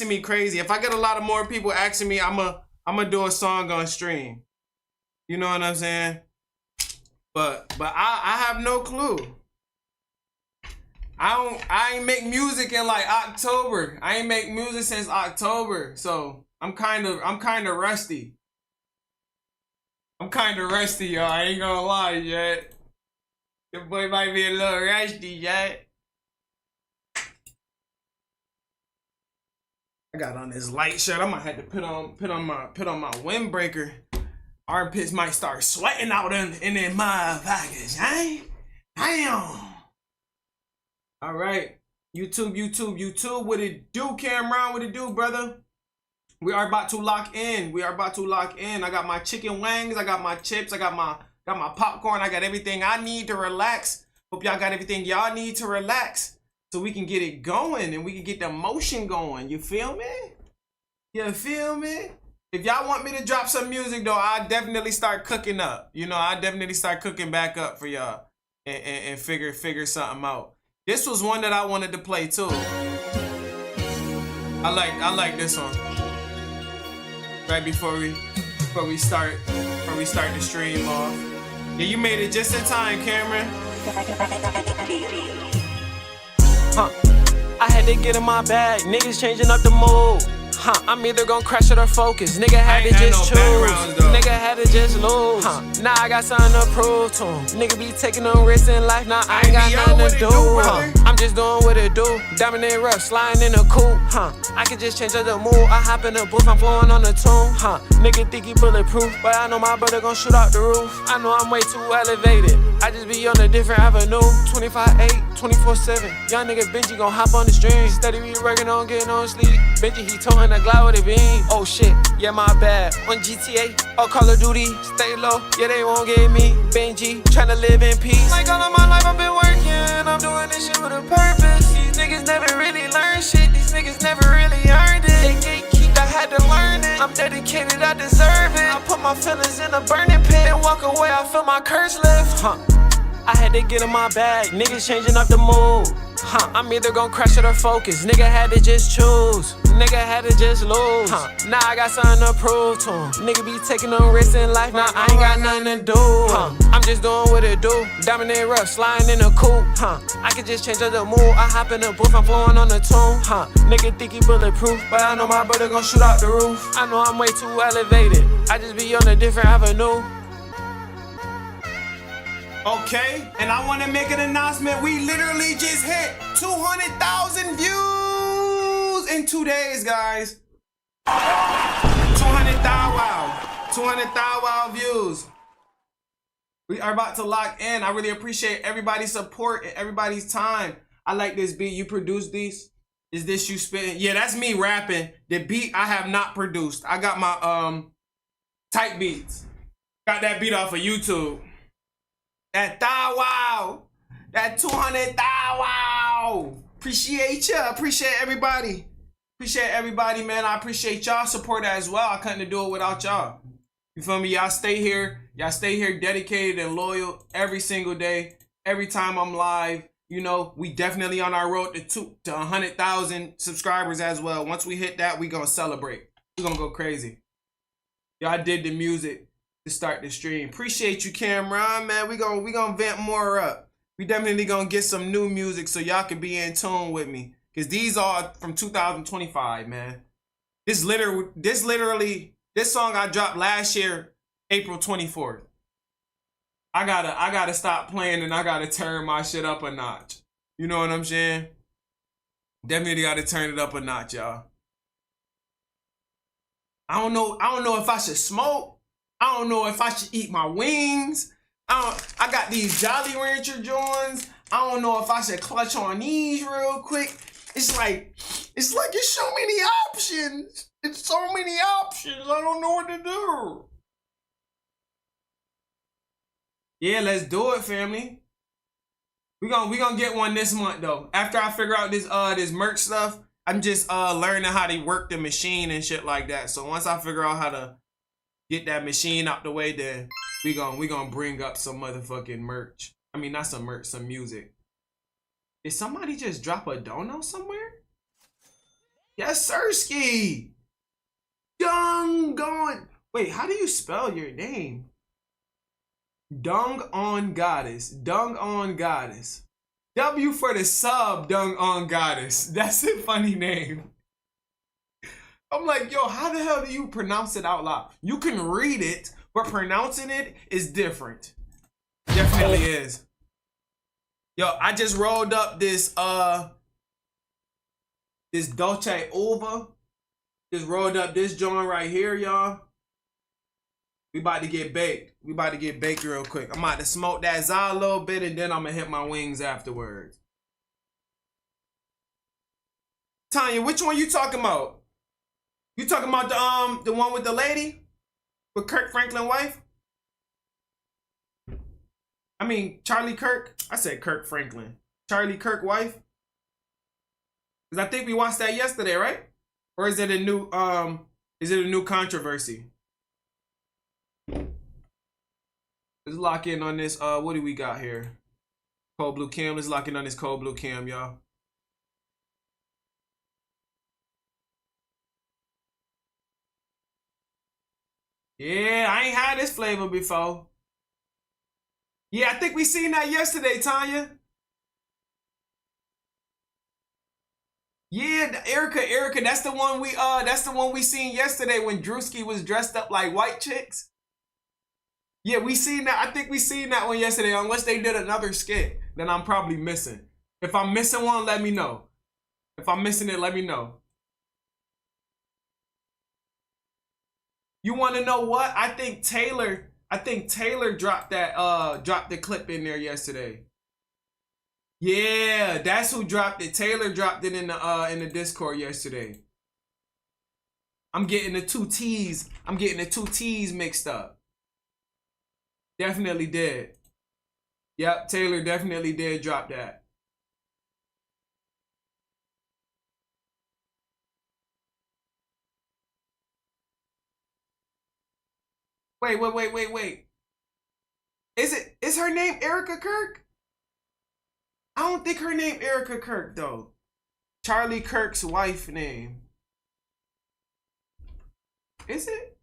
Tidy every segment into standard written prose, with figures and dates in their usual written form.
asking me crazy. If I get a lot of more people asking me, I'ma do a song on stream. You know what I'm saying? But I have no clue. I ain't make music in like October. I ain't make music since October. So I'm kind of rusty. I'm kind of rusty, y'all. I ain't gonna lie yet. The boy might be a little rusty yet. I got on this light shirt. I might have to put on my windbreaker. Armpits might start sweating out in their motherfuckers. Damn. All right, YouTube, what it do? Cameron, what it do, brother? We are about to lock in. I got my chicken wings. I got my chips. I got my popcorn. I got everything I need to relax. Hope y'all got everything y'all need to relax so we can get it going and we can get the motion going. You feel me? You feel me? If y'all want me to drop some music though, I'll definitely start cooking up. You know, I definitely start cooking back up for y'all and figure something out. This was one that I wanted to play too. I like this one. Right before we start the stream off. Yeah, you made it just in time, Cameron. I had to get in my bag, niggas changing up the mood. I'm either gonna crash it or focus. Nigga had to just choose. Nigga had to just lose. Now I got something to prove to him. Nigga be taking them risks in life. Now I ain't got nothing to do. I'm just doing what it do. Diamond and rough, sliding in a coupe. I can just change up the mood. I hop in the booth, I'm flowing on the tune. Nigga think he bulletproof, but I know my brother gon' shoot out the roof. I know I'm way too elevated. I just be on a different avenue. 25/8, 24/7. Young nigga Benji gon' hop on the stream. Steady be working on getting on sleep. Benji he toting a glide with a beam. Oh shit, yeah my bad. On GTA or Call of Duty, stay low. Yeah they won't get me. Benji tryna live in peace. Like all of my life I've been working. I'm doing this shit with a purpose. These niggas never really learn shit. These niggas never really earned it. They gatekeep, I had to learn it. I'm dedicated, I deserve it. I put my feelings in a burning pit and walk away. I feel my curse lift. I had to get in my bag, niggas changing up the mood. I'm either gon' crash it or focus. Nigga had to just choose. Nigga had to just lose. Now I got something to prove to him. Nigga be taking them risks in life. Now I ain't got nothing to do. I'm just doing what it do. Diamond and rough, sliding in a coupe. I can just change up the mood. I hop in the booth, I'm flowing on the tune. Nigga think he bulletproof, but I know my brother gon' shoot out the roof. I know I'm way too elevated. I just be on a different avenue. Okay, and I want to make an announcement. We literally just hit 200,000 views in 2 days, guys. 200,000 views. We are about to lock in. I really appreciate everybody's support and everybody's time. I like this beat. You produced these? Is this you spitting? Yeah, that's me rapping. The beat I have not produced. I got my type beats. Got that beat off of YouTube. That thou wow, that 200 thou wow. Appreciate ya, appreciate everybody. Appreciate everybody, man. I appreciate y'all support as well. I couldn't do it without y'all. You feel me? Y'all stay here dedicated and loyal every single day. Every time I'm live, you know, we definitely on our road to 100,000 subscribers as well. Once we hit that, we gonna celebrate. We gonna go crazy. Y'all did the music to start the stream. Appreciate you, Cameron, man. We gonna vamp more up. We definitely gonna get some new music so y'all can be in tune with me. Cause these are from 2025, man. This song I dropped last year, April 24th. I gotta stop playing and I gotta turn my shit up a notch. You know what I'm saying? Definitely gotta turn it up a notch, y'all. I don't know if I should smoke. I don't know if I should eat my wings. I got these Jolly Rancher joints. I don't know if I should clutch on these real quick. It's like it's so many options. It's so many options. I don't know what to do. Yeah, let's do it, family. We gonna get one this month though. After I figure out this merch stuff, I'm just learning how to work the machine and shit like that. So once I figure out how to get that machine out the way, then we gonna bring up some motherfucking merch. I mean, not some merch, some music. Did somebody just drop a dono somewhere? Yes, Sirski. Dung on. Wait, how do you spell your name? Dung on Goddess. Dung on Goddess. W for the sub, Dung on Goddess. That's a funny name. I'm like, yo, how the hell do you pronounce it out loud? You can read it, but pronouncing it is different. Definitely is. Yo, I just rolled up this this Dolce Uva. Just rolled up this joint right here, y'all. We about to get baked. We about to get baked real quick. I'm about to smoke that za a little bit, and then I'm gonna hit my wings afterwards. Tanya, which one you talking about? You talking about the one with the lady? With Kirk Franklin's wife? I mean, Charlie Kirk. I said Kirk Franklin. Charlie Kirk wife? Because I think we watched that yesterday, right? Or is it a new controversy? Let's lock in on this. What do we got here? Cold blue cam. Let's lock in on this cold blue cam, y'all. Yeah, I ain't had this flavor before. Yeah, I think we seen that yesterday, Tanya. Yeah, Erica, that's the one we seen yesterday when Drewski was dressed up like white chicks. Yeah, we seen that. I think we seen that one yesterday, unless they did another skit that I'm probably missing. If I'm missing one, let me know. If I'm missing it, let me know. You want to know what? I think Taylor dropped that dropped the clip in there yesterday. Yeah, that's who dropped it. Taylor dropped it in the Discord yesterday. I'm getting the two T's mixed up. Definitely did. Yep, Taylor definitely did drop that. Wait. Is her name Erica Kirk? I don't think her name Erica Kirk though. Charlie Kirk's wife name. Is it?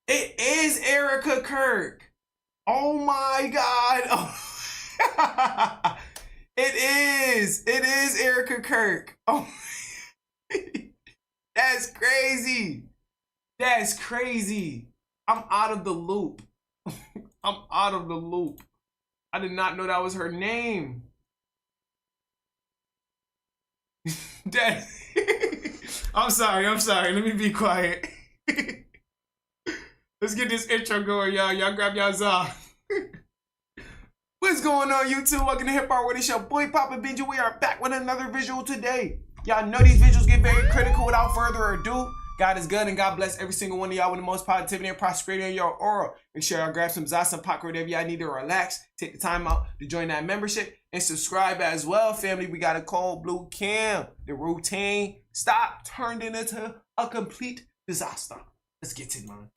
It is Erica Kirk. Oh my God. Oh. It is Erica Kirk. Oh. That's crazy. That's crazy. I'm out of the loop. I'm out of the loop. I did not know that was her name. Dad. I'm sorry. Let me be quiet. Let's get this intro going, y'all. Y'all grab y'all za. What's going on, YouTube? Welcome to Hip Hop World. It's your boy Poppa Benji. We are back with another visual today. Y'all know these visuals get very critical. Without further ado, God is good and God bless every single one of y'all with the most positivity and prosperity in your aura. Make sure y'all grab some za, some popcorn, whatever y'all need to relax. Take the time out to join that membership and subscribe as well, family. We got a cold blue cam. The routine turned into a complete disaster. Let's get it, man.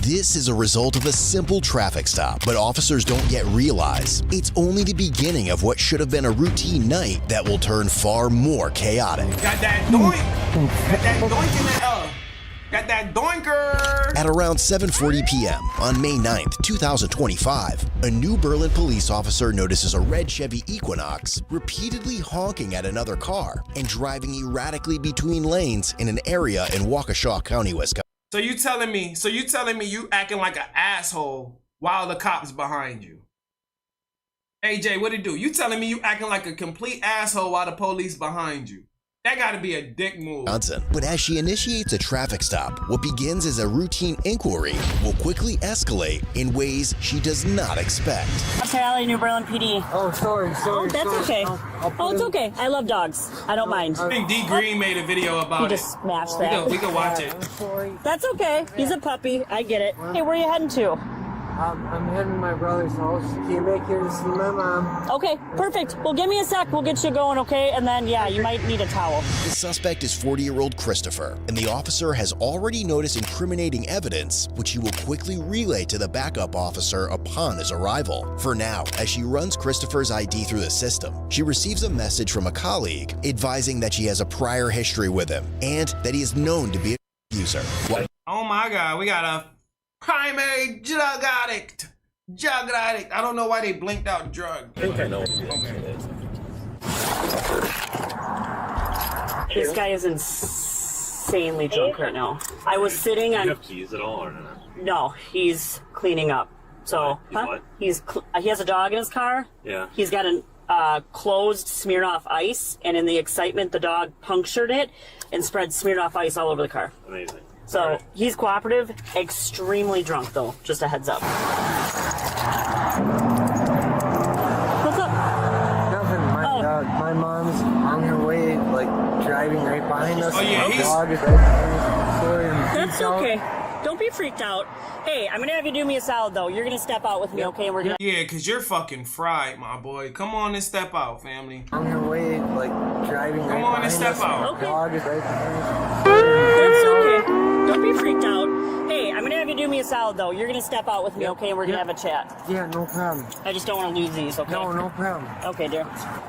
This is a result of a simple traffic stop, but officers don't yet realize it's only the beginning of what should have been a routine night that will turn far more chaotic. Got that doink. Got that doink in the Got that doinker. At around 7:40 p.m. on May 9th, 2025, a New Berlin police officer notices a red Chevy Equinox repeatedly honking at another car and driving erratically between lanes in an area in Waukesha County, Wisconsin. So you telling me you acting like an asshole while the cop's behind you? AJ, what it do? You telling me you acting like a complete asshole while the police behind you? That gotta be a dick move. But as she initiates a traffic stop, what begins as a routine inquiry will quickly escalate in ways she does not expect. Alley, New Berlin PD. Oh, sorry. Oh, that's okay. It's okay. I love dogs. I don't mind. I think D Green made a video about You it. just smashed that. We can watch it. That's okay. He's a puppy. I get it. Hey, where are you heading to? I'm heading to my brother's house. Came back here to see my mom. Okay, perfect. Well, give me a sec. We'll get you going, okay? And then, yeah, you might need a towel. The suspect is 40-year-old Christopher, and the officer has already noticed incriminating evidence, which he will quickly relay to the backup officer upon his arrival. For now, as she runs Christopher's ID through the system, she receives a message from a colleague advising that she has a prior history with him and that he is known to be a user. Oh my God, we got a primary drug addict. Drug addict. I don't know why they blinked out drug. I think I know. This guy is insanely drunk right now. I was sitting Do on... you have keys at all or not? No, he's cleaning up. So, He's what? he has a dog in his car. Yeah. He's got a closed Smirnoff Ice, and in the excitement, the dog punctured it and spread Smirnoff Ice all over the car. Amazing. So he's cooperative, extremely drunk though, just a heads up. What's up? Nothing. My mom's on her way, like driving right behind us. Oh, yeah, The he's- dog is right behind us. Sorry, I'm That's freaked out. okay. Don't be freaked out. Hey, I'm gonna have you do me a salad though. You're gonna step out with me, okay? And we're gonna... Yeah, cause you're fucking fried, my boy. Come on and step out, family. On her way, like driving right on and behind step us. out. The dog is right behind us. That's okay. Don't be freaked out. Hey, I'm gonna have you do me a salad though. You're gonna step out with me, okay? And we're gonna have a chat. Yeah, no problem. I just don't want to lose these, okay? No problem. Okay, dear.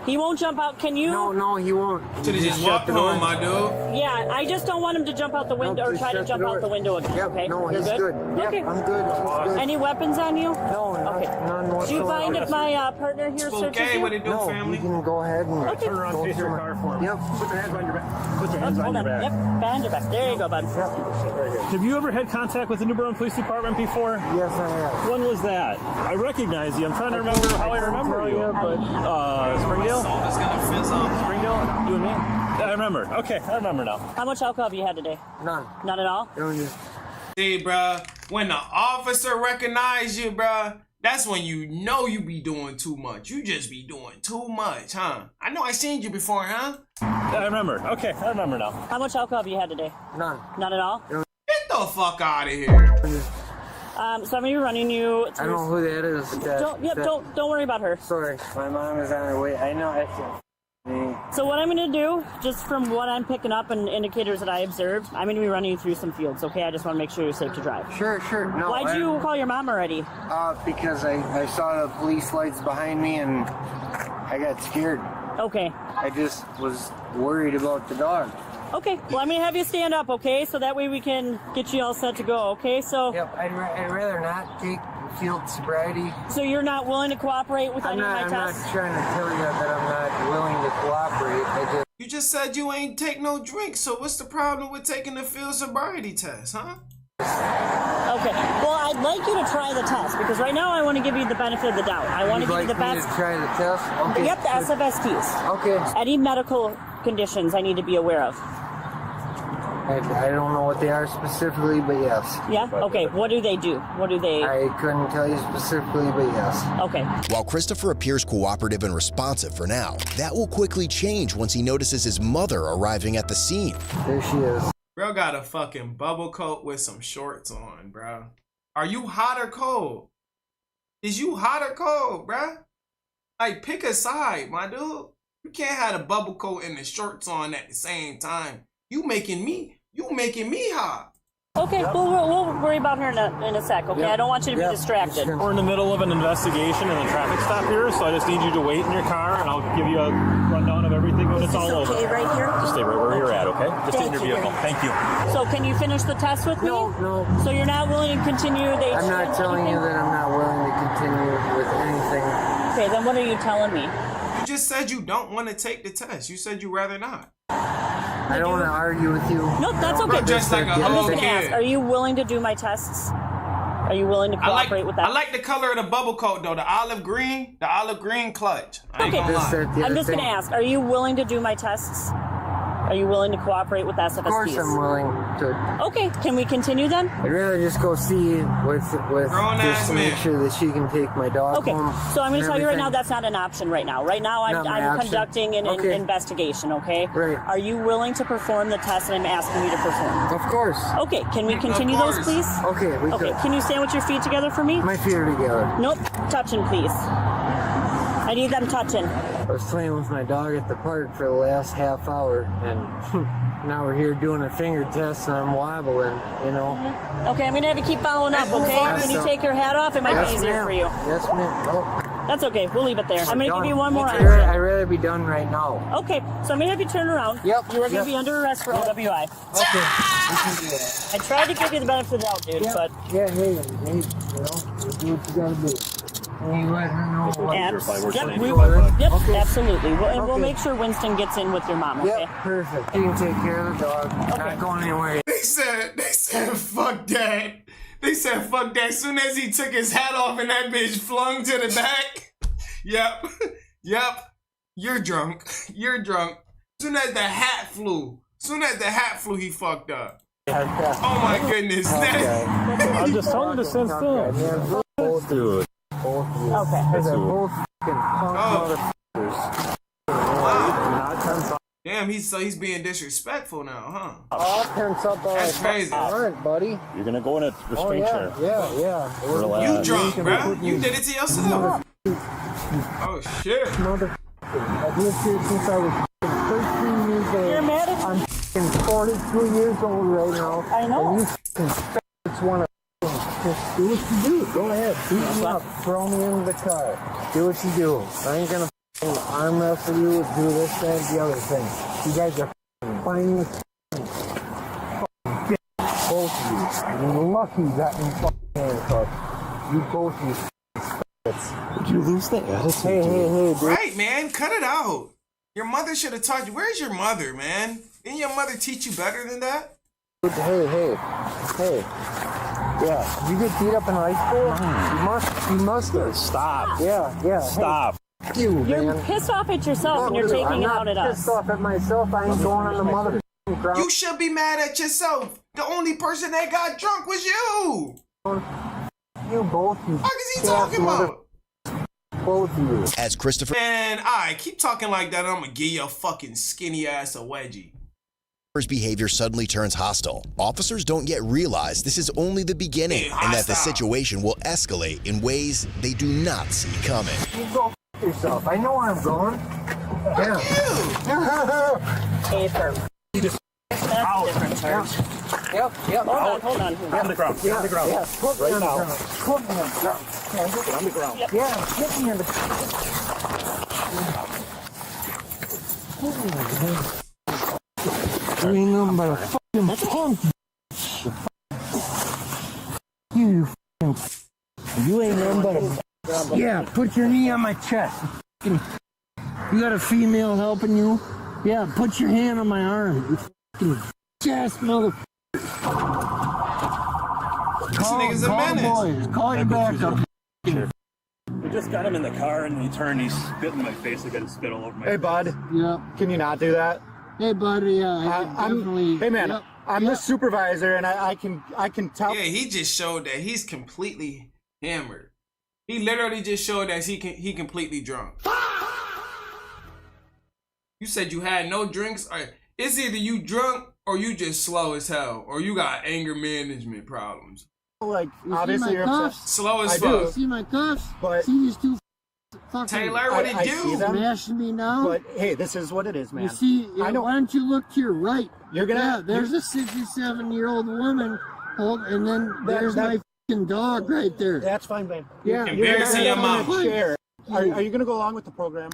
He won't jump out. Can you? No, he won't. Should've just shut walked the door. home, my dude. Yeah, I just don't want him to jump out the window or just try to shut jump the out door. the window again. Yep, Okay, no, you're he's good. Yep, Okay. I'm good. He's good. Any weapons on you? No, Okay. none whatsoever. Do you mind if my partner here searches Okay, you? what it do, No, family? you can go ahead and Okay. Turn around, face your car for me. Yep. Put your hands on your back. Put your hands Hold on your on. back. Yep, behind your back. There you go, bud. Have you ever had contact with the New Bern Police Department before? Yes, I have. When was that? I recognize you. I'm trying to remember how I remember you, but Springdale? It's gonna fizz up. Springdale? You and me? I remember. Okay, I remember now. How much alcohol have you had today? None. None at all? It was just See, bruh, when the officer recognize you, bruh, that's when you know you be doing too much. You just be doing too much, huh? I know I seen you before, huh? I remember. Okay, I remember now. How much alcohol have you had today? none. None at all? Get the fuck out of here. So I'm gonna be running you. I don't know who that is. Don't worry about her. Sorry, my mom is on her way. I know. So what I'm gonna do, just from what I'm picking up and indicators that I observed, I'm gonna be running you through some fields. Okay, I just want to make sure you're safe to drive. Sure. No. Why'd you call your mom already? Because I saw the police lights behind me and I got scared. Okay. I just was worried about the dog. Okay. Well, I'm gonna have you stand up, okay? So that way we can get you all set to go. Okay. So. Yep. I'd rather not take field sobriety. So you're not willing to cooperate with any of my I'm not tests? trying to tell you that I'm not willing to cooperate. You just said you ain't take no drink, so what's the problem with taking the field sobriety test, huh? Okay. Well, I'd like you to try the test because right now I want to give you the benefit of the doubt. I want to give you the best. To try the test? Okay. Yep, the SFSTs. Okay. Any medical conditions I need to be aware of? I don't know what they are specifically, but yes. Yeah? Okay. What do they do? What do they... I couldn't tell you specifically, but yes. Okay. While Christopher appears cooperative and responsive for now, that will quickly change once he notices his mother arriving at the scene. There she is. Bro got a fucking bubble coat with some shorts on, bro. Are you hot or cold? Is you hot or cold, bro? Like, pick a side, my dude. You can't have a bubble coat and the shorts on at the same time. You making me hot. Okay, we'll worry about her in a sec, okay? Yep. I don't want you to be distracted. We're in the middle of an investigation and a traffic stop here, so I just need you to wait in your car, and I'll give you a rundown of everything when it's all over. Okay, right here? Just stay right where you're at, okay? Just Thank in your you. vehicle. Thank you. So can you finish the test with me? No. So you're not willing to continue the I'm not telling you that I'm not willing to continue with anything. Okay, then what are you telling me? You just said you don't want to take the test. You said you rather not. I don't want to argue with you. No, that's okay. Just like a I'm just whole going to ask, kid. are you willing to do my tests? Are you willing to cooperate with that? I like the color of the bubble coat though, the olive green clutch. I ain't Okay. gonna lie. I'm just going to ask, are you willing to do my tests? Are you willing to cooperate with SFSPs? Of course I'm willing to. Okay, can we continue then? I'd rather just go see with just to make sure that she can take my dog Okay, home. so I'm going to tell you right now everything. that's not an option right now. Right now Not my I'm option. conducting an Okay. investigation, okay? Right. Are you willing to perform the test that I'm asking you to perform? Of course. Okay, can we continue those, please? Okay, we Okay, could. can you stand with your feet together for me? My feet are together. Nope, touching, please. I need them touching. I was playing with my dog at the park for the last half hour, and now we're here doing a finger test, and I'm wobbling, you know. Okay, I'm going to have you keep following up, okay? Yes, Can you sir. take your hat off? It might Yes, be easier ma'am. for you. Yes, ma'am. Oh, That's okay, we'll leave it there. I'm going to give you one more I'd option. rather be done right now. Okay, so I'm going to have you turn around. Yep, You are going yep. to be under arrest for OWI. Okay, we can do that. I tried to give you the benefit of the doubt, dude, Yeah, but... yeah, hey, you know, you do what you gotta do. And you let her know what Yep, Okay. absolutely. And we'll Okay. make sure Winston gets in with your mom, okay? Yep, perfect. You can take care of the dog. Not going anywhere. They said, fuck that. They said, fuck that. As soon as he took his hat off and that bitch flung to the back. Yep. You're drunk. You're drunk. As soon as the hat flew, he fucked up. Oh my goodness. I'm just telling you the same thing. Both Dude. Both of you. Okay. Because they're both fucking punk motherfuckers. Wow. Damn, he's being disrespectful now, huh? All tense up all That's crazy. All right, buddy. You're gonna go in a restraint Oh, chair. yeah. Relax. You drunk, bro. You did it to yourself. Oh shit. Motherfucker. I've lived here since I was 13 years old. You're mad at I'm 42 years old right now. I know. And you f***ing want to just do what you do. Go ahead. Beat me up. Throw me in the car. Do what you do. I ain't gonna f***ing arm wrestle you, do this, that, the other thing. You guys are f***ing playing with f***ing bitch. Both of you. You're lucky you got me f***ing handcuffed. You both of you Did you lose the attitude? Hey, dude. Right, man. Cut it out. Your mother should have taught you. Where's your mother, man? Didn't your mother teach you better than that? Hey. Yeah, you get beat up in high school? You must have. Stop. Yeah. Stop. Hey, you, You're man. pissed off at yourself and you're I'm taking it out not at pissed us. off at myself. I ain't going on the mother ground. You should be mad at yourself. The only person that got drunk was you. You both. You What is he talking about? Both of you. As Christopher Man, alright, keep talking like that. I'm gonna give your fucking skinny ass a wedgie. His behavior suddenly turns hostile. Officers don't yet realize this is only the beginning and that the Hostile. situation will escalate in ways they do not see coming. You go f*** yourself. I know where I'm going. Yeah. Hey, firm. That's a different charge. Yep. Hold on. On the ground. Yeah, On the ground. yeah. Put me Right on the now. ground. Put me on the ground. On the ground. Yeah, put me on the ground. You ain't nothing but a fucking punk. You fucking. You ain't nothing but a. Yeah, put your knee on my chest. You got a female helping you? Yeah, put your hand on my arm. You fucking chest mother. Call nigga's a the menace. boys. Call your backup. We just got him in the car and he turned, he spit in my face. I got to spit all over my Hey, bud, Yeah. can you not do that? Hey, buddy. I definitely. Hey, man, Yep. I'm the supervisor, and I can tell. Yeah, he just showed that he's completely hammered. He literally just showed that he completely drunk. You said you had no drinks. Or it's either you drunk or you just slow as hell, or you got anger management problems. Like, You obviously, see you're my upset. cuffs? Slow as I fuck. do. See my cuffs? But- See these two fucking Taylor, what it I see do? them. smashing me now? But hey, this is what it is, man. You see, I know. why don't you look to your right? You're gonna. Yeah, there's a 67-year-old woman, and then there's that- my fucking dog right there. That's fine, man. Yeah, Embarrassing your mom. Chair. Are you gonna go along with the program?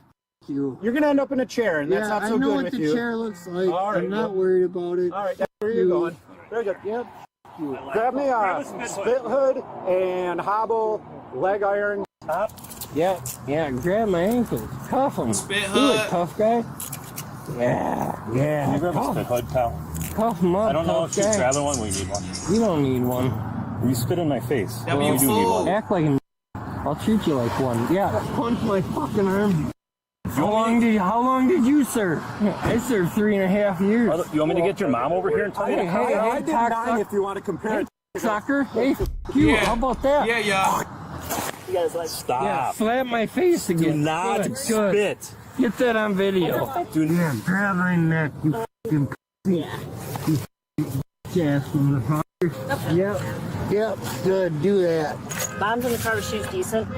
you. You're gonna end up in a chair, and that's Yeah, not so I know good what with the you. chair looks like. All right, I'm not well- worried about it. All right, that's where you're going. Very good. Yep. Grab me a spit hood and hobble leg iron. Top. Yeah, grab my ankles. Cuff them. Spit Do it, hood. tough guy. Yeah. Can you grab a spit hood, pal? Cuff them up, I don't know tough if you guy. grab the one. We need one. You don't need one. You spit in my face. Yeah, but we you do need fool. one. Act like an I'll treat you like one. Yeah, punch my fucking arm. How long did you serve? I served 3.5 years. You want me to get your mom over here and tell me to Hey, I did 9 if you want to compare it. Sucker. Hey, you. Yeah. How about that? Yeah, yeah. You guys like Stop. Yeah, slap my face again. Do not Good. spit. Get that on video. Yeah, grab my neck, you fucking pussy. You ass motherfucker. Yep, good, do that. Mom's in the car, she's decent.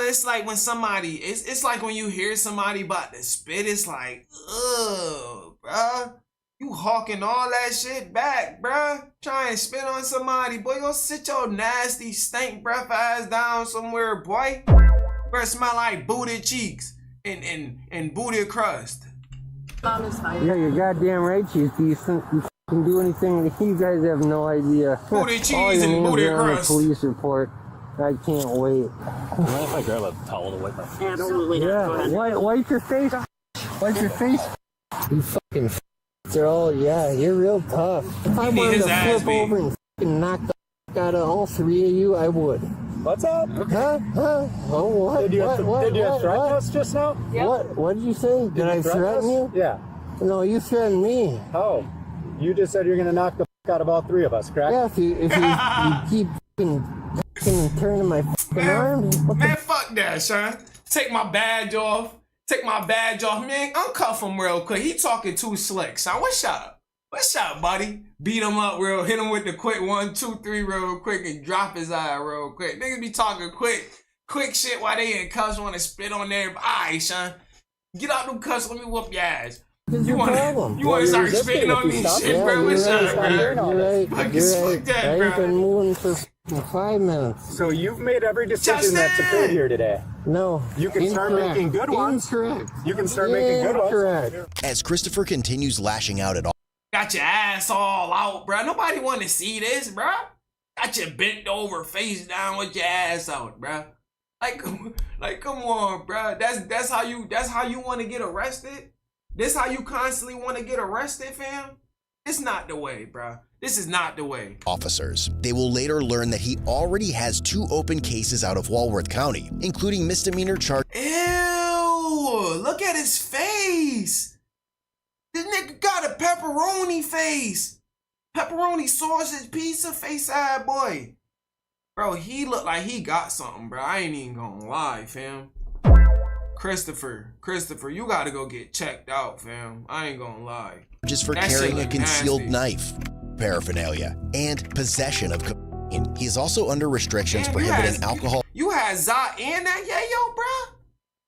It's like when somebody, it's like when you hear somebody about to spit, it's like, ugh, bruh. You hawking all that shit back, bruh. Try and spit on somebody, boy. Go sit your nasty stink breath ass down somewhere, boy. Bruh, smell like booty cheeks and booty crust. Mom is fine. Yeah, you're goddamn right, she's decent. You can do anything. You guys have no idea. Booty cheese All your and names booty are on the crust. police report. I can't wait. Mind if I grab a towel to wipe my face? Absolutely not. Go ahead. Yeah, wipe your face. Wipe your face. You fucking they're all, yeah, you're real tough. If I need wanted his to ass flip beat. over and fucking knock the fuck out of all 3 of you, I would. What's up? Huh? Oh, what? Did you What? threaten What? us just now? What did you say? Did I threaten you? Yeah. No, you threatened me. Oh. You just said you're going to knock the out of all 3 of us, correct? Yeah, if you keep fucking turning my fucking arms. Man, fuck that, son. Take my badge off. Take my badge off, man. Uncuff him real quick. He talking too slick, son. What's up? What's up, buddy? Beat him up real. Hit him with the quick 1, 2, 3 real quick and drop his eye real quick. Niggas be talking quick shit while they in cuffs want to spit on there. Alright, son. Get out them cuffs. Let me whoop your ass. You want to start spitting on me shit, bro? What's up, bro? You're right. Fuck that, I ain't bro. been moving for 5 minutes. So you've made every decision Justin! that's occurred here today. No. You can start incorrect. making good ones. Incorrect. You can start making good ones. Incorrect. As Christopher continues lashing out at all Got your ass all out, bro. Nobody want to see this, bro. Got you bent over, face down with your ass out, bro. Like, come on, bro. That's how you want to get arrested. This how you constantly want to get arrested, fam? It's not the way, bro. This is not the way. officers. They will later learn that he already has 2 open cases out of Walworth County, including misdemeanor charges. Ew! Look at his face. This nigga got a pepperoni face. Pepperoni sausage pizza face eye boy. Bro, he look like he got something, bro. I ain't even gonna lie, fam. Christopher, you gotta go get checked out, fam. I ain't gonna lie. Charges for That shit carrying a look concealed nasty. knife, paraphernalia, and possession of cocaine. He is also under restrictions Damn, you prohibiting had- alcohol You had Zot and that yayo, bro?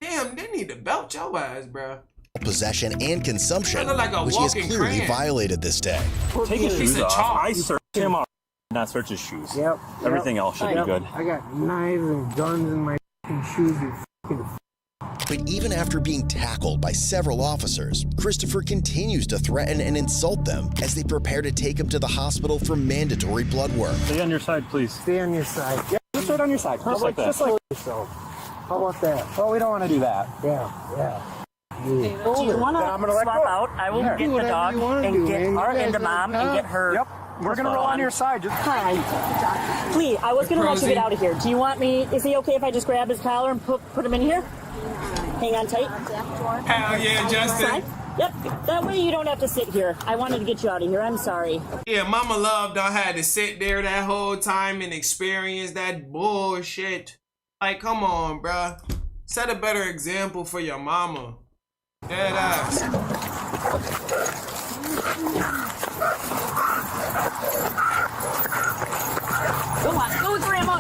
Damn, they need to belt your ass, bro. possession and consumption, I look like a which he has walking clearly crayon. violated this day. Take his Piece shoes of off. chalk. I searched him out, not search his shoes. Yep. Everything else should be good. I got knives and guns in my fucking shoes. You fucking But even after being tackled by several officers, Christopher continues to threaten and insult them as they prepare to take him to the hospital for mandatory blood work. Stay on your side, please. stay on your side. Yeah, just right on your side. Just like that. Just like. Yourself. How about that? Well, we don't want to do that. Yeah. Do you want Then I'm gonna to let swap go. out? I will Yeah. get Do the whatever dog you wanna and do, get man. her You guys into have mom and time. get her. Yep. We're gonna roll on your side. Just Hi. Please, I was going to let you get out of here. Do you want me? Is he okay if I just grab his collar and put him in here? Hang on tight. Hell yeah, Justin. Side? Yep. That way you don't have to sit here. I wanted to get you out of here. I'm sorry. Yeah, Mama Love done had to sit there that whole time and experience that bullshit. Like, come on, bruh. Set a better example for your mama. Dead ass. Go on. Go, Grandma.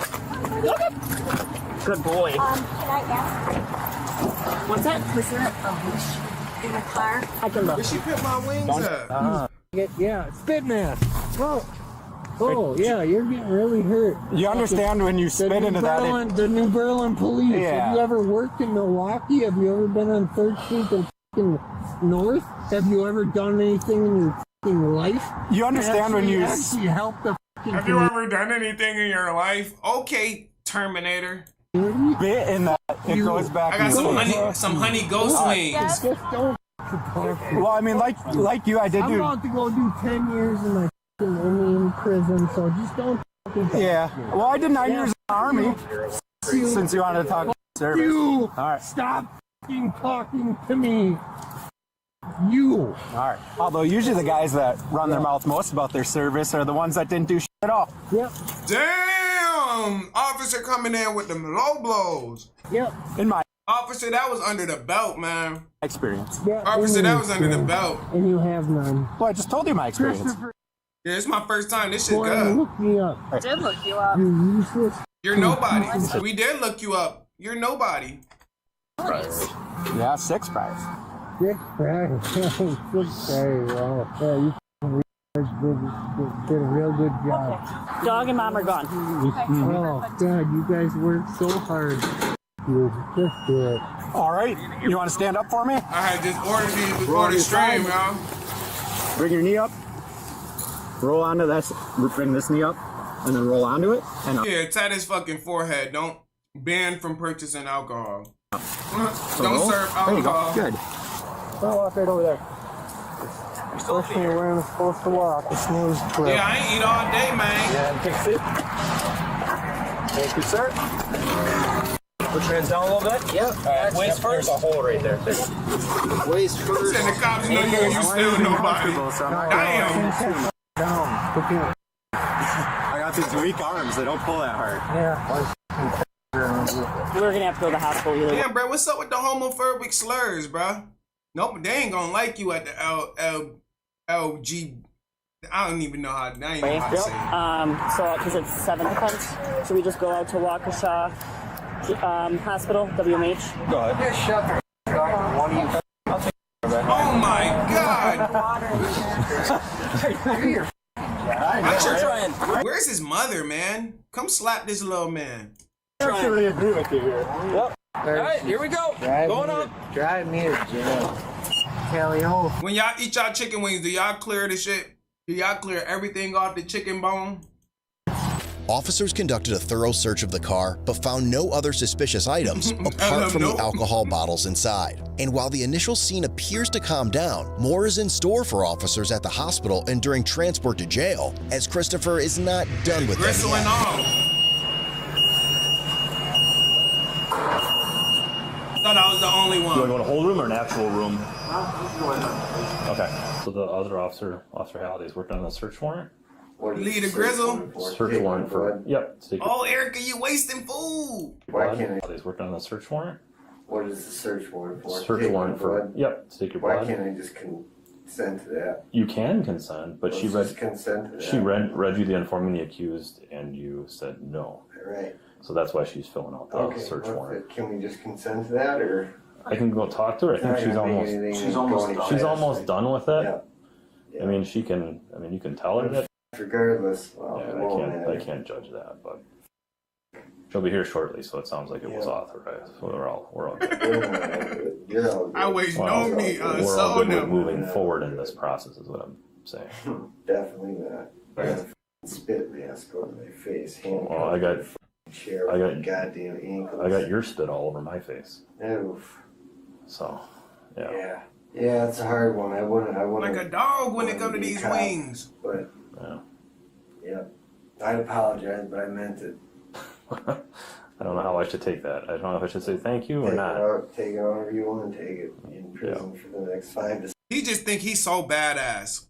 Good boy. Can I ask, What's that? was there a leash in the car? I can look. Where she put my wings up? Yeah, spit mask. Oh, yeah, you're getting really hurt. you understand when you spit into that. The New Berlin police. Yeah. Have you ever worked in Milwaukee? Have you ever been on 3rd Street and fucking North? Have you ever done anything in your fucking life? You understand when you. actually help the fucking Have you ever done anything in your life? Okay, Terminator. community? Bit in that, it goes back. I got and some honey ghost wings. Just don't talk. Well, I mean, like you, I did I'm do. about to go do 10 years in my fucking Indian prison, so just don't fucking talk. Yeah. Well, I did 9 years in the army. Since you wanted to talk service. You All right. stop talking to me. You. All right. Although usually the guys that run their mouth most about their service are the ones that didn't do shit at all. Yep. Damn! Officer coming in with them low blows. Yep. In my Officer, that was under the belt, man. experience. Yeah, Officer, that was under the belt. And you have none. Well, I just told you my experience. Yeah, it's my first time. This shit Boy, good. look me up. I did look you up. You useless. You're nobody. We did look you up. You're nobody. Yeah, 6 prize. 6 prize. 6 prize. Wow. Yeah, you did a real good job. Dog and mom are gone. Oh, God, you guys worked so hard. You just did. All right. You want to stand up for me? I had just ordered these before the stream, y'all. Bring your knee up. Roll onto this. Bring this knee up. And then roll onto it. And up. Yeah, tat his fucking forehead. Don't ban from purchasing alcohol. So Don't roll. serve There you go. alcohol. Good. I'll walk right over there. Especially where I'm supposed to walk. The snooze clip. Yeah, I ain't eat all day, man. Yeah, fix it. Thank you, sir. Push your hands down a little bit. Yep. Waist first. There's a hole right there. Waist first. Send the cops know you still nobody. Damn. Down. Okay. I got these weak arms. They don't pull that hard. Yeah. We're gonna have to go to the hospital either. Damn, bro, what's up with the homophobic slurs, bro? Nope, they ain't gonna like you at the LG. I don't even know how. I ain't know how to say it. So because it's 7 offense, should we just go out to Waukesha Hospital, WMH? Go ahead. Yeah, shut the one of you. Oh my God! Where's his mother, man? Come slap this little man. I actually agree with you here. Yep. All right, here we go. Going up. Drive me to jail. Kelly ho. When y'all eat y'all chicken wings, do y'all clear the shit? Do y'all clear everything off the chicken bone? Officers conducted a thorough search of the car, but found no other suspicious items apart from the alcohol bottles inside. And while the initial scene appears to calm down, more is in store for officers at the hospital and during transport to jail, as Christopher is not done with them Gristle yet. and all. Thought I was the only You want to one. go in a whole room or an actual room? Okay. So the other officer, Officer Halliday, is working on a search warrant. Lead a grizzle. Search warrant for. Yep. Take your Oh, Erica, you wasting food. blood. Halliday's working on a search warrant. What is the search warrant for? Search warrant for. Yep. Take your blood. Why can't I just consent to that? You can consent, but she read. Just consent to that. She read you the informing the accused, and you said no. Right. So that's why she's filling out the Okay. search warrant. Can we just consent to that, or? I can go talk to her. I think she's almost done with it. Yeah. I mean, she can. I mean, you can tell her that. Regardless, well, Yeah, it won't matter. I can't judge that, but she'll be here shortly, so it sounds like it was authorized. So we're all good. You're all good. I waste no meat on We're all good with soda. moving forward in this process, is what I'm saying. Definitely not. I got a spit mask over my face. Well, I got goddamn ankles. I got your spit all over my face. Oof. So, yeah. Yeah, it's a hard one. I want Like a dog when it comes to these cop, wings. But Yeah. I apologize, but I meant it. I don't know how I should take that. I don't know if I should say thank you or not. Take it however you want to take it. In prison for the next 5 to. He just think he's so badass.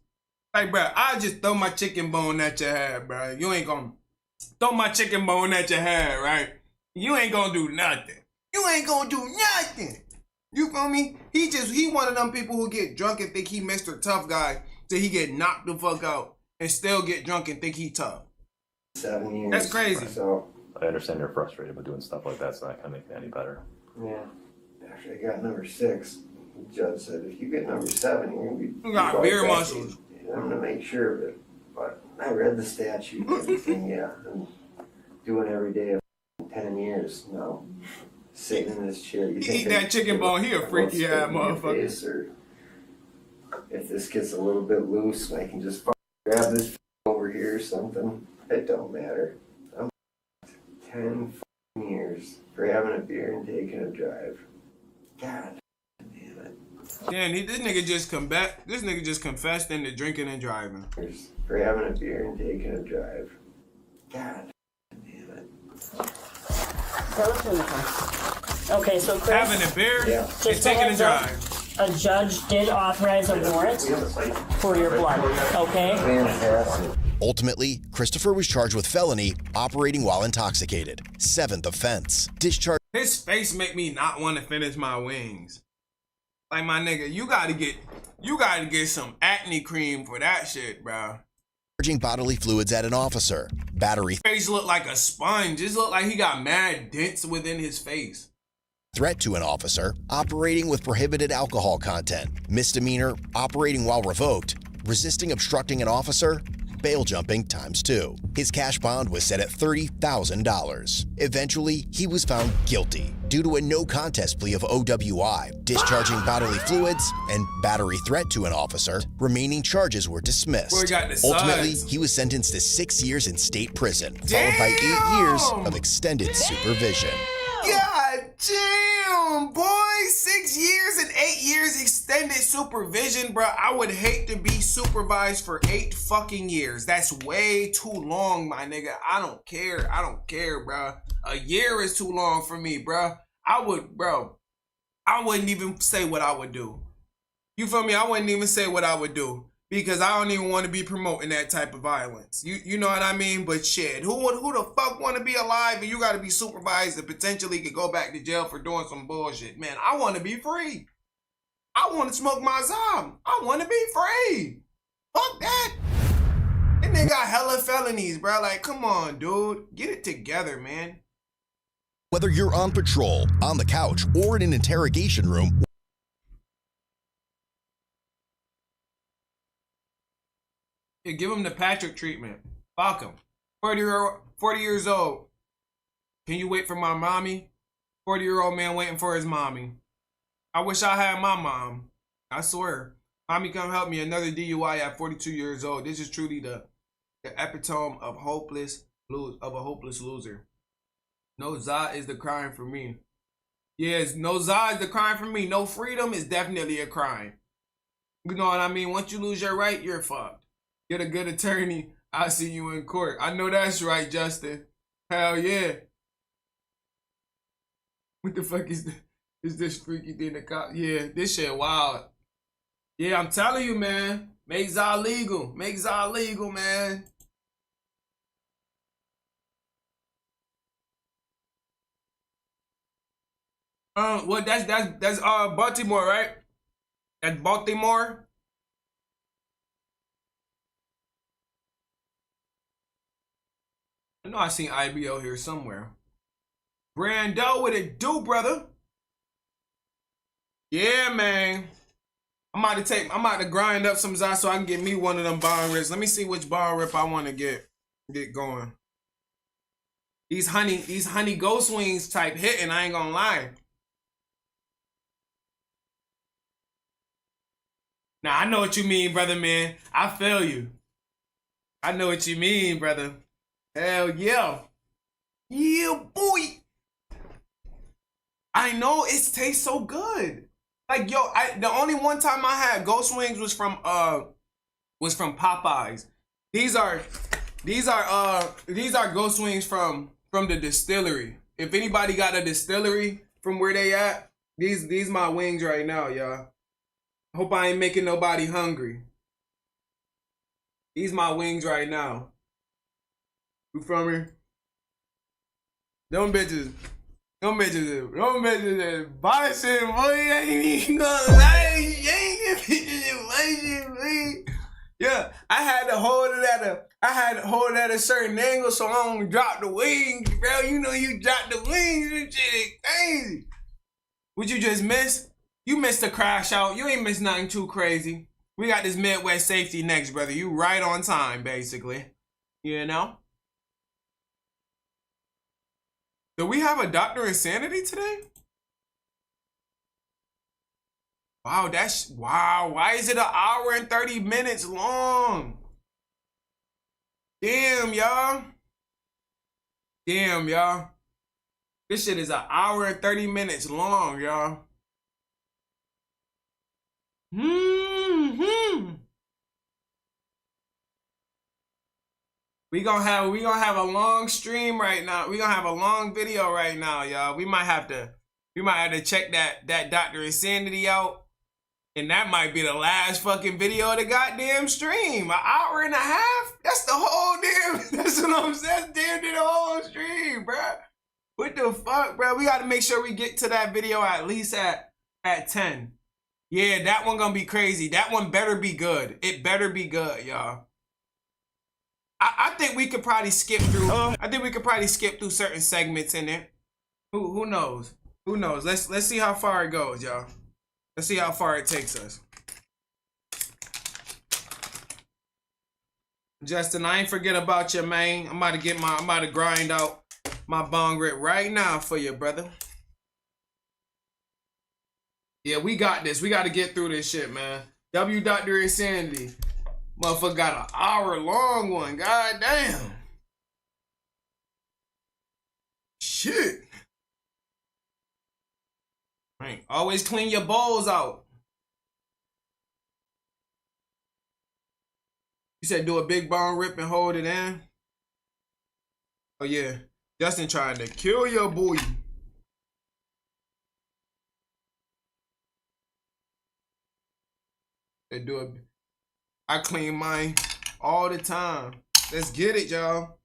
Like, bro, I just throw my chicken bone at your head, bro. You ain't gonna throw my chicken bone at your head, right? You ain't gonna do nothing. You ain't gonna do nothing. You feel me? He one of them people who get drunk and think he Mr. Tough Guy till he get knocked the fuck out and still get drunk and think he tough. 7 years. That's crazy. So I understand you're frustrated, but doing stuff like that's not gonna make it any better. yeah. After I got number 6, the judge said if you get number 7, you're gonna be. You got beer muscles. I'm gonna make sure of it. But I read the statute and everything. Yeah, I'm doing every day of 10 years now. Sitting in this chair. You He think eat that chicken bone, he a freaky ass motherfucker. Or if this gets a little bit loose, I can just grab this over here or something. It don't matter. I'm 10 years for having a beer and taking a drive. God damn it. Damn, this nigga just confessed into drinking and driving. For having a beer and taking a drive. God damn it. Okay, let's do this one. Okay, so Chris, Having a beer Yeah. and just taking a heads up, drive. a judge did authorize a warrant for your blood, okay? Fantastic. Ultimately, Christopher was charged with felony operating while intoxicated. 7th offense. Discharging His face make me not want to finish my wings. Like, my nigga, you gotta get some acne cream for that shit, bro. bodily fluids at an officer. Battery Face look like a sponge. Just look like he got mad dents within his face. threat to an officer. Operating with prohibited alcohol content. Misdemeanor. Operating while revoked. Resisting obstructing an officer. Bail jumping ×2. His cash bond was set at $30,000. Eventually, he was found guilty due to a no contest plea of OWI, discharging bodily fluids, and battery threat to an officer. Remaining charges were dismissed. Boy, got the Ultimately, sides. he was sentenced to 6 years in state prison, followed by 8 years of extended supervision. God damn, boy. 6 years and 8 years extended supervision, bro. I would hate to be supervised for 8 fucking years. That's way too long, my nigga. I don't care. I don't care, bro. A year is too long for me, bro. I wouldn't even say what I would do. You feel me? I wouldn't even say what I would do. Because I don't even want to be promoting that type of violence. You know what I mean? But shit, who the fuck want to be alive and you got to be supervised and potentially could go back to jail for doing some bullshit? Man, I want to be free. I want to smoke my zob. I want to be free. Fuck that. And they got hella felonies, bro. Like, come on, dude. Get it together, man. Whether you're on patrol, on the couch, or in an interrogation room, Yeah, give him the Patrick treatment. Fuck him. 40 years old. Can you wait for my mommy? 40-year-old man waiting for his mommy. I wish I had my mom. I swear. Mommy, come help me. Another DUI at 42 years old. This is truly the epitome of a hopeless loser. No za is the crime for me. Yes, no za is the crime for me. No freedom is definitely a crime. You know what I mean? Once you lose your right, you're fucked. Get a good attorney. I'll see you in court. I know that's right, Justin. Hell yeah. What the fuck is this? Is this freaky thing the cop? Yeah, this shit wild. Yeah, I'm telling you, man. Make za legal. Make za legal, man. What? That's Baltimore, right? That's Baltimore. I know I seen IBO here somewhere. Brando, what it do, brother? Yeah, man. I'm about to grind up some za so I can get me one of them bond rips. Let me see which bond rip I want to get going. These honey ghost wings type hitting, I ain't gonna lie. Now I know what you mean, brother, man. I feel you. I know what you mean, brother. Hell yeah. Yeah, boy. I know it tastes so good. Like, yo, the only one time I had ghost wings was from Popeyes. These are ghost wings from the distillery. If anybody got a distillery from where they at, these my wings right now, y'all. Hope I ain't making nobody hungry. These my wings right now. You feel me? Them bitches buy shit, boy. I ain't even gonna lie. You ain't bitches buy shit, boy. Yeah, I had to hold it at a certain angle so I don't drop the wings, bro. You know you drop the wings, this shit is crazy. What you just miss? You missed the crash out. You ain't missed nothing too crazy. We got this Midwest safety next, brother. You right on time, basically. You know? Do we have a Dr. Insanity today? Wow, wow. Why is it an hour and 30 minutes long? Damn, y'all. Damn, y'all. This shit is an hour and 30 minutes long, y'all. We gonna have a long stream right now. We gonna have a long video right now, y'all. We might have to We might have to check that Dr. Insanity out. And that might be the last fucking video of the goddamn stream. An hour and a half? That's the whole damn, that's what I'm saying. That's damn near the whole stream, bruh. What the fuck, bruh? We gotta make sure we get to that video at least at 10. Yeah, that one gonna be crazy. That one better be good. It better be good, y'all. I think we could probably skip through. I think we could probably skip through certain segments in there. Who knows? Who knows? Let's see how far it goes, y'all. Let's see how far it takes us. Justin, I ain't forget about you, man. I'm about to grind out my bong rip right now for you, brother. Yeah, we got this. We got to get through this shit, man. Dr. Insanity. Motherfucker got an hour long one. God damn. Shit. Right. Always clean your bowls out. You said do a big bong rip and hold it in. Oh yeah. Justin trying to kill your boy. They do it. I clean mine all the time. Let's get it, y'all.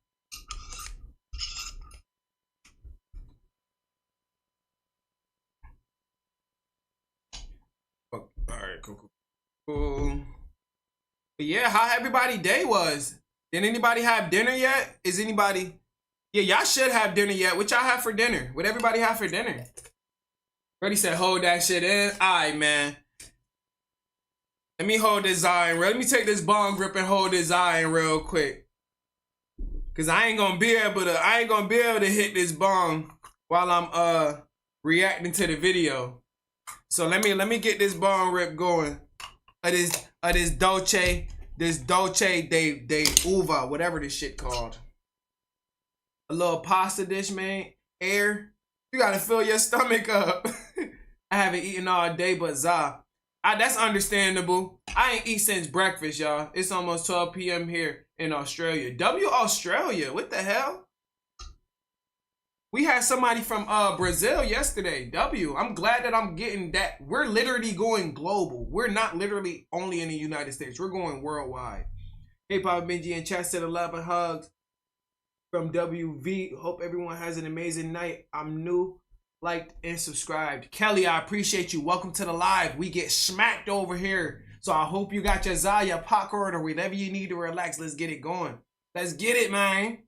All right, cool. But yeah, how everybody day was. Did anybody have dinner yet? Is anybody? Yeah, y'all should have dinner yet. What y'all have for dinner? What everybody have for dinner? Brady said, hold that shit in. All right, man. Let me hold this iron. Let me take this bong grip and hold this iron real quick. Cause I ain't gonna be able to hit this bong while I'm reacting to the video. So let me get this bong rip going. This Dolce de Uva, whatever this shit called. A little pasta dish, man. Air. You gotta fill your stomach up. I haven't eaten all day, but that's understandable. I ain't eat since breakfast, y'all. It's almost 12 p.m. here in Australia. Australia, what the hell? We had somebody from Brazil yesterday. I'm glad that I'm getting that. We're literally going global. We're not literally only in the United States. We're going worldwide. Hey, Poppa Benji and chat said 11 hugs from WV. Hope everyone has an amazing night. I'm new, liked, and subscribed. Kelly, I appreciate you. Welcome to the live. We get smacked over here. So I hope you got your Zaya popcorn or whatever you need to relax. Let's get it going. Let's get it, man.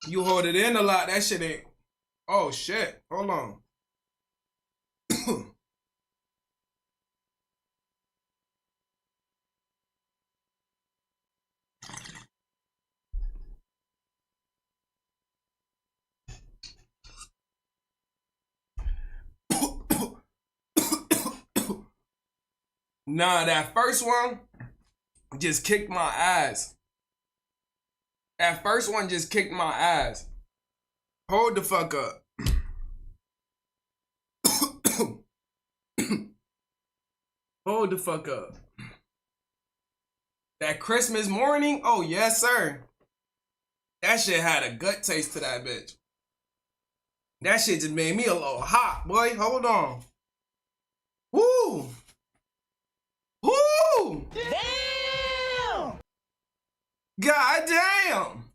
You hold it in a lot. That shit ain't. Oh shit. Hold on. Nah, that first one just kicked my ass. That first one just kicked my ass. Hold the fuck up. Hold the fuck up. That Christmas morning? Oh, yes, sir. That shit had a gut taste to that bitch. That shit just made me a little hot, boy. Hold on. Woo! Woo! Damn! God damn!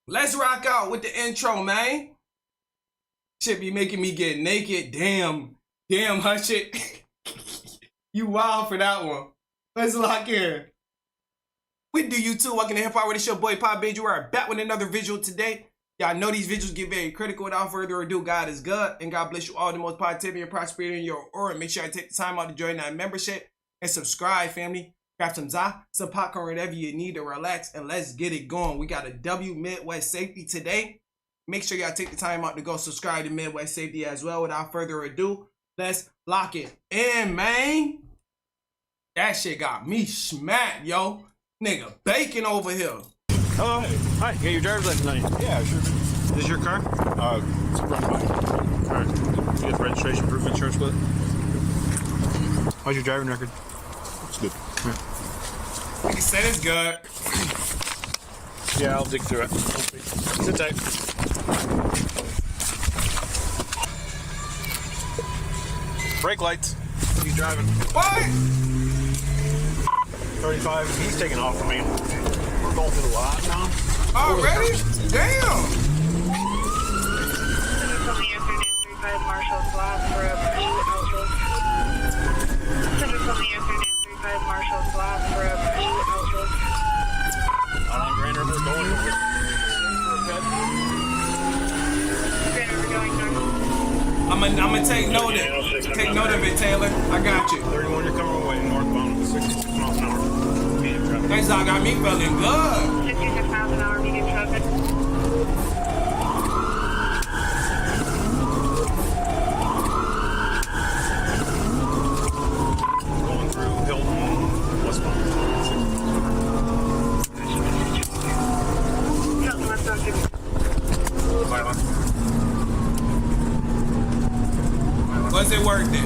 Let's rock out with the intro, man. Shit be making me get naked. Damn. Damn, her shit. You wild for that one. Let's lock in. We do you too. Welcome to Hip Hop World. It's your boy Poppa Benji. We're back with another visual today. Y'all know these visuals get very critical. Without further ado, God is good. And God bless you all the most positivity and prosperity in your aura. Make sure I take the time out to join that membership and subscribe, family. Grab some some popcorn, whatever you need to relax, and let's get it going. We got a W Midwest Safety today. Make sure y'all take the time out to go subscribe to Midwest Safety as well. Without further ado, let's lock it in, man. That shit got me smacked, yo. Nigga, bacon over here. Hello. Hi. Get your driver's license on you. Yeah, sure. This is your car? It's run by. All right. You have registration, proof, insurance with it? How's your driving record? It's good. Like I said, it's good. Yeah, I'll dig through it. Sit tight. Brake lights. He's driving. What? 35. He's taking off from me. We're going through the lot now. Already? Damn. Marshall's lot for a blue outlook. Center from the answer 935 Marshall's lot for a blue outlook. On Grand River going north. Grand River going north. I'm gonna take note of it. Take note of it, Taylor. I got you. 31, you're coming away northbound, 66 miles an hour. Medium traffic. That dog got me feeling good. 66 miles an hour, medium traffic. Going through Hilton, westbound. Hilton, westbound 60. Was it worth it?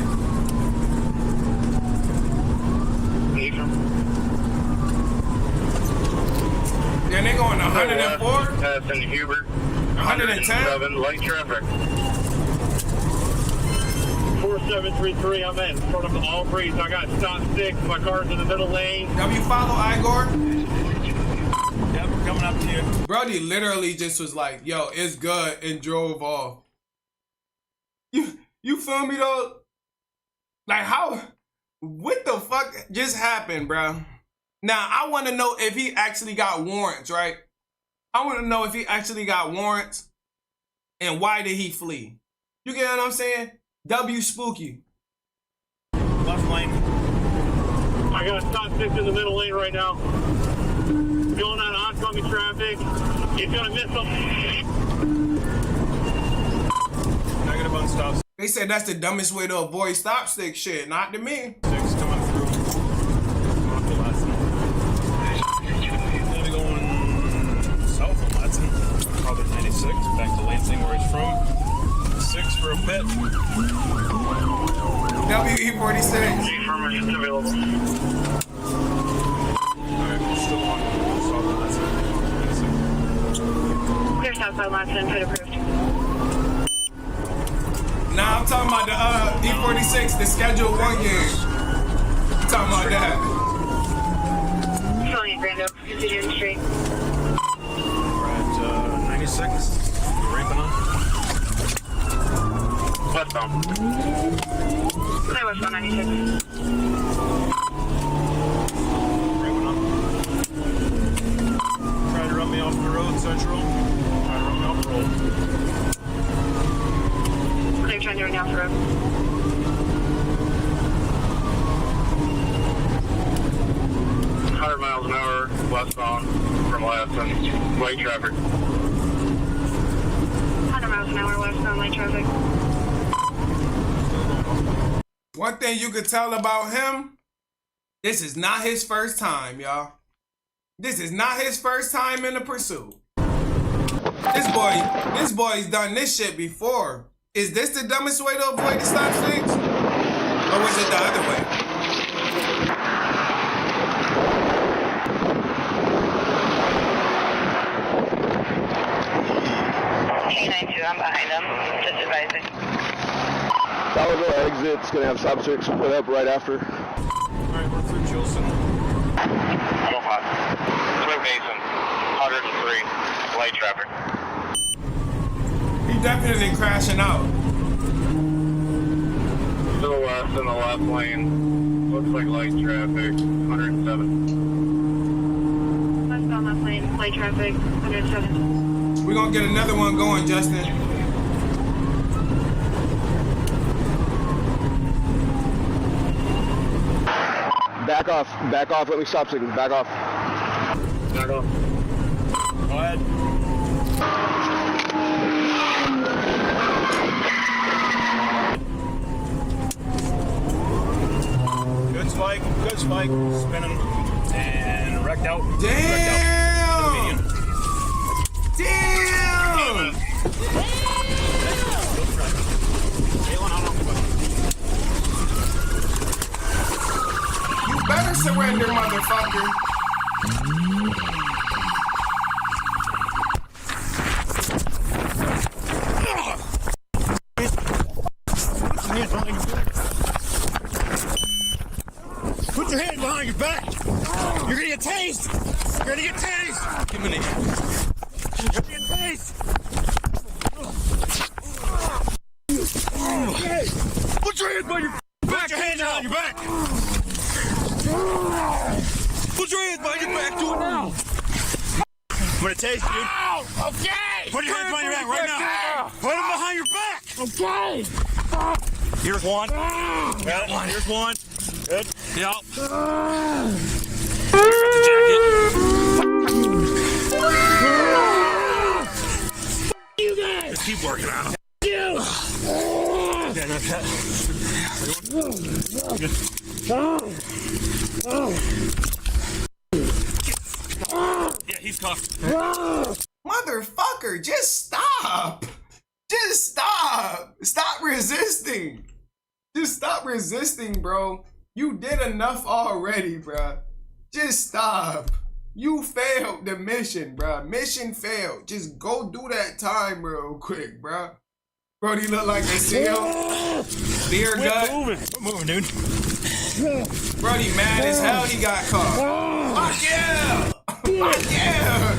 Yeah, they going 104? Passing Hubert. 110? Light traffic. 4733, I'm in front of all breeds. I got stop 6. My car's in the middle lane. W follow Igor? Yeah, we're coming up to you. Brody literally just was like, yo, it's good, and drove off. You feel me though? Like what the fuck just happened, bro? Now, I want to know if he actually got warrants, right? I want to know if he actually got warrants and why did he flee? You get what I'm saying? W spooky. Left lane. I got stop 6 in the middle lane right now. Going on oncoming traffic. He's gonna miss them. Negative on stops. They said that's the dumbest way to avoid stop stick shit. Not to me. 6 coming through. Off the Latson. Gonna be going south of Latson. Probably 96. Back to Lansing where he's from. 6 for a pit. WE46. Information available. Alright, we're still on south of Latson. Clear southbound Latson, pit approved. Nah, I'm talking about the E46, the scheduled 1 game. I'm talking about that. Filling at Grand Oak, continuing straight. We're at 96. Ramping on. Westbound. Hi, westbound 96. Ramping up. Try to run me off the road, Central. Try to run me off the road. Clear trying to run off the road. Miles an hour westbound from Latson. Light traffic. 100 miles an hour westbound, light traffic. One thing you could tell about him, this is not his first time, y'all. This is not his first time in the pursuit. This boy's done this shit before. Is this the dumbest way to avoid the stop sticks? Or was it the other way? K92, I'm behind them. Just advising. Solid road exit's gonna have stop sticks split up right after. Alright, we're through Chilson. Omaha. Swim Basin. 103. Light traffic. He definitely crashing out. To the west in the left lane. Looks like light traffic. 107. Westbound left lane, light traffic, 107. We're gonna get another one going, Justin. Back off, let me stop signal, back off. Back off. Go ahead. Good spike, spinning, and wrecked out. Damn! Wrecked out. Damn! Surrender, motherfucker. Put your hands behind your back. You're gonna get tased. You're gonna get tased. Give me a minute. You're gonna get tased. Put your hands behind your back. Put your hands behind your back. Put your hands behind your back. Do it now. I'm gonna tase you. Ow! Okay. Put your hands behind your back right now. Put them behind your back. Okay. Here's one. Got it. Here's one. Good. Yep. Got the jacket. You guys. Just keep working on them. You. Yeah, no, yeah, he's cuffed. Motherfucker, just stop. Just stop. Stop resisting. Just stop resisting, bro. You did enough already, bro. Just stop. You failed the mission, bro. Mission failed. Just go do that time real quick, bro. Brody look like a seal. Beer gut. Quit moving, dude. Brody mad as hell he got caught. Fuck yeah! Fuck yeah!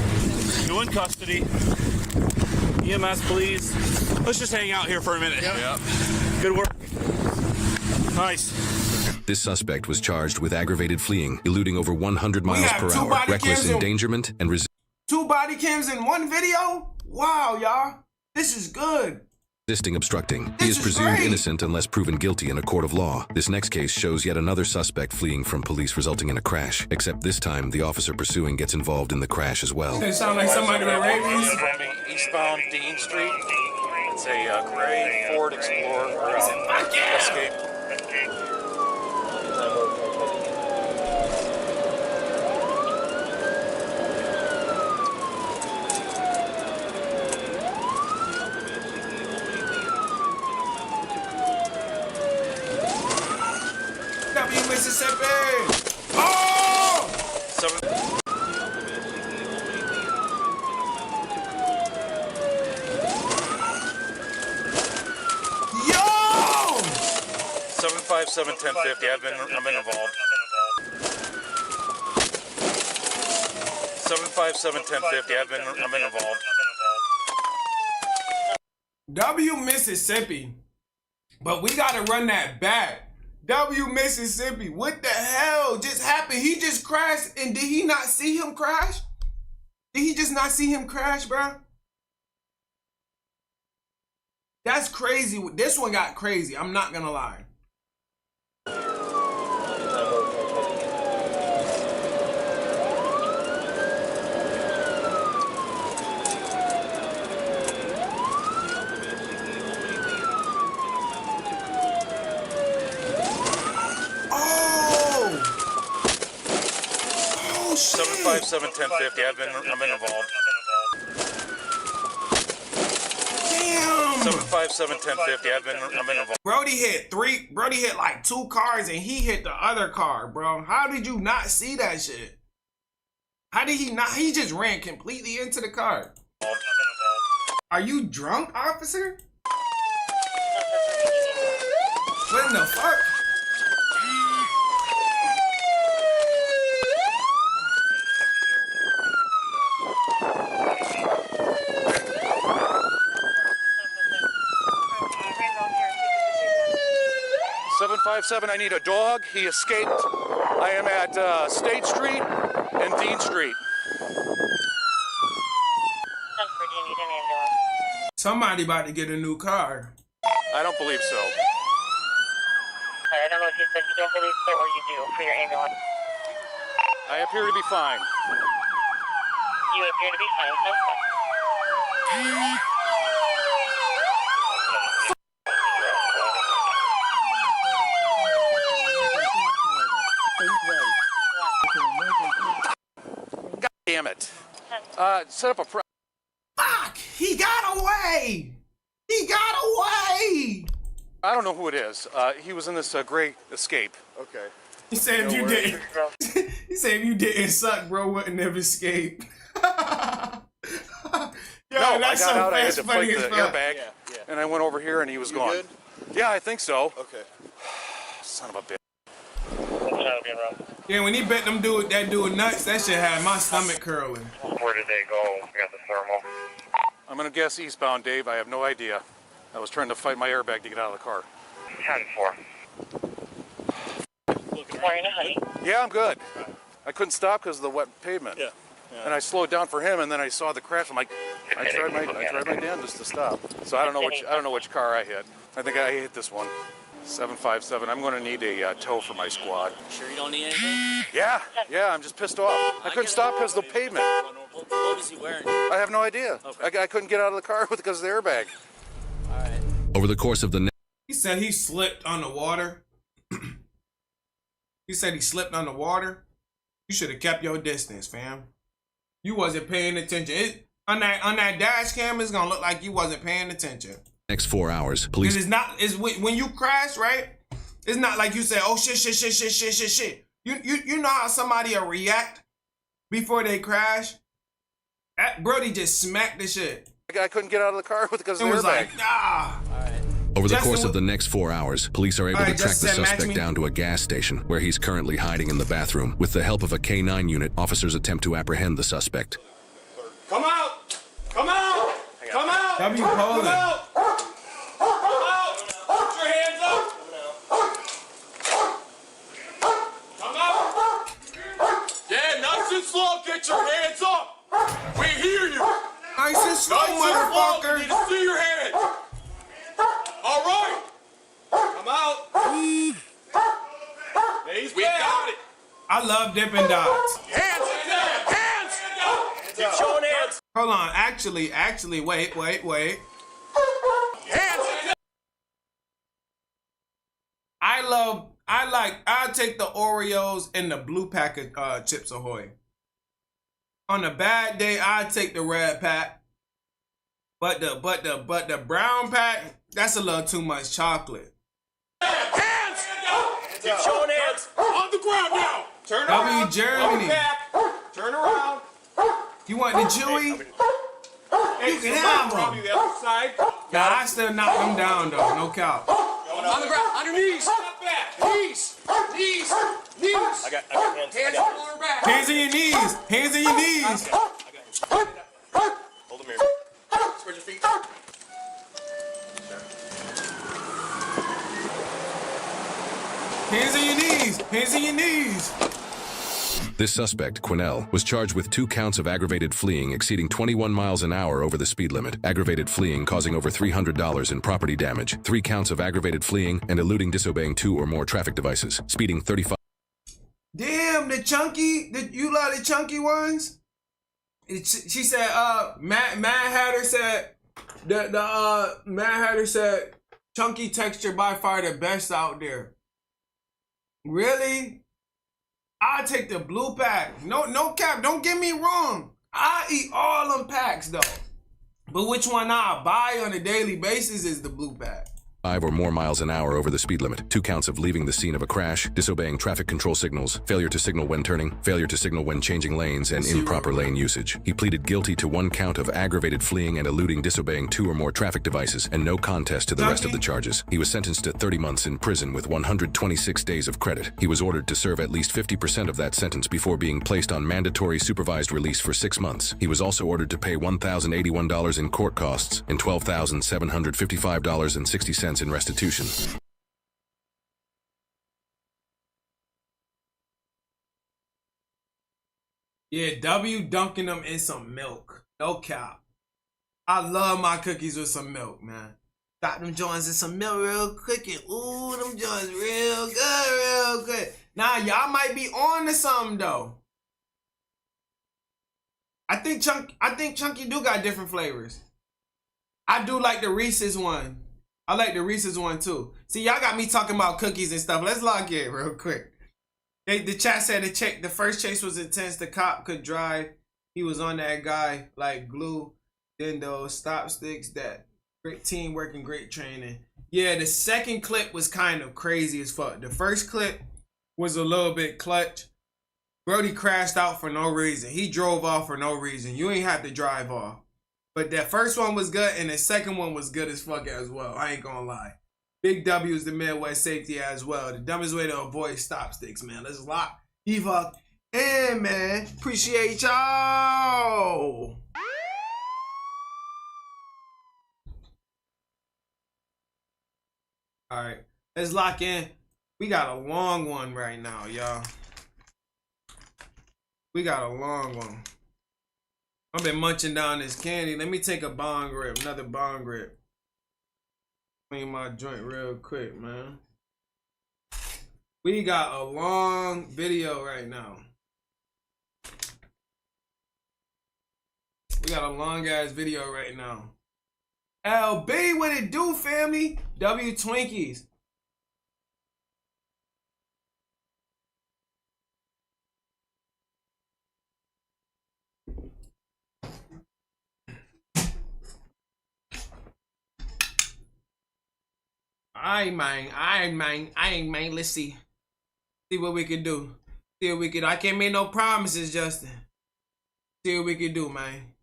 You in custody. EMS, please. Let's just hang out here for a minute. Yep. Good work. Nice. This suspect was charged with aggravated fleeing, eluding over 100 miles per hour, reckless endangerment, and 2 body cams in 1 video? Wow, y'all. This is good. resisting obstructing. He is presumed innocent unless proven guilty in a court of law. This next case shows yet another suspect fleeing from police, resulting in a crash. Except this time, the officer pursuing gets involved in the crash as well. It sounds like somebody with rabies. Driving eastbound Dean Street. It's a gray Ford Explorer Escape. Mississippi! Oh! 757-1050. I've been involved. 757-1050. I've been involved. W Mississippi, but we gotta run that back. W Mississippi, what the hell just happened? He just crashed, and did he not see him crash? Did he just not see him crash, bro? That's crazy. This one got crazy. I'm not gonna lie. Oh, 757-1050. I've been involved. Damn. 757-1050. I've been involved. Brody hit like 2 cars and he hit the other car, bro. How did you not see that shit? How did he not? He just ran completely into the car. Are you drunk, officer? What in the fuck? I need a dog. He escaped. I am at State Street and Dean Street. Somebody about to get a new car. I don't believe so. I don't know if you said you don't believe so or you do for your ambulance. I appear to be fine. You appear to be fine. Okay. God damn it. Set up a Fuck! He got away! He got away! I don't know who it is. He was in this gray Escape. Okay. He said if you didn't. He said if you didn't suck, bro, wouldn't have escaped. Yo, No, that's I got so out. I had to funny fight as the fuck. airbag, and I went over here, and he was gone. Good? Yeah, I think so. Okay. Son of a bitch. Yeah, when he bet them that dude nuts, that shit had my stomach curling. Where did they go? We got the thermal. I'm gonna guess eastbound, Dave. I have no idea. I was trying to fight my airbag to get out of the car. 10-4. Morning, honey. Yeah, I'm good. I couldn't stop because of the wet pavement. Yeah. And I slowed down for him, and then I saw the crash. I'm like, I tried my damnedest to stop. So I don't know which car I hit. I think I hit this one. 757. I'm going to need a tow for my squad. Sure you don't need anything? Yeah. I'm just pissed off. I couldn't stop because of the pavement. What was he wearing? I have no idea. Okay. I couldn't get out of the car because of the airbag. All right. Over the course of the He said he slipped on the water. He said he slipped on the water. You should have kept your distance, fam. You wasn't paying attention. On that dash cam, it's gonna look like you wasn't paying attention. next 4 hours, police... It's when you crash, right? It's not like you say, oh shit. You know how somebody will react before they crash? That Brody just smacked the shit. I couldn't get out of the car because of the airbag. Was like, nah. Over the course of the next 4 hours, police are able to track the suspect down to a gas station where he's currently hiding in the bathroom. With the help of a K9 unit, officers attempt to apprehend the suspect. Come out! Come out! Come out! W. Come Poland. out! Come out! Put your hands up! Come out! Yeah, nice and slow. Get your hands up. We hear you. Nice and slow, motherfucker. We need to see your hands. All right. Come out. We got it. I love Dippin' Dots. Hands! Hands! Keep showing hands. Hold on. Actually, wait. Hands! I take the Oreos and the blue pack of Chips Ahoy. On a bad day, I take the red pack. But the brown pack, that's a little too much chocolate. Hands! Keep showing hands. On the ground now. Turn around. Germany. Back. Turn around. You want the Chewy? Hey, You can have probably them. the other side. Nah, I still knock them down though. No count. On the ground. On your knees. Knees. Knees. Knees. I got hands. Hands on lower back. Hands on your knees. Hands on your knees. Hold them here. Spread your feet. Hands on your knees. Hands on your knees. This suspect, Quinnell, was charged with 2 counts of aggravated fleeing exceeding 21 miles an hour over the speed limit, aggravated fleeing causing over $300 in property damage, 3 counts of aggravated fleeing, and eluding disobeying 2 or more traffic devices, speeding 35. Damn, you like the chunky ones? She said, Mad Hatter said, Mad Hatter said, chunky texture by far the best out there. Really? I take the blue pack. No cap. Don't get me wrong. I eat all them packs though. But which one I buy on a daily basis is the blue pack. 5 or more miles an hour over the speed limit, 2 counts of leaving the scene of a crash, disobeying traffic control signals, failure to signal when turning, failure to signal when changing lanes, and improper lane usage. He pleaded guilty to 1 count of aggravated fleeing and eluding disobeying 2 or more traffic devices, and no contest to the rest of the charges. He was sentenced to 30 months in prison with 126 days of credit. He was ordered to serve at least 50% of that sentence before being placed on mandatory supervised release for 6 months. He was also ordered to pay $1,081 in court costs and $12,755.60 in restitution. Yeah, W dunking them in some milk. No cap. I love my cookies with some milk, man. Got them joints in some milk real quick and ooh, them joints real good. Nah, y'all might be on to something though. I think Chunky do got different flavors. I do like the Reese's one. I like the Reese's one too. See, y'all got me talking about cookies and stuff. Let's lock in real quick. The chat said the first chase was intense. The cop could drive. He was on that guy like glue. Then those stop sticks, that great teamwork and great training. Yeah, the second clip was kind of crazy as fuck. The first clip, was a little bit clutch. Brody crashed out for no reason. He drove off for no reason. You ain't have to drive off. But that first one was good, and the second one was good as fuck as well. I ain't gonna lie. Big W is the Midwest safety as well. The dumbest way to avoid stop sticks, man. Let's lock Eva in, man. Appreciate y'all. All right, let's lock in. We got a long one right now, y'all. We got a long one. I've been munching down this candy. Let me take a bong rip, another bong rip. Clean my joint real quick, man. We got a long video right now. We got a long ass video right now. LB, what it do, family? W Twinkies. Alright, man. Let's see. See what we can do. See what we can do. I can't make no promises, Justin. See what we can do, man.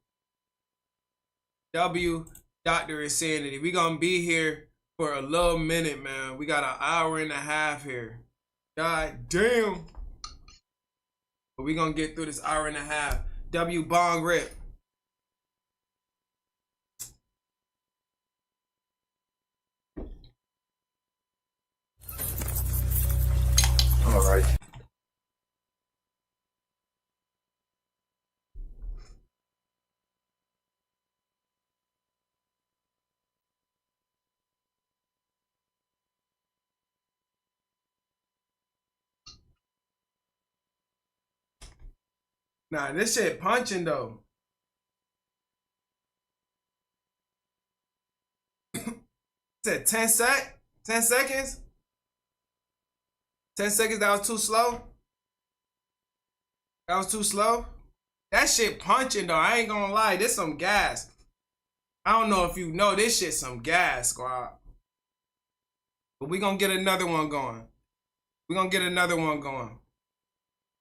W, Dr. Insanity. We gonna be here for a little minute, man. We got an hour and a half here. God damn. But we gonna get through this hour and a half. W bong rip. All right. Nah, this shit punching though. Said 10 seconds? 10 seconds, that was too slow? That was too slow? That shit punching though, I ain't gonna lie, this some gas. I don't know if you know, this shit some gas, squad. But we gonna get another one going. We gonna get another one going.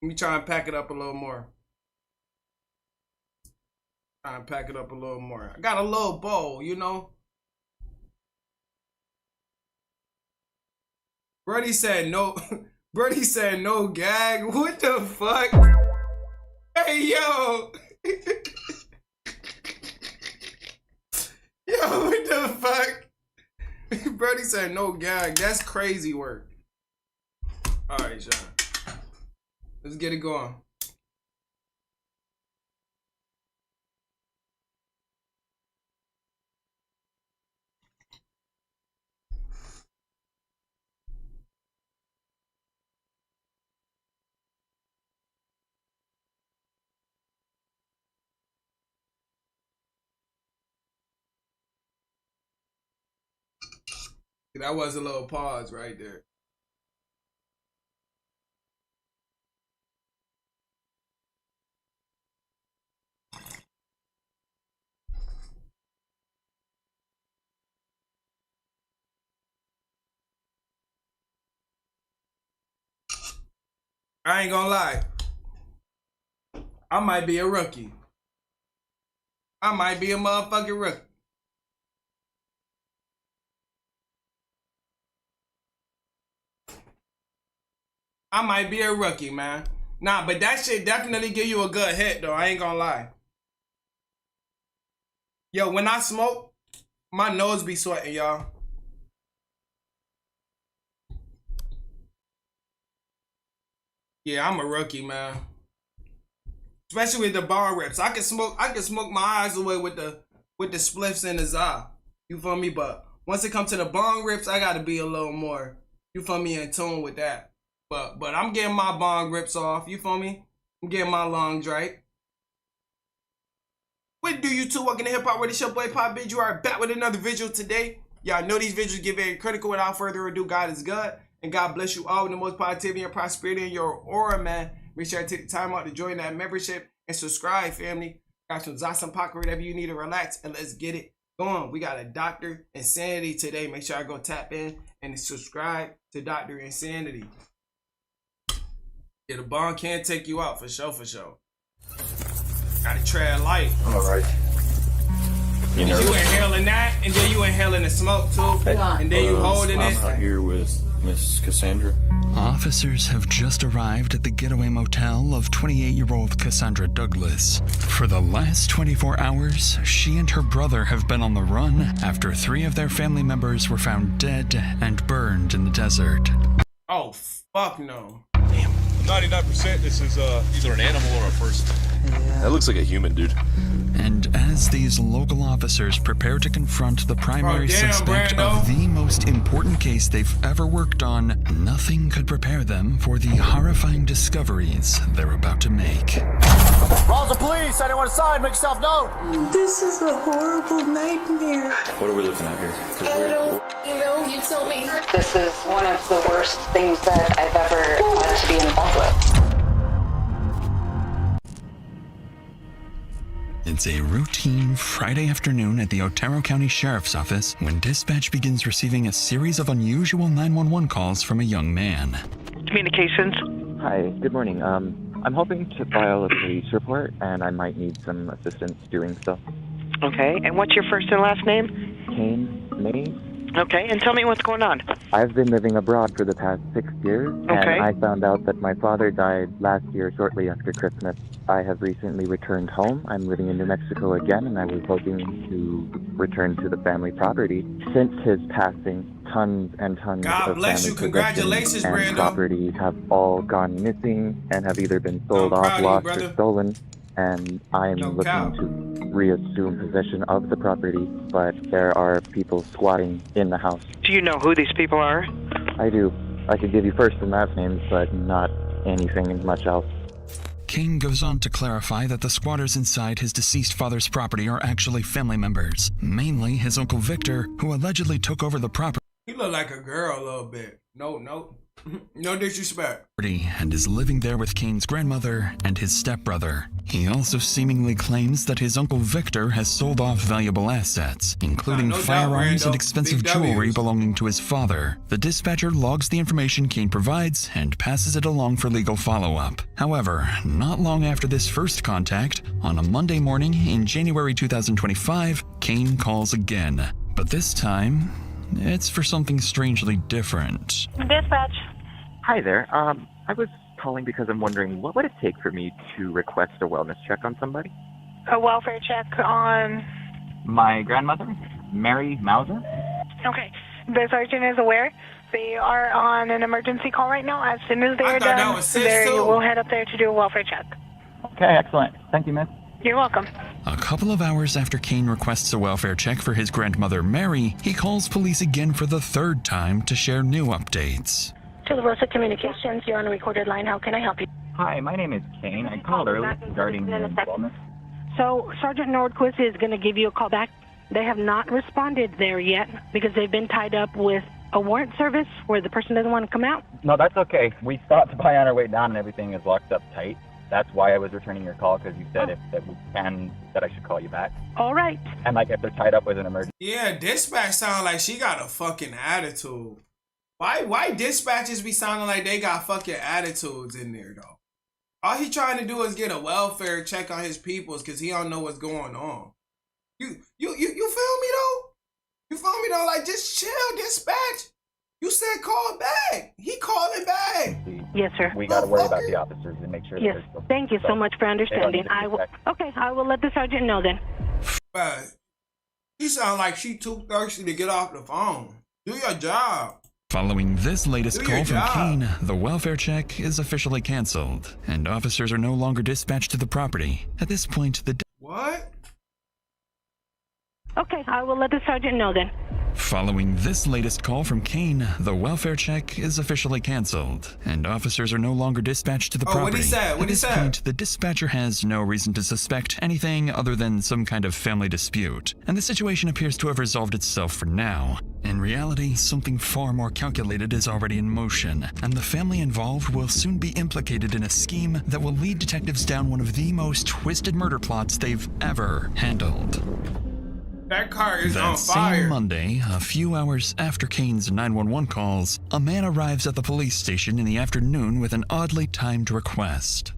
Let me try and pack it up a little more. Try and pack it up a little more. I got a little bowl, you know? Brody said no. Brody said no gag. What the fuck? Hey yo. Yo, what the fuck? Brody said no gag. That's crazy work. All right, Sean. Let's get it going. That was a little pause right there. I ain't gonna lie. I might be a rookie. I might be a motherfucking rookie. I might be a rookie, man. Nah, but that shit definitely give you a good hit, though. I ain't gonna lie. Yo, when I smoke, my nose be sweating, y'all. Yeah, I'm a rookie, man. Especially with the bar rips. I can smoke my eyes away with the spliffs in the za. You feel me? But once it comes to the bong rips, I gotta be a little more, you feel me, in tune with that. But I'm getting my bong rips off, you feel me? I'm getting my long drink. What do you two? Welcome to Hip Hop World. It's your boy Poppa Benji. You are back with another visual today. Y'all know these visuals get very critical. Without further ado, God is good. And God bless you all with the most positivity and prosperity in your aura, man. Make sure I take the time out to join that membership and subscribe, family. Got some Zasan pocket, whatever you need to relax, and let's get it going. We got a Dr. Insanity today. Make sure I go tap in and subscribe to Dr. Insanity. Yeah, the bond can take you out for sure, for sure. Gotta tread light. All right. You inhaling that, and then you inhaling the smoke too, and then you holding it. I'm here with Miss Cassandra. Officers have just arrived at the getaway motel of 28-year-old Cassandra Douglas. For the last 24 hours, she and her brother have been on the run after 3 of their family members were found dead and burned in the desert. Oh, fuck no. 99% this is either an animal or a person. That looks like a human, dude. And as these local officers prepare to confront the primary suspect of the most important case they've ever worked on, nothing could prepare them for the horrifying discoveries they're about to make. Calls the police. Anyone inside, make yourself known. This is a horrible nightmare. What are we looking at here? I don't, you tell me. This is one of the worst things that I've ever had to be involved with. It's a routine Friday afternoon at the Otero County Sheriff's Office when dispatch begins receiving a series of unusual 911 calls from a young man. Communications. Hi, good morning. I'm hoping to file a police report, and I might need some assistance doing so. Okay, and what's your first and last name? Kane Mays. Okay, and tell me what's going on. I've been living abroad for the past 6 years, and I found out that my father died last year shortly after Christmas. I have recently returned home. I'm living in New Mexico again, and I was hoping to return to the family property. Since his passing, tons and tons of family possessions and property have all gone missing and have either been sold off, lost, or stolen. And I'm looking to reassume possession of the property, but there are people squatting in the house. Do you know who these people are? I do. I could give you first and last names, but not anything much else. Kane goes on to clarify that the squatters inside his deceased father's property are actually family members, mainly his Uncle Victor, who allegedly took over the property. He look like a girl a little bit. No disrespect. And is living there with Kane's grandmother and his stepbrother. He also seemingly claims that his Uncle Victor has sold off valuable assets, including firearms and expensive jewelry belonging to his father. The dispatcher logs the information Kane provides and passes it along for legal follow-up. However, not long after this first contact, on a Monday morning in January 2025, Kane calls again. But this time, it's for something strangely different. Dispatch. Hi there. I was calling because I'm wondering, what would it take for me to request a wellness check on somebody? A welfare check on... My grandmother, Mary Mauser. Okay. The sergeant is aware. They are on an emergency call right now. As soon as they're done, we'll head up there to do a welfare check. Okay, excellent. Thank you, miss. You're welcome. A couple of hours after Kane requests a welfare check for his grandmother Mary, he calls police again for the third time to share new updates. To the Rosa Communications, you're on a recorded line. How can I help you? Hi, my name is Kane. I called earlier regarding wellness. So Sergeant Nordquist is going to give you a call back. They have not responded there yet because they've been tied up with a warrant service where the person doesn't want to come out. No, that's okay. We stopped by on our way down and everything is locked up tight. That's why I was returning your call, because you said that I should call you back. All right. And like if they're tied up with an emergency. Yeah, dispatch sound like she got a fucking attitude. Why dispatchers be sounding like they got fucking attitudes in there though? All he trying to do is get a welfare check on his peoples because he don't know what's going on. You feel me though? You feel me though? Like just chill, dispatch. You said call back. He calling back. Yes, sir. We got to worry about the officers and make sure. Yes. Thank you so much for understanding. I will let the sergeant know then. But he sound like she too thirsty to get off the phone. Do your job. Following this latest call from Kane, the welfare check is officially canceled, and officers are no longer dispatched to the property. At this point, What? Okay, I will let the sergeant know then. Following this latest call from Kane, the welfare check is officially canceled, and officers are no longer dispatched to the property. What he said? At this point, the dispatcher has no reason to suspect anything other than some kind of family dispute, and the situation appears to have resolved itself for now. In reality, something far more calculated is already in motion, and the family involved will soon be implicated in a scheme that will lead detectives down one of the most twisted murder plots they've ever handled. That car is That on fire. same Monday, a few hours after Kane's 911 calls, a man arrives at the police station in the afternoon with an oddly timed request.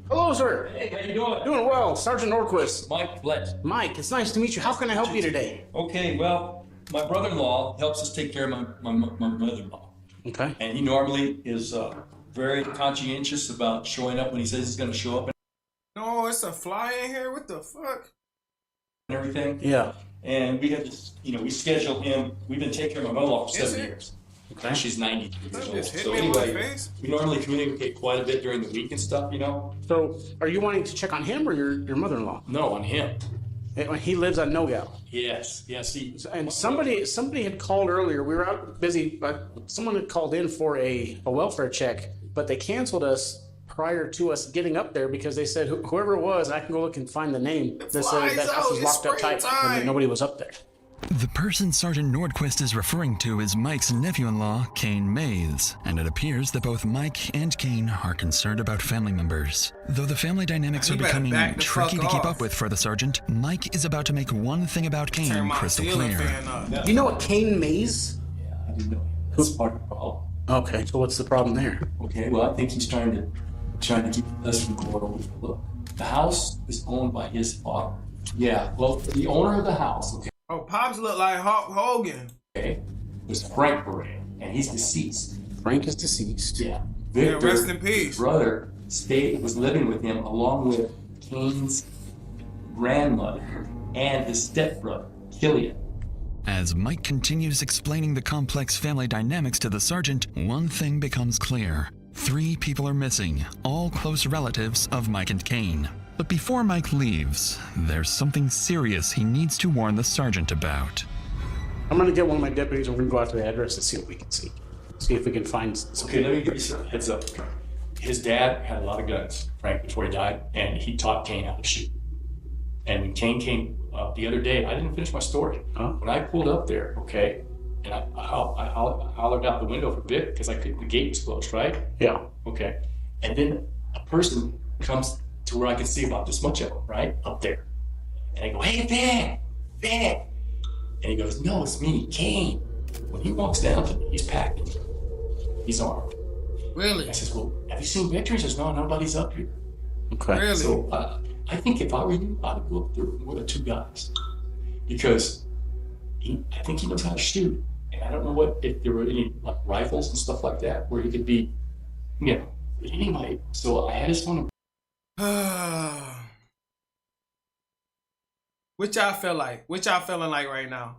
Hello, sir. Hey, how you doing? Doing well. Sergeant Norquist. Mike Blitz. Mike, it's nice to meet you. How can I help you today? Okay, well, my brother-in-law helps us take care of my mother-in-law. Okay. And he normally is very conscientious about showing up when he says he's going to show up No, it's a fly in here. What the fuck? and everything. Yeah. And we have to, we schedule him. We've been taking care of my mother-in-law for Is 7 it? years. Okay. And she's 93 years old. Just hit So me in my anyway, face. we normally communicate quite a bit during the week and stuff, So, are you wanting to check on him or your mother-in-law? No, on him. He lives on Nogal. Yes, yes. And somebody had called earlier. We were out busy, but someone had called in for a welfare check, but they canceled us prior to us getting up there because they said whoever it was, I can go look and find the name. They said that house was locked up tight and nobody was up there. The person Sergeant Nordquist is referring to is Mike's nephew-in-law, Kane Mays, and it appears that both Mike and Kane are concerned about family members. Though the family dynamics are becoming tricky to keep up with for the sergeant, Mike is about to make one thing about Kane crystal clear. Do you know what Kane Mays? Yeah, I didn't know. That's part of the problem. Okay, so what's the problem there? Okay, well, I think he's trying to keep us from going over. Look, the house is owned by his father. Yeah, well, the owner of the house, okay. Oh, Pops look like Hulk Hogan. Okay, was Frank Beret, and he's deceased. Frank is deceased. Yeah. Victor, yeah, rest in peace. His brother was living with him along with Kane's grandmother and his stepbrother, Killian. As Mike continues explaining the complex family dynamics to the sergeant, one thing becomes clear. 3 people are missing, all close relatives of Mike and Kane. But before Mike leaves, there's something serious he needs to warn the sergeant about. I'm gonna get one of my deputies and we're gonna go out to the address and see what we can see. See if we can find something. Okay, let me give you some heads up. His dad had a lot of guns, Frank, before he died, and he taught Kane how to shoot. And when Kane came the other day, I didn't finish my story. Huh? When I pulled up there, okay, and I hollered out the window for Vic because the gate was closed, right? Yeah. Okay. And then a person comes to where I can see about this much of him, right? Up there. And I go, hey, Vic! And he goes, no, it's me, Kane. When he walks down to me, he's packed. He's armed. Really? I says, well, have you seen Victor? He says, no, nobody's up here. Okay. Really? So I think if I were you, I'd go up there with more than 2 guys. Because I think he knows how to shoot. And I don't know if there were any rifles and stuff like that where he could be, anyway. So I had his phone. What y'all feel like? What y'all feeling like right now?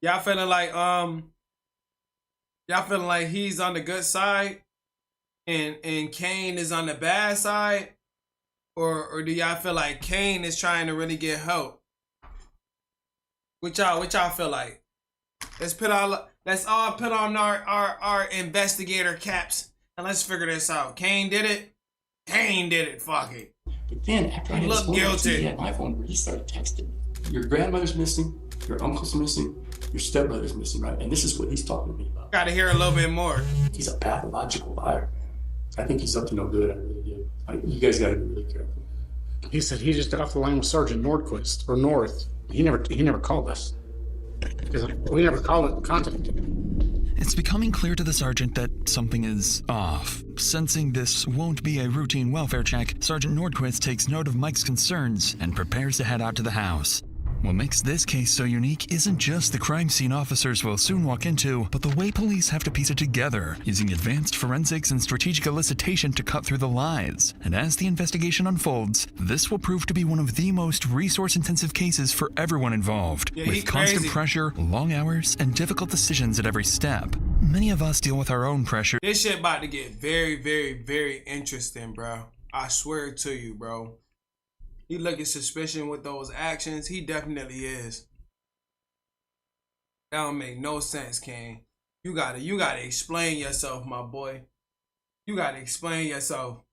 Y'all feeling like he's on the good side and Kane is on the bad side? Or do y'all feel like Kane is trying to really get help? What y'all feel like? Let's all put on our investigator caps and let's figure this out. Kane did it. Kane did it. Fuck it. But then after I had his phone, guilty. he had my phone where he started texting. Your grandmother's missing. Your uncle's missing. Your stepbrother's missing, right? And this is what he's talking to me about. Gotta hear a little bit more. He's a pathological liar. I think he's up to no good. I really do. You guys gotta be really careful. He said he just got off the line with Sergeant Nordquist or North. He never called us. We never contacted him. It's becoming clear to the sergeant that something is off. Sensing this won't be a routine welfare check, Sergeant Nordquist takes note of Mike's concerns and prepares to head out to the house. What makes this case so unique isn't just the crime scene officers will soon walk into, but the way police have to piece it together, using advanced forensics and strategic elicitation to cut through the lies. And as the investigation unfolds, this will prove to be one of the most resource-intensive cases for everyone involved, with constant pressure, long hours, and difficult decisions at every step. Many of us deal with our own pressure. This shit about to get very, very, very interesting, bro. I swear to you, bro. He looking suspicious with those actions. He definitely is. That don't make no sense, Kane. You gotta explain yourself, my boy. You gotta explain yourself.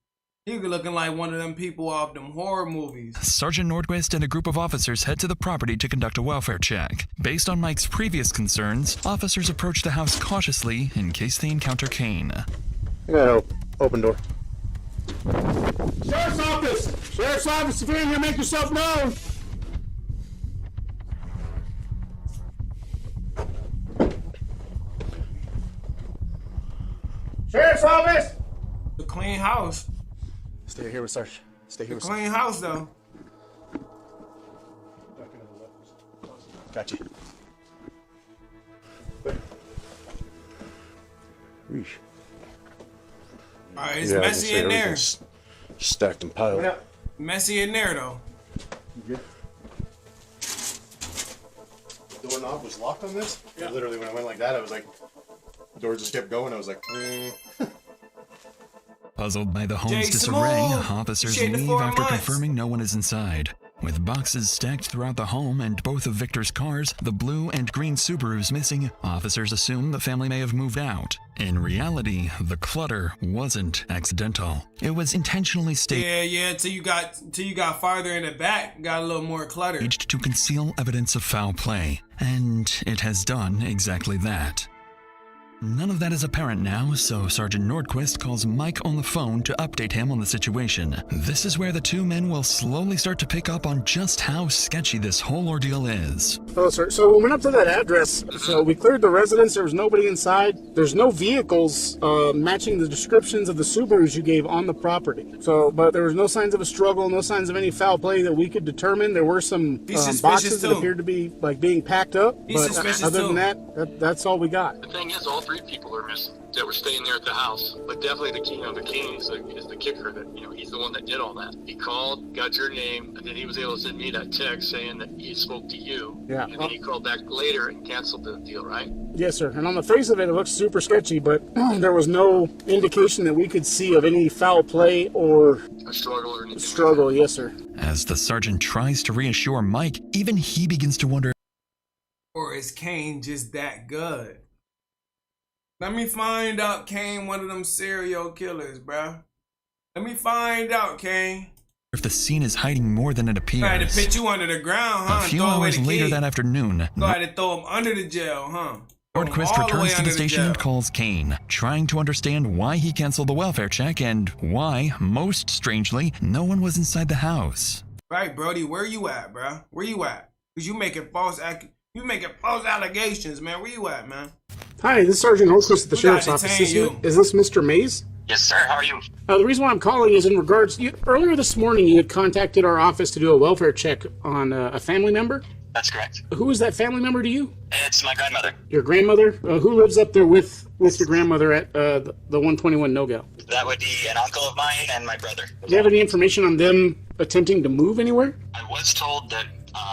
He looking like one of them people off them horror movies. Sergeant Nordquist and a group of officers head to the property to conduct a welfare check. Based on Mike's previous concerns, officers approach the house cautiously in case they encounter Kane. I got an open door. Sheriff's office! Sheriff's office, if you're in here, make yourself known! Sheriff's office! The clean house. Stay here with Sarge. Stay here with Sarge. Clean house, though. Got you. Alright, it's messy in there. Stacked and piled. Yeah. Messy in there, though. The doorknob was locked on this? Yeah. Literally, when I went like that, I was like, the door just kept going. I was like, Puzzled by the home's disarray, officers leave after confirming no one is inside. With boxes stacked throughout the home and both of Victor's cars, the blue and green Subarus missing, officers assume the family may have moved out. In reality, the clutter wasn't accidental. It was intentionally staged. Yeah, till you got farther in the back, got a little more clutter. To conceal evidence of foul play, and it has done exactly that. None of that is apparent now, so Sergeant Nordquist calls Mike on the phone to update him on the situation. This is where the two men will slowly start to pick up on just how sketchy this whole ordeal is. Oh, sir. So we went up to that address. So we cleared the residence. There was nobody inside. There's no vehicles matching the descriptions of the Subarus you gave on the property. So, but there was no signs of a struggle, no signs of any foul play that we could determine. There were some boxes that appeared to be like being packed up. But other than that, that's all we got. The thing is, all 3 people are missing that were staying there at the house. But definitely the king is the kicker that, he's the one that did all that. He called, got your name, and then he was able to send me that text saying that he spoke to you. Yeah. And then he called back later and canceled the deal, right? Yes, sir. And on the face of it, it looks super sketchy, but there was no indication that we could see of any foul play or a struggle or anything. Struggle, yes, sir. As the sergeant tries to reassure Mike, even he begins to wonder, or is Kane just that good? Let me find out Kane one of them serial killers, bruh. Let me find out, Kane. If the scene is hiding more than it appears. Tried to put you under the ground, huh? A few hours later that afternoon, Go ahead and throw him under the jail, huh? Nordquist returns to the station and calls Kane, trying to understand why he canceled the welfare check and why, most strangely, no one was inside the house. Right, Brody, where you at, bruh? Where you at? Because you making false allegations, man. Where you at, man? Hi, this is Sergeant Nordquist at the Sheriff's Office. Is this Mr. Mays? Yes, sir. How are you? The reason why I'm calling is in regards... earlier this morning, you had contacted our office to do a welfare check on a family member. That's correct. Who is that family member to you? It's my grandmother. Your grandmother? Who lives up there with your grandmother at the 121 No-Go? That would be an uncle of mine and my brother. Do you have any information on them attempting to move anywhere? I was told that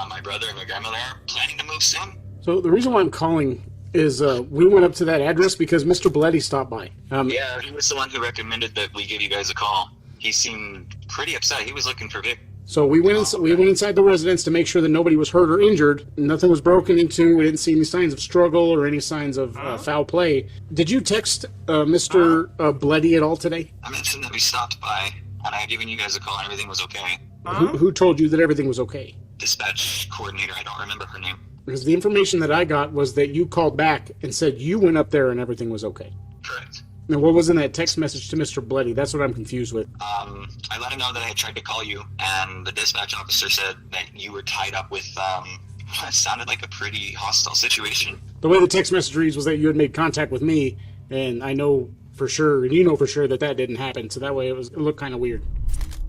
my brother and my grandmother are planning to move soon. So the reason why I'm calling is we went up to that address because Mr. Belletti stopped by. Yeah, he was the one who recommended that we give you guys a call. He seemed pretty upset. He was looking for Vic. So we went inside the residence to make sure that nobody was hurt or injured. Nothing was broken into. We didn't see any signs of struggle or any signs of foul play. Did you text Mr. Belletti at all today? I mentioned that we stopped by and I had given you guys a call and everything was okay. Who told you that everything was okay? Dispatch coordinator. I don't remember her name. Because the information that I got was that you called back and said you went up there and everything was okay. Correct. Now, what was in that text message to Mr. Belletti? That's what I'm confused with. I let him know that I had tried to call you, and the dispatch officer said that you were tied up with, it sounded like a pretty hostile situation. The way the text message reads was that you had made contact with me, and I know for sure, and you know for sure that didn't happen, so that way it looked kind of weird.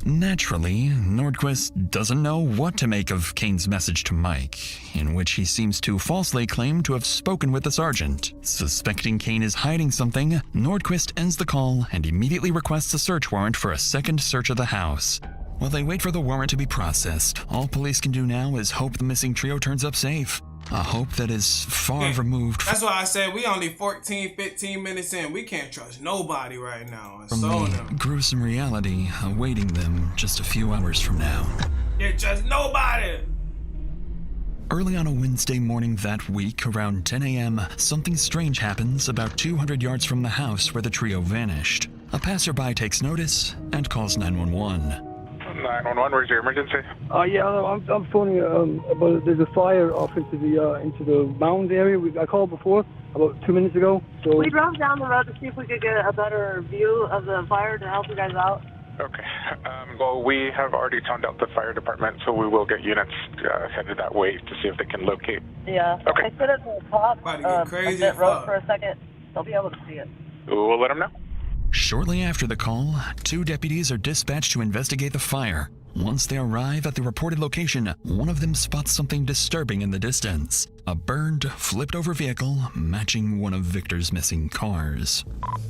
Naturally, Nordquist doesn't know what to make of Kane's message to Mike, in which he seems to falsely claim to have spoken with the sergeant. Suspecting Kane is hiding something, Nordquist ends the call and immediately requests a search warrant for a second search of the house. While they wait for the warrant to be processed, all police can do now is hope the missing trio turns up safe. A hope that is far removed. That's why I said we only 14, 15 minutes in. We can't trust nobody right now. From the gruesome reality awaiting them just a few hours from now. Can't trust nobody. Early on a Wednesday morning that week, around 10 a.m., something strange happens about 200 yards from the house where the trio vanished. A passerby takes notice and calls 911. 911, where's your emergency? Yeah, I'm phoning about there's a fire off into the mounds area. I called before about 2 minutes ago. So we drove down the road to see if we could get a better view of the fire to help you guys out. Okay. Well, we have already toned out the fire department, so we will get units headed that way to see if they can locate. Yeah. Okay. I sit at the top of crazy that road for a second. They'll be able to see it. We'll let them know. Shortly after the call, 2 deputies are dispatched to investigate the fire. Once they arrive at the reported location, one of them spots something disturbing in the distance. A burned, flipped-over vehicle matching one of Victor's missing cars.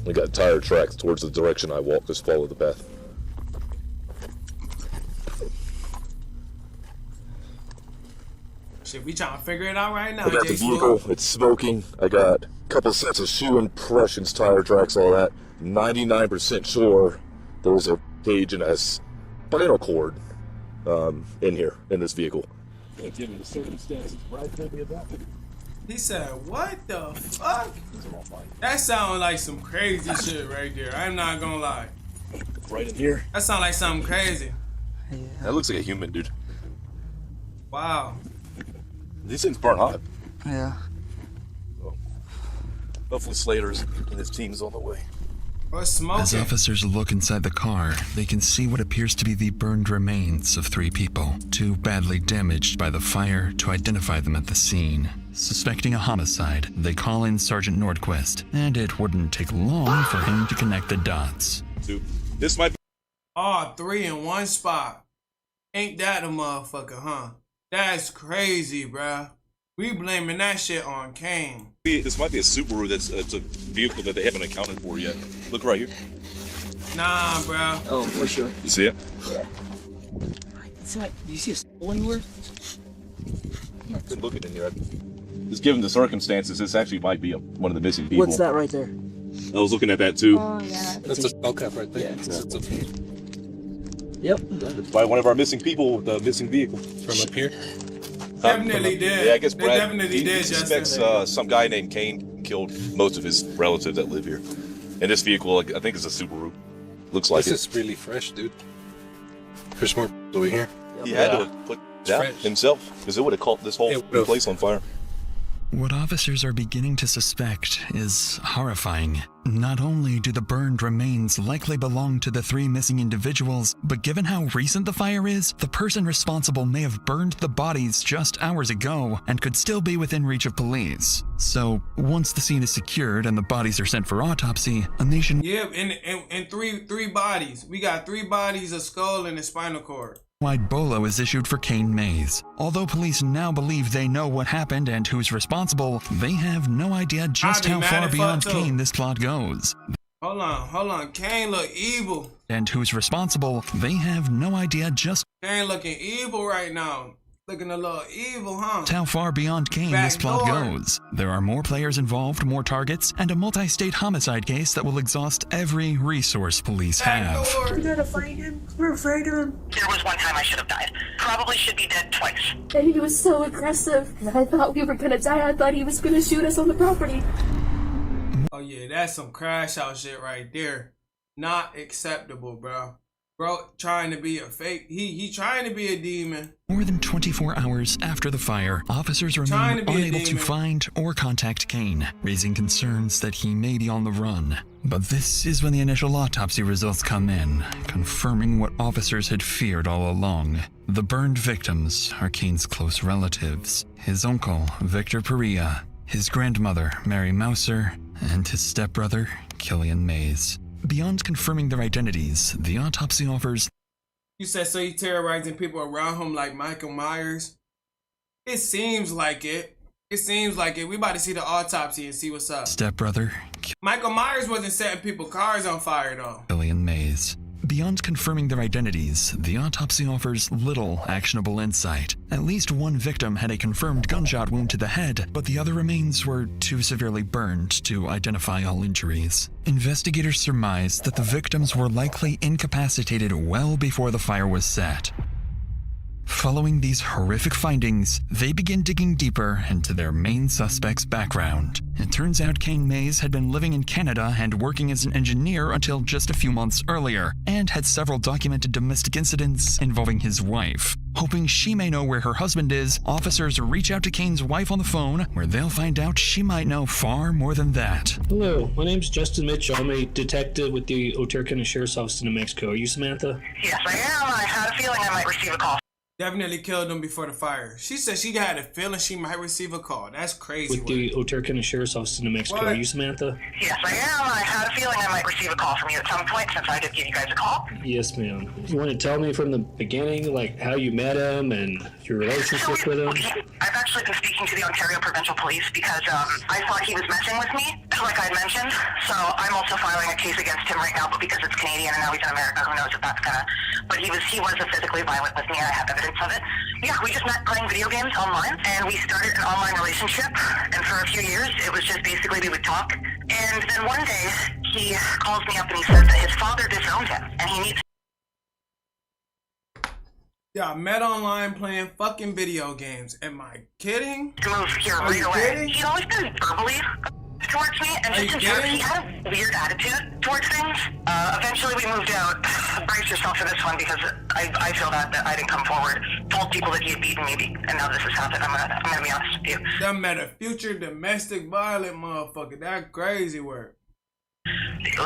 We got tire tracks towards the direction I walked. Just follow the path. Shit, we trying to figure it out right now. I got the vehicle. It's smoking. I got a couple sets of shoe impressions, tire tracks, all that. 99% sure there was a cage and a spinal cord in here, in this vehicle. Yeah, given the circumstances, right there be about it. He said, what the fuck? That sounds like some crazy shit right there. I'm not gonna lie. Right in here. That sounds like something crazy. Yeah. That looks like a human, dude. Wow. These things burn hot. Yeah. Well, hopefully Slater's and his team's on the way. As officers look inside the car, they can see what appears to be the burned remains of 3 people, too badly damaged by the fire to identify them at the scene. Suspecting a homicide, they call in Sergeant Nordquist, and it wouldn't take long for him to connect the dots. Dude, this might be all 3 in one spot. Ain't that a motherfucker, huh? That's crazy, bruh. We blaming that shit on Kane. This might be a Subaru that's it's a vehicle that they haven't accounted for yet. Look right here. Nah, bro. Oh, for sure. You see it? Yeah. It's like, do you see a soul anywhere? Good looking in here. Just given the circumstances, this actually might be one of the missing people. What's that right there? I was looking at that too. Oh, yeah. That's a skull cap right there. Yeah. Yep. It's by one of our missing people, the missing vehicle. From up here? Definitely did. Yeah, I guess They Brad definitely did, suspects some guy named Kane killed most of his relatives that live here. And this vehicle, I think, is a Subaru. Looks like This is really fresh, dude. There's more over here. He had to put that himself, because it would have caught this whole place on fire. What officers are beginning to suspect is horrifying. Not only do the burned remains likely belong to the 3 missing individuals, but given how recent the fire is, the person responsible may have burned the bodies just hours ago and could still be within reach of police. So, once the scene is secured and the bodies are sent for autopsy, a nation- Yeah, and three bodies. We got 3 bodies, a skull, and a spinal cord. wide bolo is issued for Kane Mays. Although police now believe they know what happened and who's responsible, they have no idea just how far beyond Kane this plot goes. Hold on. Kane look evil. And who's responsible, they have no idea just Kane looking evil right now. Looking a little evil, huh? how far beyond Kane this plot goes. There are more players involved, more targets, and a multi-state homicide case that will exhaust every resource police have. We gotta find him. We're afraid of him. There was one time I should have died. Probably should be dead twice. And he was so aggressive. I thought we were gonna die. I thought he was gonna shoot us on the property. Oh yeah, that's some crash out shit right there. Not acceptable, bro. Bro, trying to be a fake. He trying to be a demon. More than 24 hours after the fire, officers remain unable to find or contact Kane, raising concerns that he may be on the run. But this is when the initial autopsy results come in, confirming what officers had feared all along. The burned victims are Kane's close relatives, his uncle, Victor Perea, his grandmother, Mary Mouser, and his stepbrother, Killian Mays. Beyond confirming their identities, the autopsy offers... You said so he terrorizing people around him like Michael Myers? It seems like it. It seems like it. We about to see the autopsy and see what's up. Stepbrother, Michael Myers wasn't setting people's cars on fire though. Killian Mays. Beyond confirming their identities, the autopsy offers little actionable insight. At least one victim had a confirmed gunshot wound to the head, but the other remains were too severely burned to identify all injuries. Investigators surmised that the victims were likely incapacitated well before the fire was set. Following these horrific findings, they begin digging deeper into their main suspect's background. It turns out Kane Mays had been living in Canada and working as an engineer until just a few months earlier, and had several documented domestic incidents involving his wife. Hoping she may know where her husband is, officers reach out to Kane's wife on the phone, where they'll find out she might know far more than that. Hello, my name's Justin Mitchell. I'm a detective with the Otero County Sheriff's Office in New Mexico. Are you Samantha? Yes, I am. I had a feeling I might receive a call. Definitely killed him before the fire. She said she had a feeling she might receive a call. That's crazy. With the Otero County Sheriff's Office in New Mexico. What? Are you Samantha? Yes, I am. I had a feeling I might receive a call from you at some point since I did give you guys a call. Yes, ma'am. You want to tell me from the beginning, like how you met him and your relationship with him? I've actually been speaking to the Ontario Provincial Police because I thought he was messing with me, like I'd mentioned. So I'm also filing a case against him right now, but because it's Canadian and now he's in America, who knows if that's gonna... But he was physically violent with me, and I have evidence of it. Yeah, we just met playing video games online, and we started an online relationship, and for a few years, it was just basically we would talk. And then one day, he calls me up and he says that his father disowned him, and he needs... Yeah, I met online playing fucking video games. Am I kidding? To move here right away. He'd always been verbally towards me, and just in general, he had a weird attitude towards things. Eventually we moved out. Brace yourself for this one, because I feel that I didn't come forward. Told people that he had beaten me, and now this has happened. I'm gonna be honest with you. That met a future domestic violent motherfucker. That crazy work.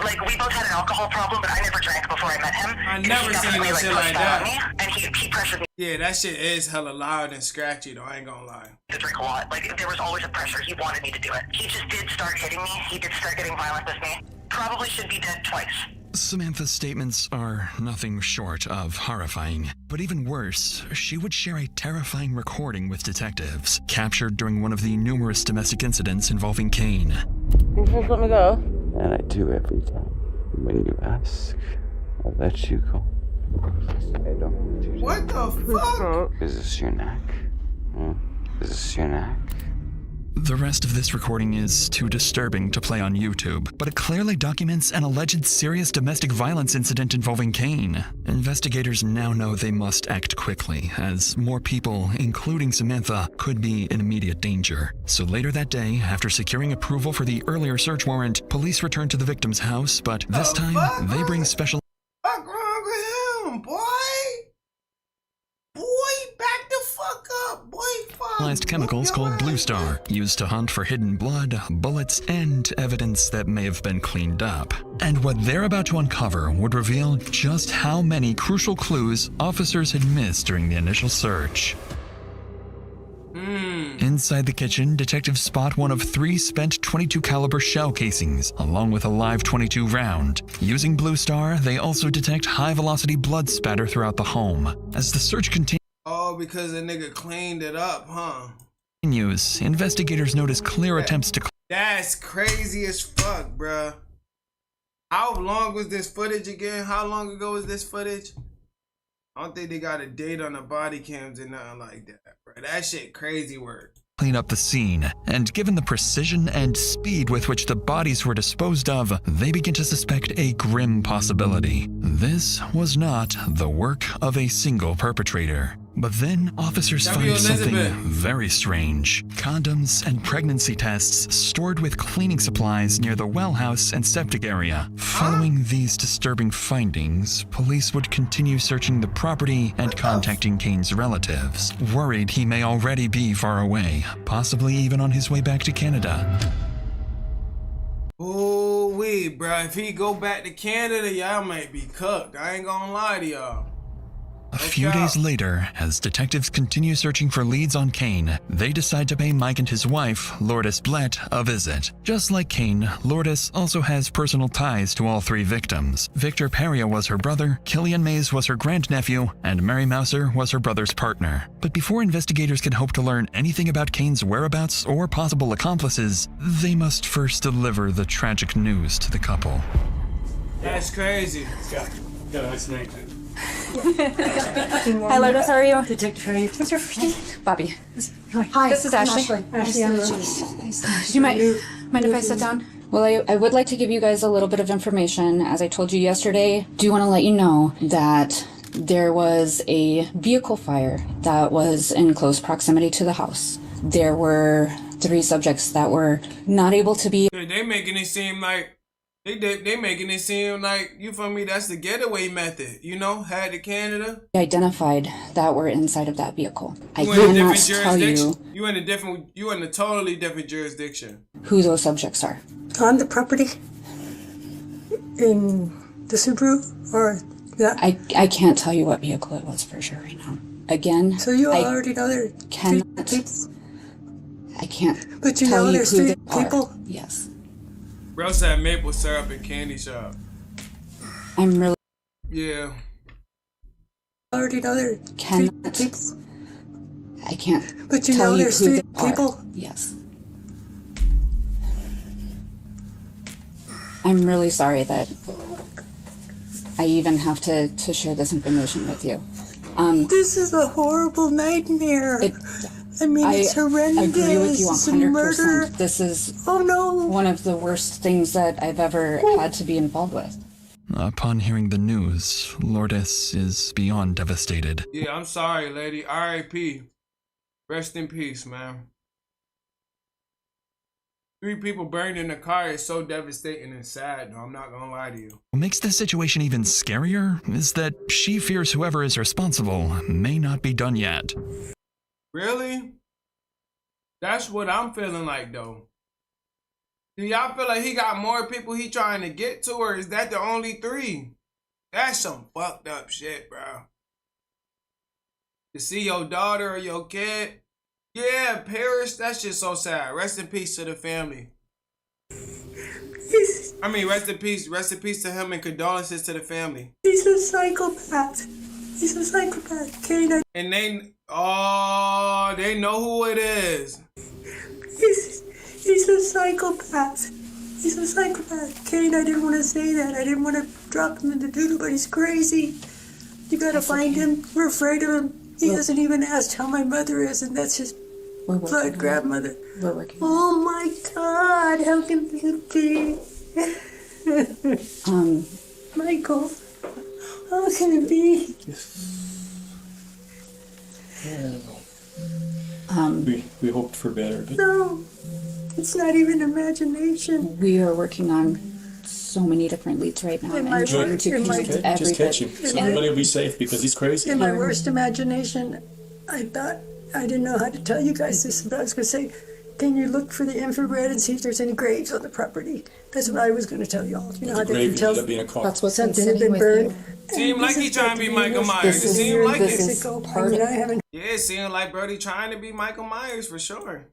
Like, we both had an alcohol problem, but I never drank before I met him. I never seen no shit like that. Me, and he pressured me. Yeah, that shit is hella loud and scratchy though, I ain't gonna lie. To drink a lot. Like, there was always a pressure. He wanted me to do it. He just did start hitting me. He did start getting violent with me. Probably should be dead twice. Samantha's statements are nothing short of horrifying. But even worse, she would share a terrifying recording with detectives, captured during one of the numerous domestic incidents involving Kane. You just let me go. And I do every time. When you ask, I'll let you go. I don't want you to. What the fuck? Is this your neck? Is this your neck? The rest of this recording is too disturbing to play on YouTube, but it clearly documents an alleged serious domestic violence incident involving Kane. Investigators now know they must act quickly, as more people, including Samantha, could be in immediate danger. So later that day, after securing approval for the earlier search warrant, police return to the victim's house, but this time, they bring special... What's wrong with him, boy? Boy, back the fuck up, boy. chemicals called Blue Star, used to hunt for hidden blood, bullets, and evidence that may have been cleaned up. And what they're about to uncover would reveal just how many crucial clues officers had missed during the initial search. Inside the kitchen, detectives spot one of 3 spent .22 caliber shell casings, along with a live .22 round. Using Blue Star, they also detect high-velocity blood spatter throughout the home. As the search continues, oh, because the nigga cleaned it up, huh? Investigators notice clear attempts to... That's crazy as fuck, bruh. How long was this footage again? How long ago was this footage? I don't think they got a date on the body cams or nothing like that, bro. That shit crazy work. Clean up the scene, and given the precision and speed with which the bodies were disposed of, they begin to suspect a grim possibility. This was not the work of a single perpetrator. But then officers find something very strange. Condoms and pregnancy tests stored with cleaning supplies near the well house and septic area. Following these disturbing findings, police would continue searching the property and contacting Kane's relatives, worried he may already be far away, possibly even on his way back to Canada. Oh, wait, bro. If he go back to Canada, y'all might be cooked. I ain't gonna lie to y'all. A few days later, as detectives continue searching for leads on Kane, they decide to pay Mike and his wife, Lourdes Blett, a visit. Just like Kane, Lourdes also has personal ties to all 3 victims. Victor Peria was her brother, Killian Mays was her grandnephew, and Mary Mouser was her brother's partner. But before investigators can hope to learn anything about Kane's whereabouts or possible accomplices, they must first deliver the tragic news to the couple. That's crazy. Got a nice name. Hi, Lourdes, how are you? Detective, how are you? What's your first name? Bobby. Hi, This is Ashley. Ashley, Do you mind if I sit down? Well, I would like to give you guys a little bit of information. As I told you yesterday, do want to let you know that There was a vehicle fire that was in close proximity to the house. There were 3 subjects that were not able to be. They making it seem like they making it seem like, you feel me, that's the getaway method, you know, head to Canada. Identified that were inside of that vehicle. I You in a cannot different tell jurisdiction. you You in a totally different jurisdiction. who those subjects are. On the property in the Subaru, or yeah. I can't tell you what vehicle it was for sure right now. Again, So you I already know there. I can't But you tell know you there's who 3 they are. people. Yes. Bro said maple syrup and candy shop. I'm really Yeah. Already know there. cannot. I can't. But you tell know you there's who 3 they are. people. Yes. I'm really sorry that I even have to share this information with you. This is a horrible nightmare. I mean, it's horrendous. I agree with you It's a murder. 100%. This is no. one of the worst things that I've ever had to be involved with. Upon hearing the news, Lourdes is beyond devastated. Yeah, I'm sorry, lady. R.I.P. Rest in peace, man. 3 people burned in the car is so devastating and sad. No, I'm not gonna lie to you. What makes the situation even scarier is that she fears whoever is responsible may not be done yet. Really? That's what I'm feeling like, though. Do y'all feel like he got more people he trying to get to, or is that the only 3? That's some fucked up shit, bro. To see your daughter or your kid, yeah, Paris, that's just so sad. Rest in peace to the family. I mean, rest in peace to him, and condolences to the family. He's a psychopath. He's a psychopath, Kane. And they know who it is. He's a psychopath. He's a psychopath. Kane, I didn't want to say that. I didn't want to drop him in the doodle, but he's crazy. You gotta find him. We're afraid of him. He hasn't even asked how my mother is, and that's his blood grandmother. We're working. Oh my God, how can this be? Michael, how can it be? We hoped for better, but No, it's not even imagination. We are working on so many different leads right now In and my trying work- to in my- connect just everybody. catch him. Somebody will be safe because he's crazy. In my worst imagination, I thought I didn't know how to tell you guys this, but I was going to say, can you look for the infrared and see if there's any graves on the property? That's what I was going to tell y'all. You know how they can tell That's what's something been had been with burned. Seem like he trying to be Michael Myers. It is- seemed like this it. is part of- I haven't Yeah, it seemed like Brody trying to be Michael Myers for sure.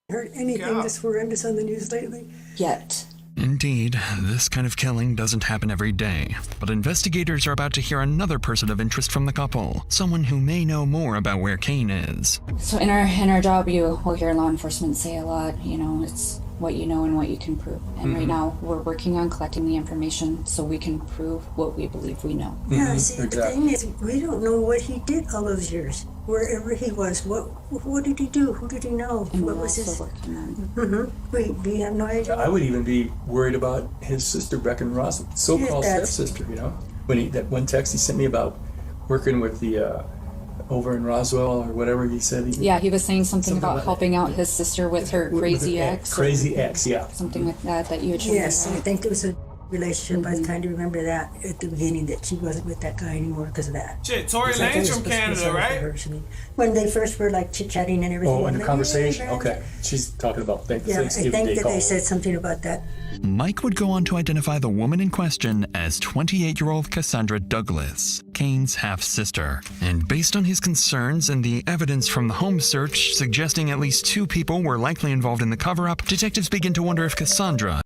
heard anything this horrendous on the news lately. Yet. Indeed, this kind of killing doesn't happen every day, but investigators are about to hear another person of interest from the couple, someone who may know more about where Kane is. So in our job, you will hear law enforcement say a lot, you know, it's what you know and what you can prove. And right now, we're working on collecting the information so we can prove what we believe we know. Yeah, see, the thing is, we don't know what he did all those years. Wherever he was, what did he do? Who did he know? And What we're was also his? working on We have no idea. I would even be worried about his sister, Brecken Ross, so-called Yeah, that's- stepsister, you know? When that one text he sent me about working with the, over in Roswell or whatever he said. Yeah, he was saying something Something about like helping out his sister with her crazy ex. Crazy ex, yeah. Something like that you had shown Yes, me. I think there was a relationship. I kind of remember that at the beginning, that she wasn't with that guy anymore because of that. Shit, Tory It's like I Lane's was from supposed to be Canada, sorry for right? her, when they first were like chit-chatting and everything. Oh, I'm in the like, conversation? "Yeah, Okay. She's talking about yeah, I Thanksgiving think Day that call. they said something about that. Mike would go on to identify the woman in question as 28-year-old Cassandra Douglas, Kane's half-sister. And based on his concerns and the evidence from the home search suggesting at least 2 people were likely involved in the cover-up, detectives begin to wonder if Cassandra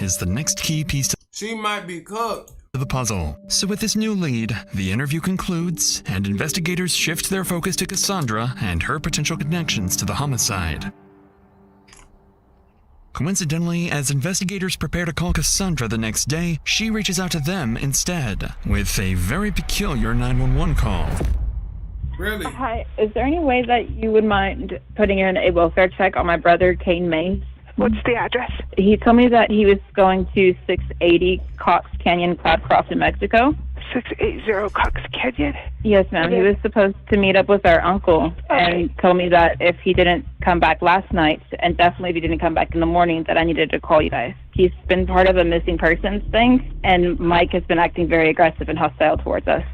is the next key piece to She might be cooked. the puzzle. So with this new lead, the interview concludes, and investigators shift their focus to Cassandra and her potential connections to the homicide. Coincidentally, as investigators prepare to call Cassandra the next day, she reaches out to them instead, with a very peculiar 911 call. Really? Hi, is there any way that you would mind putting in a welfare check on my brother, Kane Mays? What's the address? He told me that he was going to 680 Cox Canyon, Cloudcroft, New Mexico. 680 Cox Canyon? Yes, ma'am. He was supposed to meet up with our uncle and told me that if he didn't come back last night, and definitely if he didn't come back in the morning, that I needed to call you guys. He's been part of a missing persons thing, and Mike has been acting very aggressive and hostile towards us.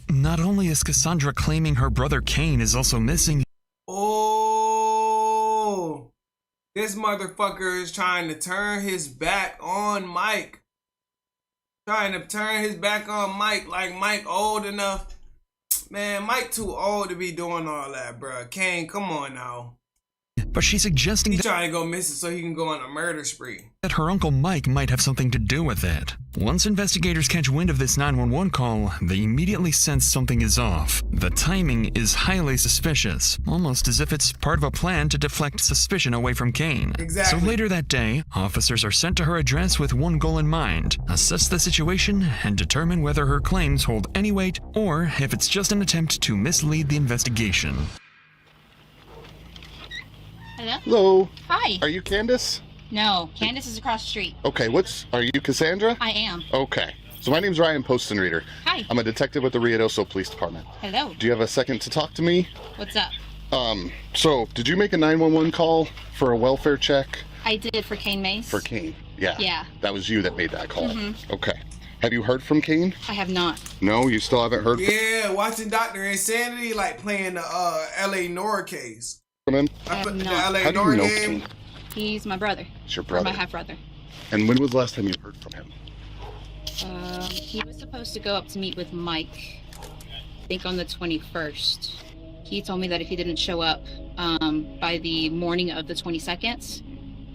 Not only is Cassandra claiming her brother Kane is also missing. Oh, this motherfucker is trying to turn his back on Mike. Trying to turn his back on Mike like Mike old enough. Man, Mike too old to be doing all that, bruh. Kane, come on now. But she's suggesting He's trying to go missing so he can go on a murder spree. That her Uncle Mike might have something to do with it. Once investigators catch wind of this 911 call, they immediately sense something is off. The timing is highly suspicious, almost as if it's part of a plan to deflect suspicion away from Kane. Exactly. So later that day, officers are sent to her address with one goal in mind: assess the situation and determine whether her claims hold any weight or if it's just an attempt to mislead the investigation. Hello? Hello. Hi. Are you Candace? No, Candace is across the street. Okay, are you Cassandra? I am. Okay. So my name's Ryan Poston Reader. Hi. I'm a detective with the Ruidoso Police Department. Hello. Do you have a second to talk to me? What's up? So did you make a 911 call for a welfare check? I did for Kane Mays. For Kane, yeah. Yeah. That was you that made that call. Mm-hmm. Okay. Have you heard from Kane? I have not. No, you still haven't heard Yeah, watching Dr. Insanity like playing the LA Nora case. from him? I have not. The LA How do you Nora know game. Kane? He's my brother. It's your Or brother. my half-brother. And when was the last time you heard from him? He was supposed to go up to meet with Mike, I think on the 21st. He told me that if he didn't show up by the morning of the 22nd,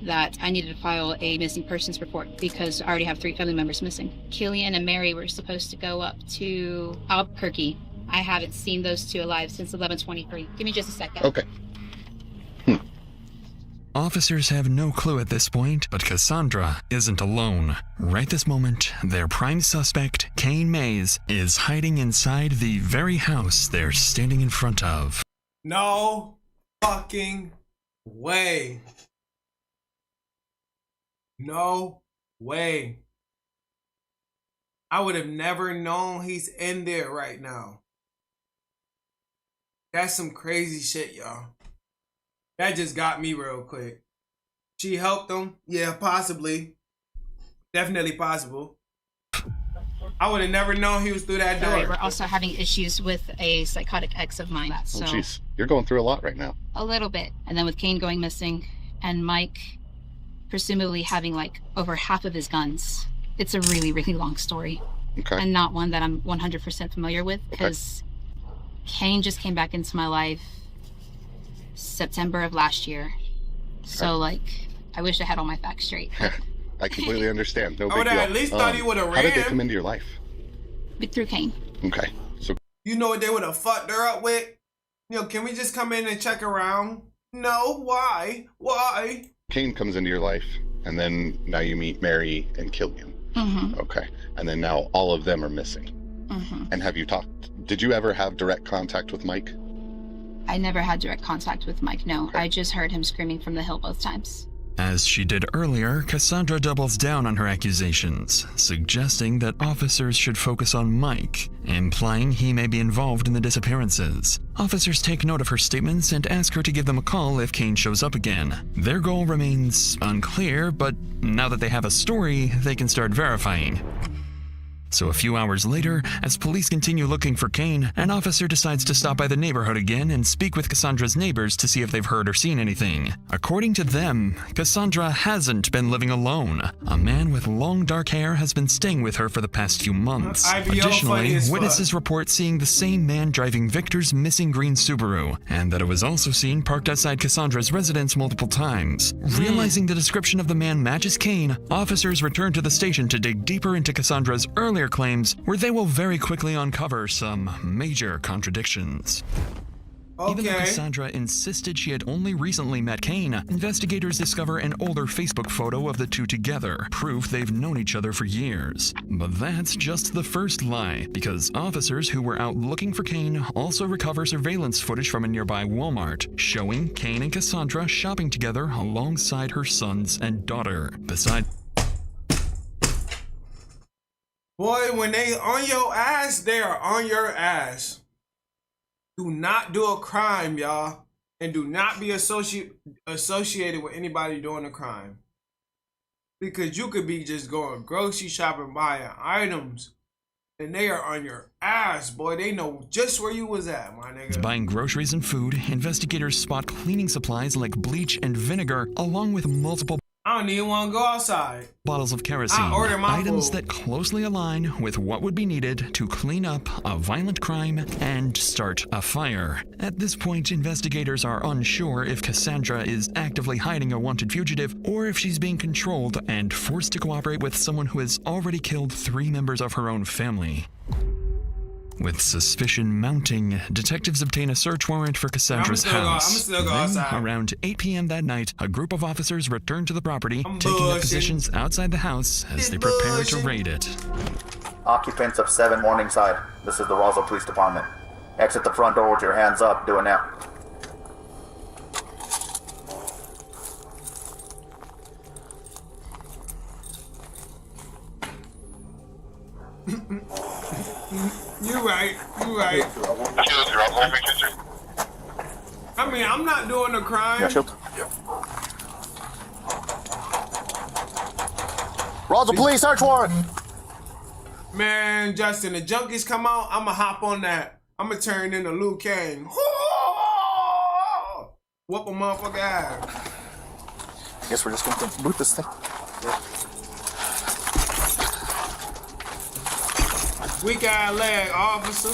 that I needed to file a missing persons report because I already have 3 family members missing. Killian and Mary were supposed to go up to Albuquerque. I haven't seen those 2 alive since 11/23. Give me just a second. Okay. Officers have no clue at this point, but Cassandra isn't alone. Right this moment, their prime suspect, Kane Mays, is hiding inside the very house they're standing in front of. No fucking way. No way. I would have never known he's in there right now. That's some crazy shit, y'all. That just got me real quick. She helped him? Yeah, possibly. Definitely possible. I would have never known he was through that door. Sorry, we're also having issues with a psychotic ex of mine. So Oh, jeez. You're going through a lot right now. a little bit. And then with Kane going missing and Mike presumably having like over half of his guns. It's a really, really long story. Okay. And not one that I'm 100% familiar with because Kane just came back into my life September of last year. So like, I wish I had all my facts straight. I completely understand. No I big would deal. have at least thought he would have How did they ran. come into your life? Through Kane. Okay. So You know what they would have fucked her up with? Can we just come in and check around? No, why? Why? Kane comes into your life, and then now you meet Mary and Killian. Mm-hmm. Okay. And then now all of them are missing. Mm-hmm. And have you talked? Did you ever have direct contact with Mike? I never had direct contact with Mike, no. I just heard him screaming from the hill both times. As she did earlier, Cassandra doubles down on her accusations, suggesting that officers should focus on Mike, implying he may be involved in the disappearances. Officers take note of her statements and ask her to give them a call if Kane shows up again. Their goal remains unclear, but now that they have a story, they can start verifying. So a few hours later, as police continue looking for Kane, an officer decides to stop by the neighborhood again and speak with Cassandra's neighbors to see if they've heard or seen anything. According to them, Cassandra hasn't been living alone. A man with long dark hair has been staying with her for the past few months. Additionally, witnesses report seeing the same man driving Victor's missing green Subaru, and that it was also seen parked outside Cassandra's residence multiple times. Realizing the description of the man matches Kane, officers return to the station to dig deeper into Cassandra's earlier claims, where they will very quickly uncover some major contradictions. Even though Cassandra insisted she had only recently met Kane, investigators discover an older Facebook photo of the two together, proof they've known each other for years. But that's just the first lie, because officers who were out looking for Kane also recover surveillance footage from a nearby Walmart, showing Kane and Cassandra shopping together alongside her sons and daughter. Besides, boy, when they on your ass, they are on your ass. Do not do a crime, y'all. And do not be associated with anybody doing a crime. Because you could be just going grocery shopping, buying items. And they are on your ass, boy. They know just where you was at, my nigga. buying groceries and food, investigators spot cleaning supplies like bleach and vinegar, along with multiple I don't even want to go outside. bottles of kerosene, items that closely align with what would be needed to clean up a violent crime and start a fire. At this point, investigators are unsure if Cassandra is actively hiding a wanted fugitive or if she's being controlled and forced to cooperate with someone who has already killed 3 members of her own family. With suspicion mounting, detectives obtain a search warrant for Cassandra's house. I'ma still go outside. Around 8 p.m. that night, a group of officers return to the property, taking up positions outside the house as they prepare to raid it. Occupants of 7 Morningside. This is the Roswell Police Department. Exit the front door with your hands up. Do it now. You're right. You're right. I mean, I'm not doing a crime. Yeah, shield. Roswell Police search warrant. Man, Justin, the junkies come out, I'ma hop on that. I'ma turn into Liu Kang. Whoop a motherfucker ass. Guess we're just gonna boot this thing. Weak eye leg, officer.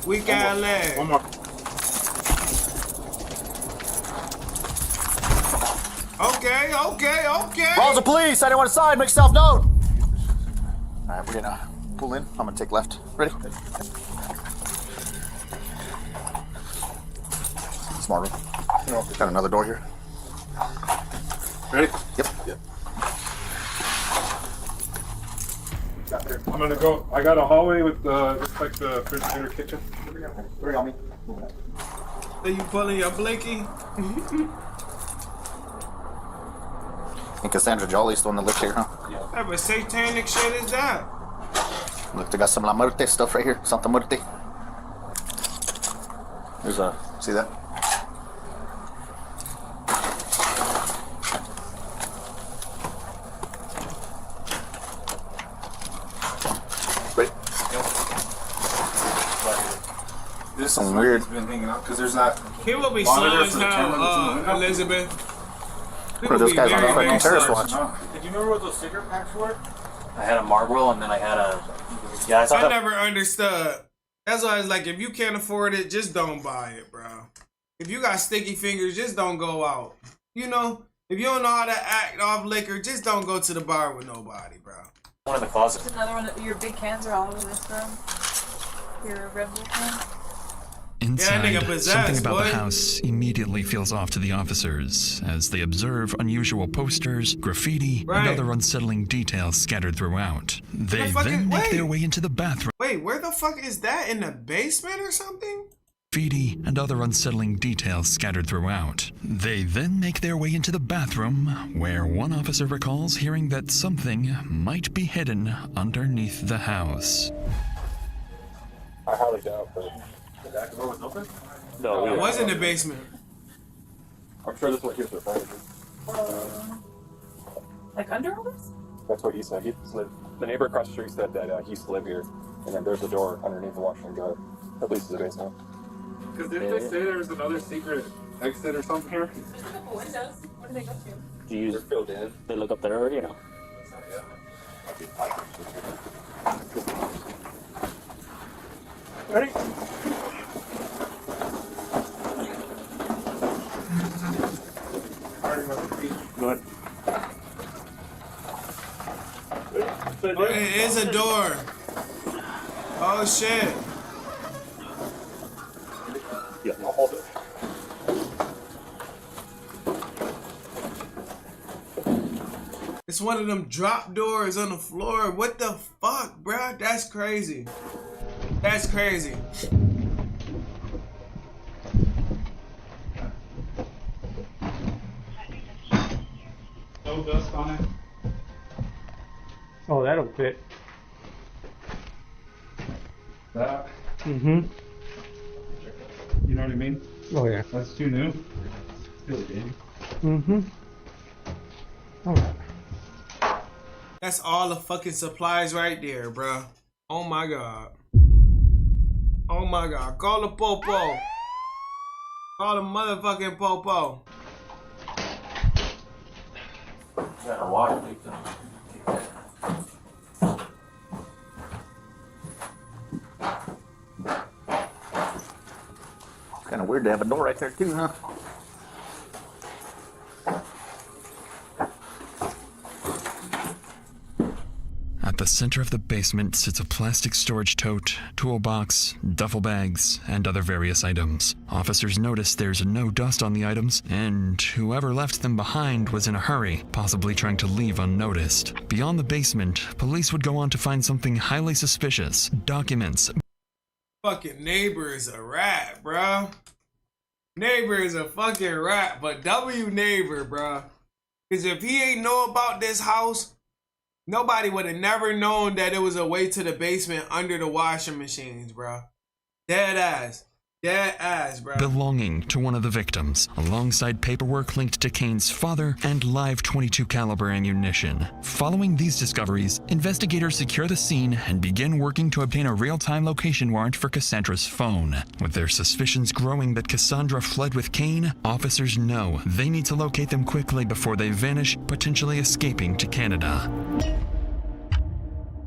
Weak eye leg. One more. Okay. Roswell Police, anyone inside, make yourself known. Alright, we're gonna pull in. I'm gonna take left. Ready? Small room. Got another door here. Ready? Yep. I'm gonna go. I got a hallway with looks like the refrigerator kitchen. Bring on me. Are you pulling your blinky? And Cassandra Jolly's the one that lives here, huh? What type of satanic shit is that? Look, they got some La Muerte stuff right here. Santa Muerte. There's a, see that? Ready? This Some is weird. been hanging out because there's not. He will be slow as hell, Elizabeth. Bro, this guy's on a fucking terrorist watch. Did you remember what those cigarette packs were? I had a Marlboro and then I had a. Yeah, I never understood. That's why it's like, if you can't afford it, just don't buy it, bro. If you got sticky fingers, just don't go out. You know, if you don't know how to act off liquor, just don't go to the bar with nobody, bro. One in the closet. Another one. Your big cans are all over this room. Your Red Bull can. Inside, nigga possessed, something about boy. the house immediately feels off to the officers as they observe unusual posters, graffiti, and other unsettling details scattered throughout. They then make their way into the bathroom. Wait, where the fuck is that? In the basement or something? Graffiti and other unsettling details scattered throughout. They then make their way into the bathroom, where one officer recalls hearing that something might be hidden underneath the house. I highly doubt, but the back door was open? No, It was in the basement. I'm sure this is what he was referring to. Like under all this? That's what he said. The neighbor across the street said that he used to live here, and then there's a door underneath the washer and dryer. At least the basement. Because didn't they say there was another secret exit or something here? There's a couple windows. What do they go to? Do you filled in? They look up there already, you know? Ready? Go ahead. Oh, it is a door. Oh shit. Yeah. I'll hold it. It's one of them drop doors on the floor. What the fuck, bro? That's crazy. That's crazy. No dust on it. Oh, that'll fit. That? Mm-hmm. You know what I mean? Oh, yeah. That's too new. Really big. Mm-hmm. All right. That's all the fucking supplies right there, bro. Oh my god. Oh my god. Call the popo. Call the motherfucking popo. Got a water leak though. Kind of weird to have a door right there too, huh? At the center of the basement sits a plastic storage tote, toolbox, duffel bags, and other various items. Officers notice there's no dust on the items, and whoever left them behind was in a hurry, possibly trying to leave unnoticed. Beyond the basement, police would go on to find something highly suspicious: documents. Fucking neighbor is a rat, bro. Neighbor is a fucking rat, but W neighbor, bro. Because if he ain't know about this house, nobody would have never known that it was a way to the basement under the washing machines, bro. Dead ass. Dead ass, bro. Belonging to one of the victims, alongside paperwork linked to Kane's father and live .22 caliber ammunition. Following these discoveries, investigators secure the scene and begin working to obtain a real-time location warrant for Cassandra's phone. With their suspicions growing that Cassandra fled with Kane, officers know they need to locate them quickly before they vanish, potentially escaping to Canada.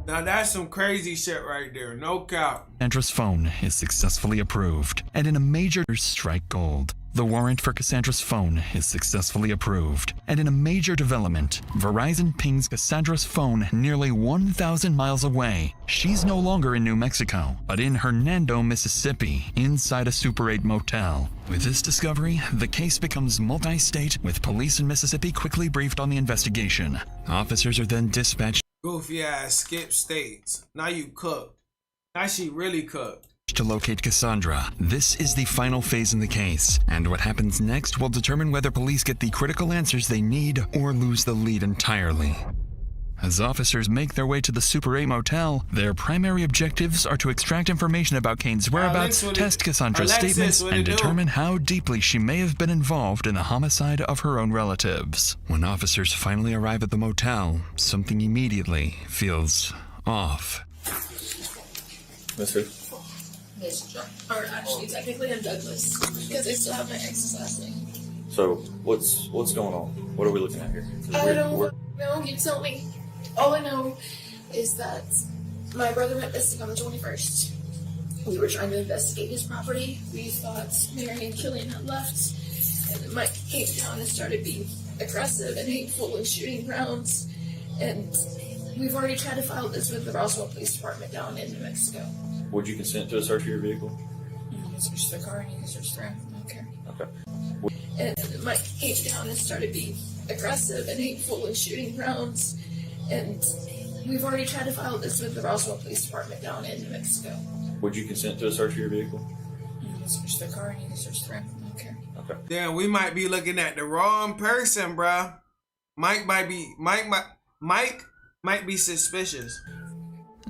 Now that's some crazy shit right there, no cap. Cassandra's phone is successfully approved, and in a major strike gold. The warrant for Cassandra's phone is successfully approved, and in a major development, Verizon pings Cassandra's phone nearly 1,000 miles away. She's no longer in New Mexico, but in Hernando, Mississippi, inside a Super 8 motel. With this discovery, the case becomes multi-state, with police in Mississippi quickly briefed on the investigation. Officers are then dispatched Goofy ass skip states. Now you cooked. Now she really cooked. to locate Cassandra. This is the final phase in the case, and what happens next will determine whether police get the critical answers they need or lose the lead entirely. As officers make their way to the Super 8 motel, their primary objectives are to extract information about Kane's whereabouts, test Cassandra's statements, and determine how deeply she may have been involved in the homicide of her own relatives. When officers finally arrive at the motel, something immediately feels off. Mister? Yes, or actually, technically, I'm Douglas because I still have my ex's last name. So, what's going on? What are we looking at here? I don't know. You tell me. All I know is that my brother went missing on the 21st. We were trying to investigate his property. We thought Mary and Killian had left, and then Mike came down and started being aggressive and hateful and shooting rounds. And we've already tried to file this with the Roswell Police Department down in New Mexico. Would you consent to a search of your vehicle? You can search the car and you can search the ground. I don't care. Okay. And then Mike came down and started being aggressive and hateful and shooting rounds. And we've already tried to file this with the Roswell Police Department down in New Mexico. Would you consent to a search of your vehicle? You can search the car and you can search the ground. I don't care. Okay. Damn, we might be looking at the wrong person, bruh. Mike might be suspicious.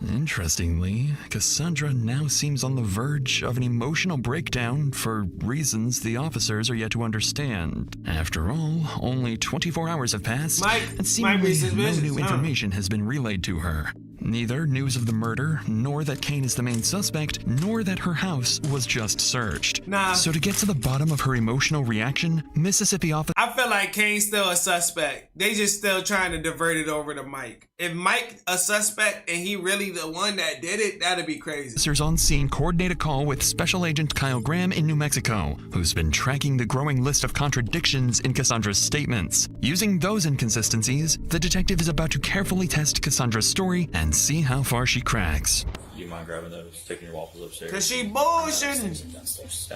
Interestingly, Cassandra now seems on the verge of an emotional breakdown for reasons the officers are yet to understand. After all, only 24 hours have passed, and seemingly no new information has been relayed to her. Neither news of the murder, nor that Kane is the main suspect, nor that her house was just searched. Nah. So to get to the bottom of her emotional reaction, Mississippi officers... I feel like Kane's still a suspect. They just still trying to divert it over to Mike. If Mike a suspect and he really the one that did it, that'd be crazy. Officers on scene coordinate a call with Special Agent Kyle Graham in New Mexico, who's been tracking the growing list of contradictions in Cassandra's statements. Using those inconsistencies, the detective is about to carefully test Cassandra's story and see how far she cracks. Do you mind grabbing those, taking your waffles upstairs? Cause she bullshitting. Downstairs.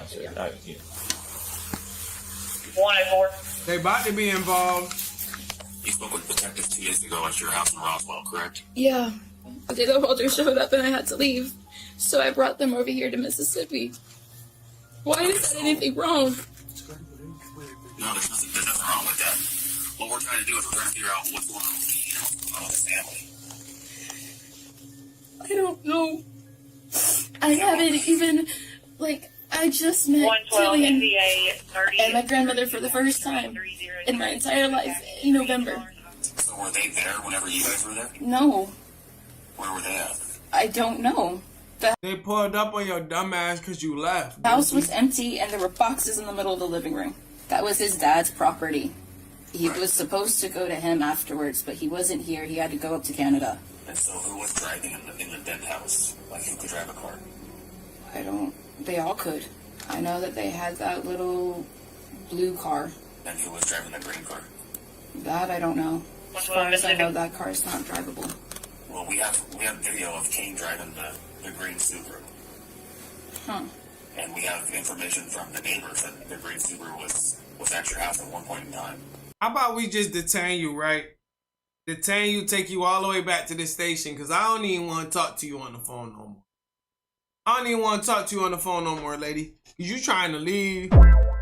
Yeah. 104. They about to be involved. You spoke with detectives 2 days ago at your house in Roswell, correct? Yeah. The Walter showed up and I had to leave. So I brought them over here to Mississippi. Why is that anything wrong? No, there's nothing wrong with that. What we're trying to do is we're trying to figure out what's going on with Kane and what's going on with his family. I don't know. I haven't even, I just met Killian and my grandmother for the first time in my entire life in November. So were they there whenever you guys were there? No. Where were they at? I don't know. They pulled up on your dumb ass because you left. The house was empty and there were boxes in the middle of the living room. That was his dad's property. He was supposed to go to him afterwards, but he wasn't here. He had to go up to Canada. And so who was driving in the dead house? Like, who could drive a car? They all could. I know that they had that little blue car. And who was driving the green car? That I don't know. As far as I know, that car is not drivable. Well, we have video of Kane driving the green Subaru. Huh. And we have information from the neighbors that the green Subaru was at your house at one point in time. How about we just detain you, right? Detain you, take you all the way back to the station, because I don't even want to talk to you on the phone no more. I don't even want to talk to you on the phone no more, lady. Because you trying to leave.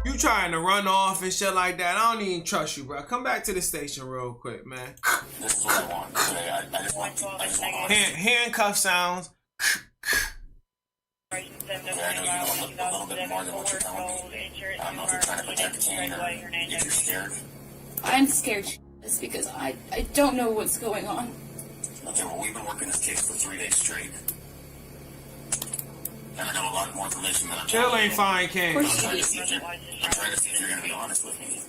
You trying to run off and shit like that. I don't even trust you, bro. Come back to the station real quick, man. This is what I want. Okay? I just want handcuff sounds. Okay, I know you know a little bit more than what you're telling me. I don't know if you're trying to protect Kane or if you're scared. I'm scared because I don't know what's going on. Okay, well, we've been working this case for 3 days straight. And I know a lot more information than I'm Chill ain't fine, Kane. I'm trying to see if you're going to be honest with me.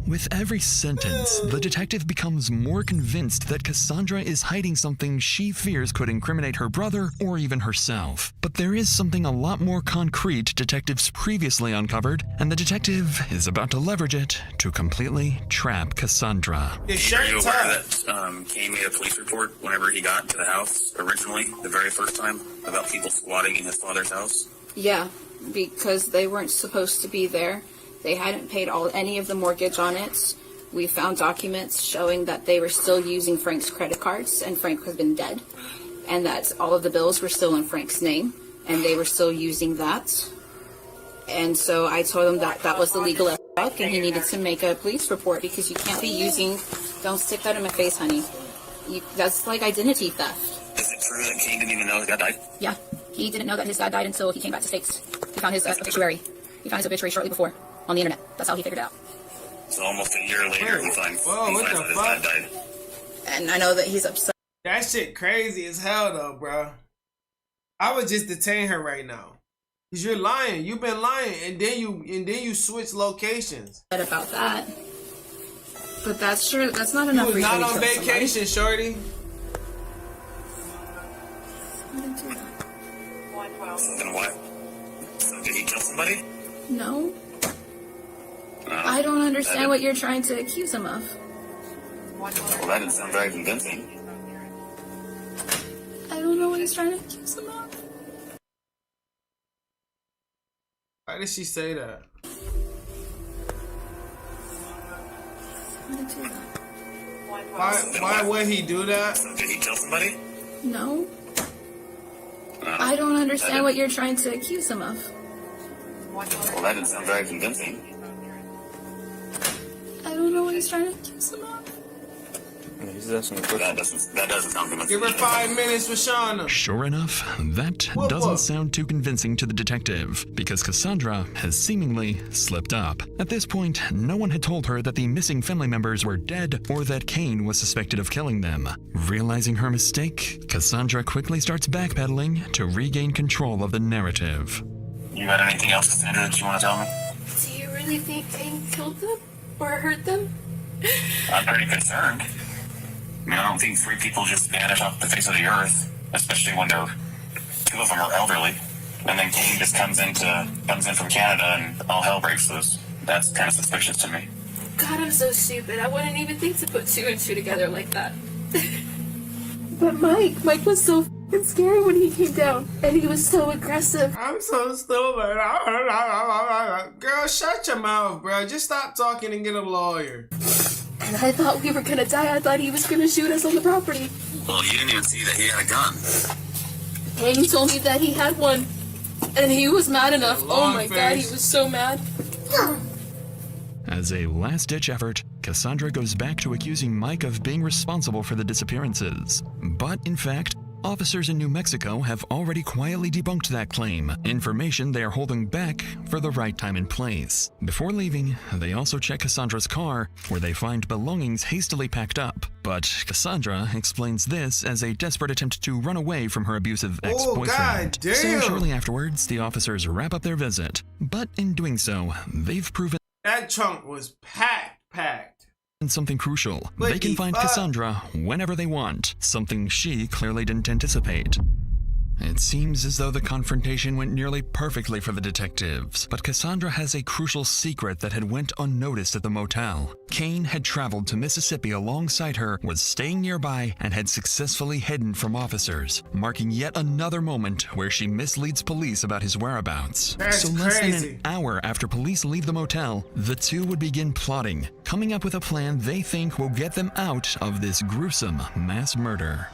With every sentence, the detective becomes more convinced that Cassandra is hiding something she fears could incriminate her brother or even herself. But there is something a lot more concrete detectives previously uncovered, and the detective is about to leverage it to completely trap Cassandra. Are you aware that Kane made a police report whenever he got to the house originally, the very first time, about people squatting in his father's house? Yeah, because they weren't supposed to be there. They hadn't paid any of the mortgage on it. We found documents showing that they were still using Frank's credit cards, and Frank has been dead, and that all of the bills were still in Frank's name, and they were still using that. And so I told him that that was the legal fuck, and he needed to make a police report because you can't be using. Don't stick that in my face, honey. That's like identity theft. Is it true that Kane didn't even know his dad died? Yeah, he didn't know that his dad died until he came back to States. He found his obituary. He found his obituary shortly before on the internet. That's how he figured it out. So almost a year later, he finds out his dad died. And I know that he's upset. That shit crazy as hell, though, bro. I would just detain her right now, cause you're lying. You've been lying, and then you switch locations. About that, but that's true. That's not enough. You was not on vacation, shorty. So then what? So did he kill somebody? No. I don't understand what you're trying to accuse him of. Well, that didn't sound very convincing. I don't know what he's trying to accuse him of. Why did she say that? Why would he do that? So did he kill somebody? No. I don't understand what you're trying to accuse him of. Well, that didn't sound very convincing. I don't know what he's trying to accuse him of. That doesn't sound convincing. Give her 5 minutes with Shauna. Sure enough, that doesn't sound too convincing to the detective, because Cassandra has seemingly slipped up. At this point, no one had told her that the missing family members were dead or that Kane was suspected of killing them. Realizing her mistake, Cassandra quickly starts backpedaling to regain control of the narrative. You got anything else, Cassandra, that you want to tell me? Do you really think Kane killed them? Or hurt them? I'm pretty concerned. I mean, I don't think 3 people just vanish off the face of the earth, especially when 2 of them are elderly. And then Kane just comes in from Canada and all hell breaks loose. That's kind of suspicious to me. God, I'm so stupid. I wouldn't even think to put 2 and 2 together like that. But Mike was so and scary when he came down, and he was so aggressive. I'm so stupid. Girl, shut your mouth, bro. Just stop talking and get a lawyer. And I thought we were gonna die. I thought he was gonna shoot us on the property. Well, you didn't even see that he had a gun. And he told me that he had one, and he was mad enough. Oh my god, he was so mad. As a last-ditch effort, Cassandra goes back to accusing Mike of being responsible for the disappearances. But in fact, officers in New Mexico have already quietly debunked that claim, information they are holding back for the right time and place. Before leaving, they also check Cassandra's car, where they find belongings hastily packed up. But Cassandra explains this as a desperate attempt to run away from her abusive ex-boyfriend. God So damn. shortly afterwards, the officers wrap up their visit. But in doing so, they've proven That trunk was packed. something crucial. What They can the find fuck? Cassandra whenever they want, something she clearly didn't anticipate. It seems as though the confrontation went nearly perfectly for the detectives, but Cassandra has a crucial secret that had went unnoticed at the motel. Kane had traveled to Mississippi alongside her, was staying nearby, and had successfully hidden from officers, marking yet another moment where she misleads police about his whereabouts. That's So less than crazy. an hour after police leave the motel, the two would begin plotting, coming up with a plan they think will get them out of this gruesome mass murder.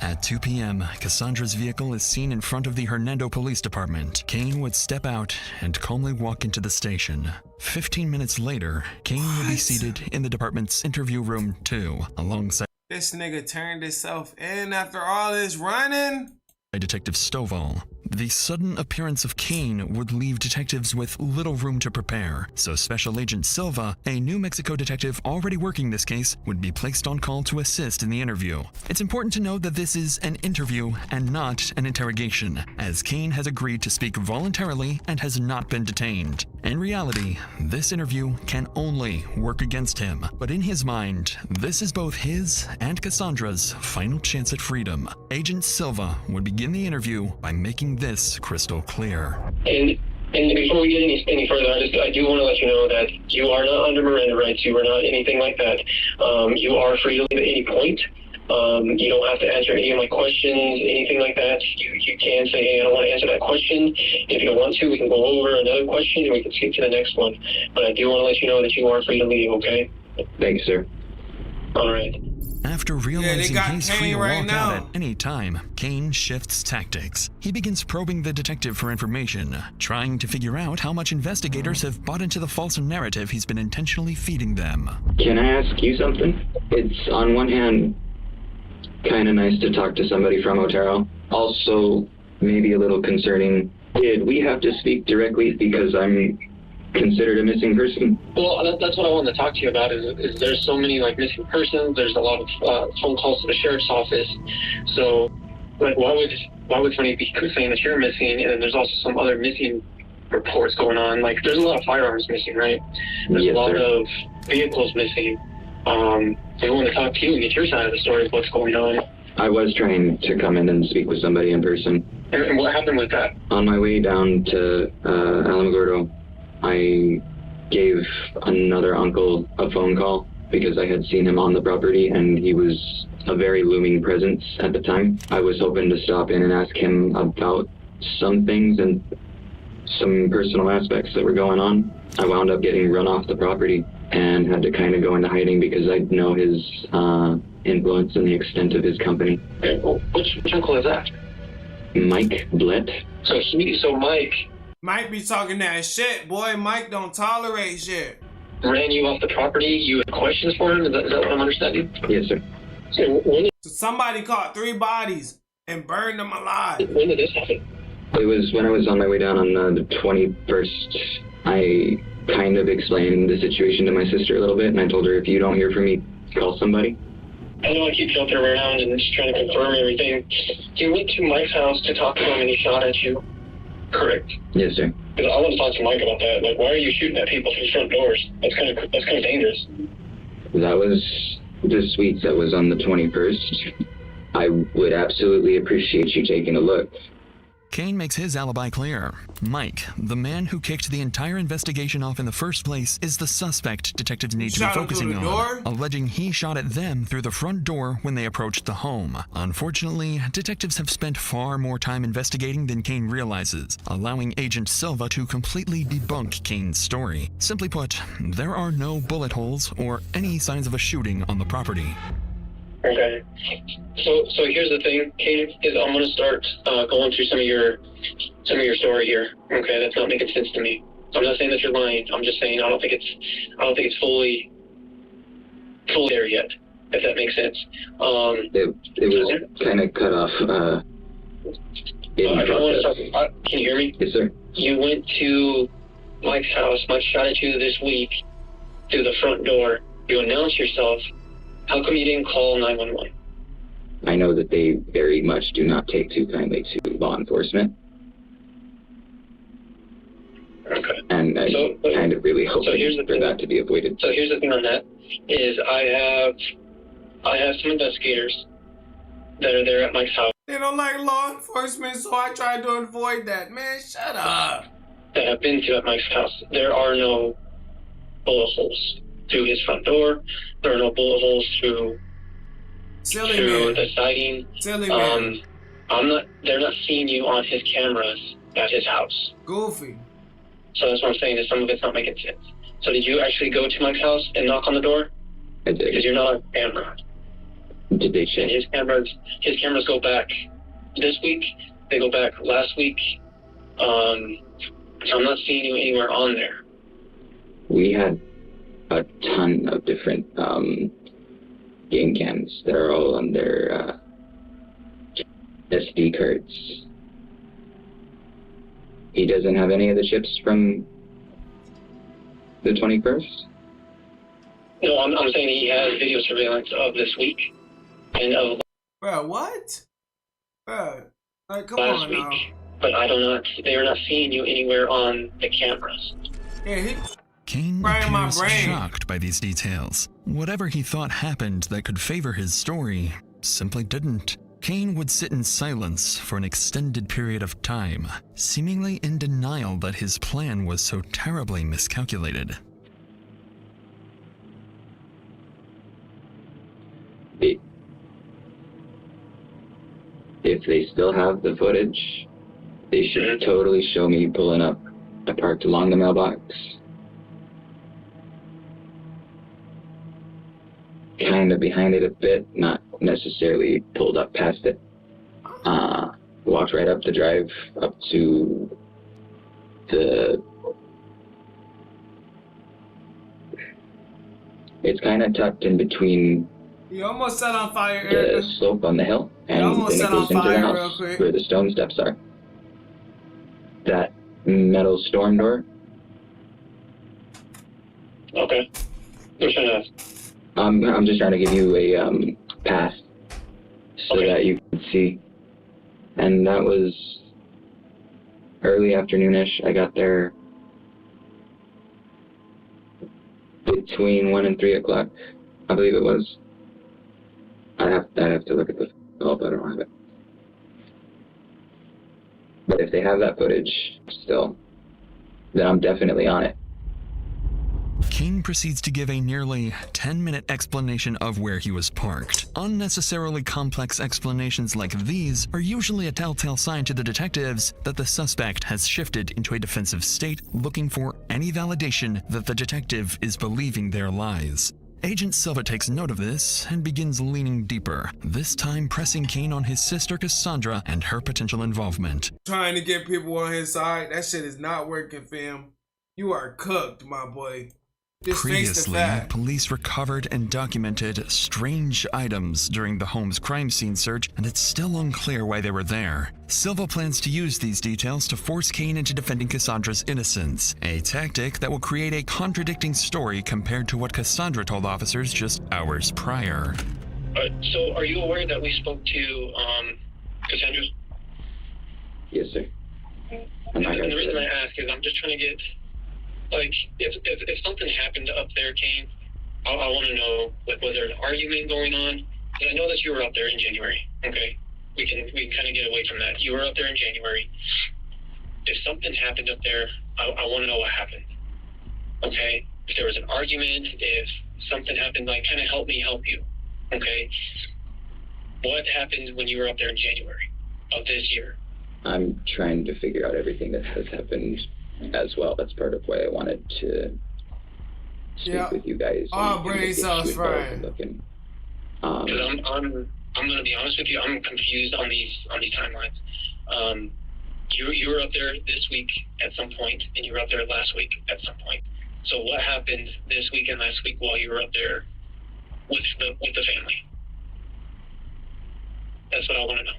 At 2 p.m., Cassandra's vehicle is seen in front of the Hernando Police Department. Kane would step out and calmly walk into the station. 15 minutes later, Kane would be seated in the department's interview room 2, alongside This nigga turned himself in after all this running. Detective Stovall. The sudden appearance of Kane would leave detectives with little room to prepare, so Special Agent Silva, a New Mexico detective already working this case, would be placed on call to assist in the interview. It's important to note that this is an interview and not an interrogation, as Kane has agreed to speak voluntarily and has not been detained. In reality, this interview can only work against him, but in his mind, this is both his and Cassandra's final chance at freedom. Agent Silva would begin the interview by making this crystal clear. And before we get any further, I do want to let you know that you are not under Miranda rights. You are not anything like that. You are free to leave at any point. You don't have to answer any of my questions, anything like that. You can say, hey, I don't want to answer that question. If you don't want to, we can go over another question and we can skip to the next one. But I do want to let you know that you are free to leave, okay? Thank you, sir. All right. After realizing got he's free Kane to right walk now. out at any time, Kane shifts tactics. He begins probing the detective for information, trying to figure out how much investigators have bought into the false narrative he's been intentionally feeding them. Can I ask you something? It's on one hand kind of nice to talk to somebody from Otero. Also, maybe a little concerning. Did we have to speak directly because I'm considered a missing person? Well, that's what I wanted to talk to you about. Is there's so many like missing persons. There's a lot of phone calls to the sheriff's office. So, like, why would somebody be saying that you're missing? And then there's also some other missing reports going on. Like, there's a lot of firearms missing, right? There's Yes, a lot sir. of vehicles missing. I want to talk to you and get your side of the story of what's going on. I was trying to come in and speak with somebody in person. And what happened with that? On my way down to Alamogordo, I gave another uncle a phone call because I had seen him on the property and he was a very looming presence at the time. I was hoping to stop in and ask him about some things and some personal aspects that were going on. I wound up getting run off the property and had to kind of go into hiding because I know his influence and the extent of his company. Okay, well, which uncle is that? Mike Blett. So Mike Mike be talking that shit, boy. Mike don't tolerate shit. ran you off the property. You had questions for him. Is that what I'm understanding? Yes, sir. So So somebody caught 3 bodies and burned them alive. when did this happen? It was when I was on my way down on the 21st. I kind of explained the situation to my sister a little bit, and I told her, if you don't hear from me, call somebody. I know I keep jumping around and just trying to confirm everything. You went to Mike's house to talk to him and he shot at you. Correct. Yes, sir. Because I want to talk to Mike about that. Like, why are you shooting at people through front doors? That's kind of dangerous. That was the suite that was on the 21st. I would absolutely appreciate you taking a look. Kane makes his alibi clear. Mike, the man who kicked the entire investigation off in the first place, is the suspect detectives need to be focusing on, alleging he shot at them through the front door when they approached the home. Unfortunately, detectives have spent far more time investigating than Kane realizes, allowing Agent Silva to completely debunk Kane's story. Simply put, there are no bullet holes or any signs of a shooting on the property. Okay. So here's the thing, Kane, is I'm gonna start going through some of your story here. Okay, that's not making sense to me. I'm not saying that you're lying. I'm just saying I don't think it's fully there yet, if that makes sense. It was kind of cut off. Can you hear me? Yes, sir. You went to Mike's house. Mike shot at you this week through the front door. You announced yourself. How come you didn't call 911? I know that they very much do not take too kindly to law enforcement. Okay. And I kind of really hope for that to be avoided. So here's the thing on that, is I have some investigators that are there at Mike's house. They don't like law enforcement, so I try to avoid that. Man, shut up. That have been to at Mike's house. There are no bullet holes through his front door. There are no bullet holes through the siding. They're not seeing you on his cameras at his house. Goofy. So that's what I'm saying, is some of it's not making sense. So did you actually go to Mike's house and knock on the door? I did. Because you're not on camera. Did they check? And his cameras go back this week. They go back last week. So I'm not seeing you anywhere on there. We had a ton of different game cams that are all on their SD cards. He doesn't have any of the chips from the 21st? No, I'm saying he has video surveillance of this week and of Bro, what? Bro, like, come last on week. now. But they are not seeing you anywhere on the cameras. Yeah, Kane appears shocked by these details. Whatever he thought happened that could favor his story simply didn't. Kane would sit in silence for an extended period of time, seemingly in denial that his plan was so terribly miscalculated. If they still have the footage, they should totally show me pulling up. I parked along the mailbox. Kind of behind it a bit, not necessarily pulled up past it. Walked right up the drive up to it's kind of tucked in between You almost set on fire, the Erica. slope on the hill, and then it goes into the house where the stone steps are. That metal storm door. Okay. Which one is? I'm just trying to give you a pass so that you can see. And that was early afternoonish. I got there between 1 and 3 o'clock, I believe it was. I have to look at the but I don't have it. But if they have that footage still, then I'm definitely on it. Kane proceeds to give a nearly 10-minute explanation of where he was parked. Unnecessarily complex explanations like these are usually a telltale sign to the detectives that the suspect has shifted into a defensive state, looking for any validation that the detective is believing their lies. Agent Silva takes note of this and begins leaning deeper, this time pressing Kane on his sister Cassandra and her potential involvement. Trying to get people on his side, that shit is not working, fam. You are cooked, my boy. Previously, police recovered and documented strange items during the home's crime scene search, and it's still unclear why they were there. Silva plans to use these details to force Kane into defending Cassandra's innocence, a tactic that will create a contradicting story compared to what Cassandra told officers just hours prior. So, are you aware that we spoke to Cassandra? Yes, sir. And the reason I ask is I'm just trying to get, like, if something happened up there, Kane, I want to know, like, was there an argument going on? Because I know that you were up there in January, okay? we can kind of get away from that. You were up there in January. If something happened up there, I want to know what happened. Okay? If there was an argument, if something happened, like, kind of help me help you. Okay? What happened when you were up there in January of this year? I'm trying to figure out everything that has happened as well. That's part of why I wanted to speak with you guys. Oh, brain sauce frying. Because I'm going to be honest with you. I'm confused on these timelines. You were up there this week at some point, and you were up there last week at some point. So what happened this week and last week while you were up there with the family? That's what I want to know.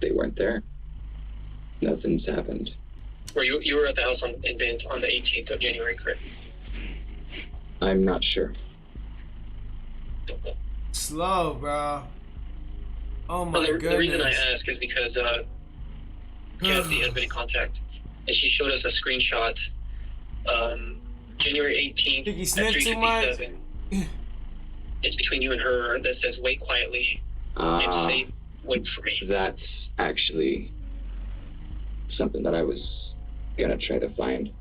They weren't there. Nothing's happened. Were you were at the house in Bent on the 18th of January, correct? I'm not sure. Slow, bro. Oh my goodness. The reason I ask is because Kathy has been in contact, and she showed us a screenshot. January 18th at 3:57. It's between you and her that says "Wait quietly." And say, "Wait for me." That's actually something that I was gonna try to find.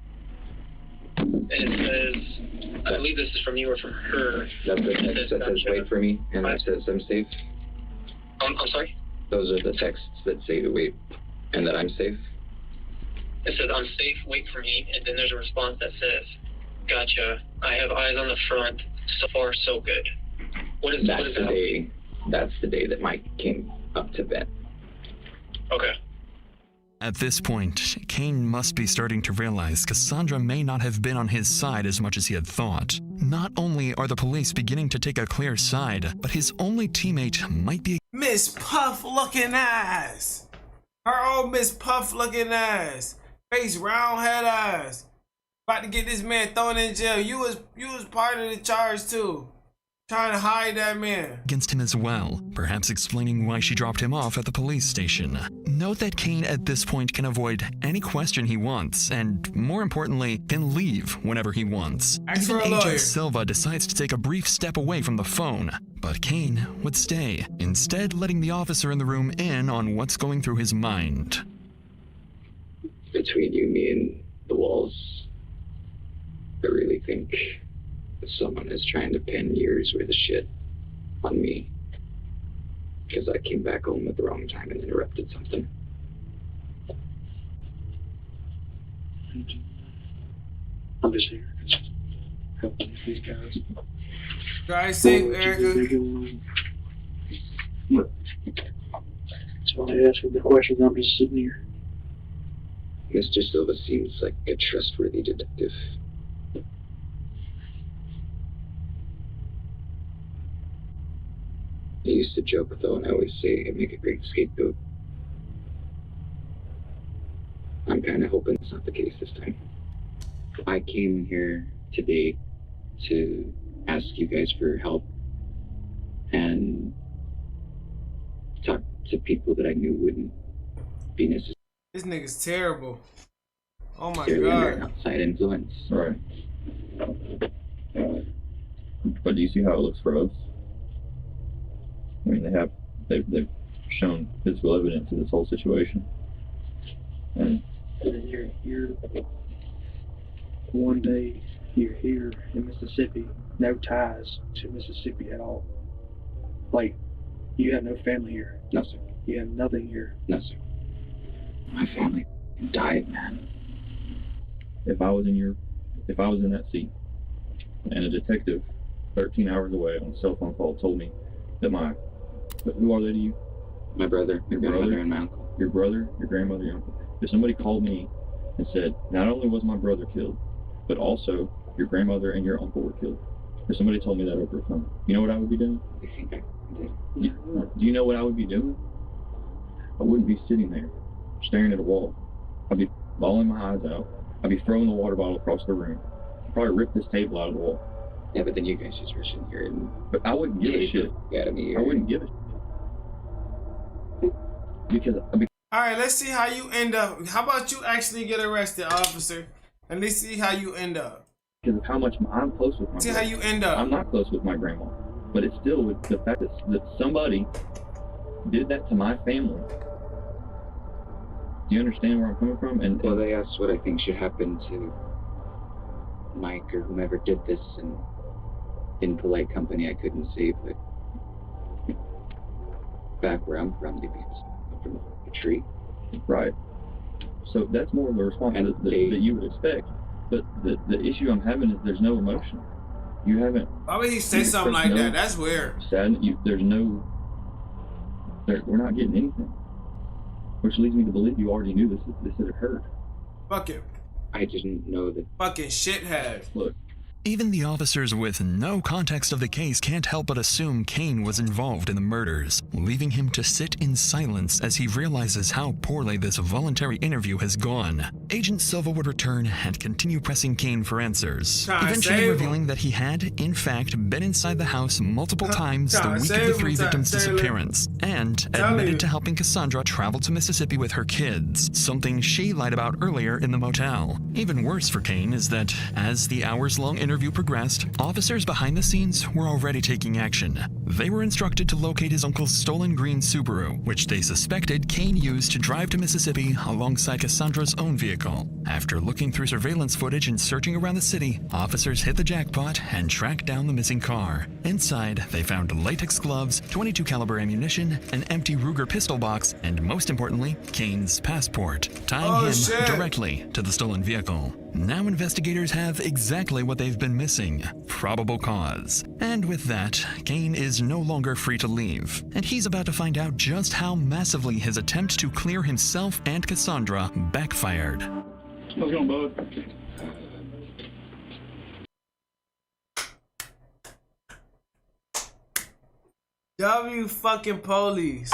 And it says, I believe this is from you or from her. That's the text that says "Wait for me," and that says I'm safe. I'm sorry? Those are the texts that say to wait, and that I'm safe. It says, "I'm safe, wait for me," and then there's a response that says, "Gotcha, I have eyes on the front, so far so good." What is that? That's the day that Mike came up to bed. Okay. At this point, Kane must be starting to realize Cassandra may not have been on his side as much as he had thought. Not only are the police beginning to take a clear side, but his only teammate might be Miss Puff looking ass. Her old Miss Puff looking ass. Face round head ass. About to get this man thrown in jail. You was part of the charge too. Trying to hide that man. against him as well, perhaps explaining why she dropped him off at the police station. Note that Kane at this point can avoid any question he wants, and more importantly, can leave whenever he wants. Ask Even for a lawyer. Agent Silva decides to take a brief step away from the phone, but Kane would stay, instead letting the officer in the room in on what's going through his mind. Between you, me, and the walls, I really think someone is trying to pin years worth of shit on me because I came back home at the wrong time and interrupted something. I'm just here helping these guys. Drive safe, Erica. So I asked the questions. I'm just sitting here. Mr. Silva seems like a trustworthy detective. I used to joke, though, and I always say I make a great scapegoat. I'm kind of hoping it's not the case this time. I came here today to ask you guys for help and talk to people that I knew wouldn't be necessary. This nigga's terrible. Oh my Under an god. outside influence. Right. But do you see how it looks for us? I mean, they've shown physical evidence of this whole situation. And you're one day you're here in Mississippi, no ties to Mississippi at all. Like, you have no family here. No, sir. You have nothing here. No, sir. My family died, man. if I was in that seat, and a detective 13 hours away on a cell phone call told me that who are they to you? My brother, your grandmother, and my uncle. Your brother, your grandmother, your uncle. If somebody called me and said, not only was my brother killed, but also your grandmother and your uncle were killed. If somebody told me that over the phone, you know what I would be doing? Do you know what I would be doing? I wouldn't be sitting there staring at a wall. I'd be bawling my eyes out. I'd be throwing the water bottle across the room. I'd probably rip this table out of the wall. Yeah, but then you guys just were sitting here and... But I wouldn't give a shit. I wouldn't give a shit. Because all right, let's see how you end up. How about you actually get arrested, officer, and let's see how you end up. Because of how much I'm close with my See grandma. how you end up. I'm not close with my grandma, but it's still with the fact that somebody did that to my family. Do you understand where I'm coming from? And well, they asked what I think should happen to Mike or whomever did this, and in polite company I couldn't say, but back where I'm from, they beat from a tree. Right. So that's more of a response that you would expect. But the issue I'm having is there's no emotion. You haven't. Why would he say something like that? That's weird. There's no. We're not getting anything. Which leads me to believe you already knew this had occurred. Fuck it. I didn't know that. Fucking shithead. Look. Even the officers with no context of the case can't help but assume Kane was involved in the murders, leaving him to sit in silence as he realizes how poorly this voluntary interview has gone. Agent Silva would return and continue pressing Kane for answers, eventually revealing that he had, in fact, been inside the house multiple times the week of the 3 victims' disappearance, and admitted to helping Cassandra travel to Mississippi with her kids, something she lied about earlier in the motel. Even worse for Kane is that, as the hours-long interview progressed, officers behind the scenes were already taking action. They were instructed to locate his uncle's stolen green Subaru, which they suspected Kane used to drive to Mississippi alongside Cassandra's own vehicle. After looking through surveillance footage and searching around the city, officers hit the jackpot and tracked down the missing car. Inside, they found latex gloves, .22 caliber ammunition, an empty Ruger pistol box, and most importantly, Kane's passport, tying him directly to the stolen vehicle. Now investigators have exactly what they've been missing: probable cause. And with that, Kane is no longer free to leave, and he's about to find out just how massively his attempt to clear himself and Cassandra backfired. How's it going, bud? W fucking police.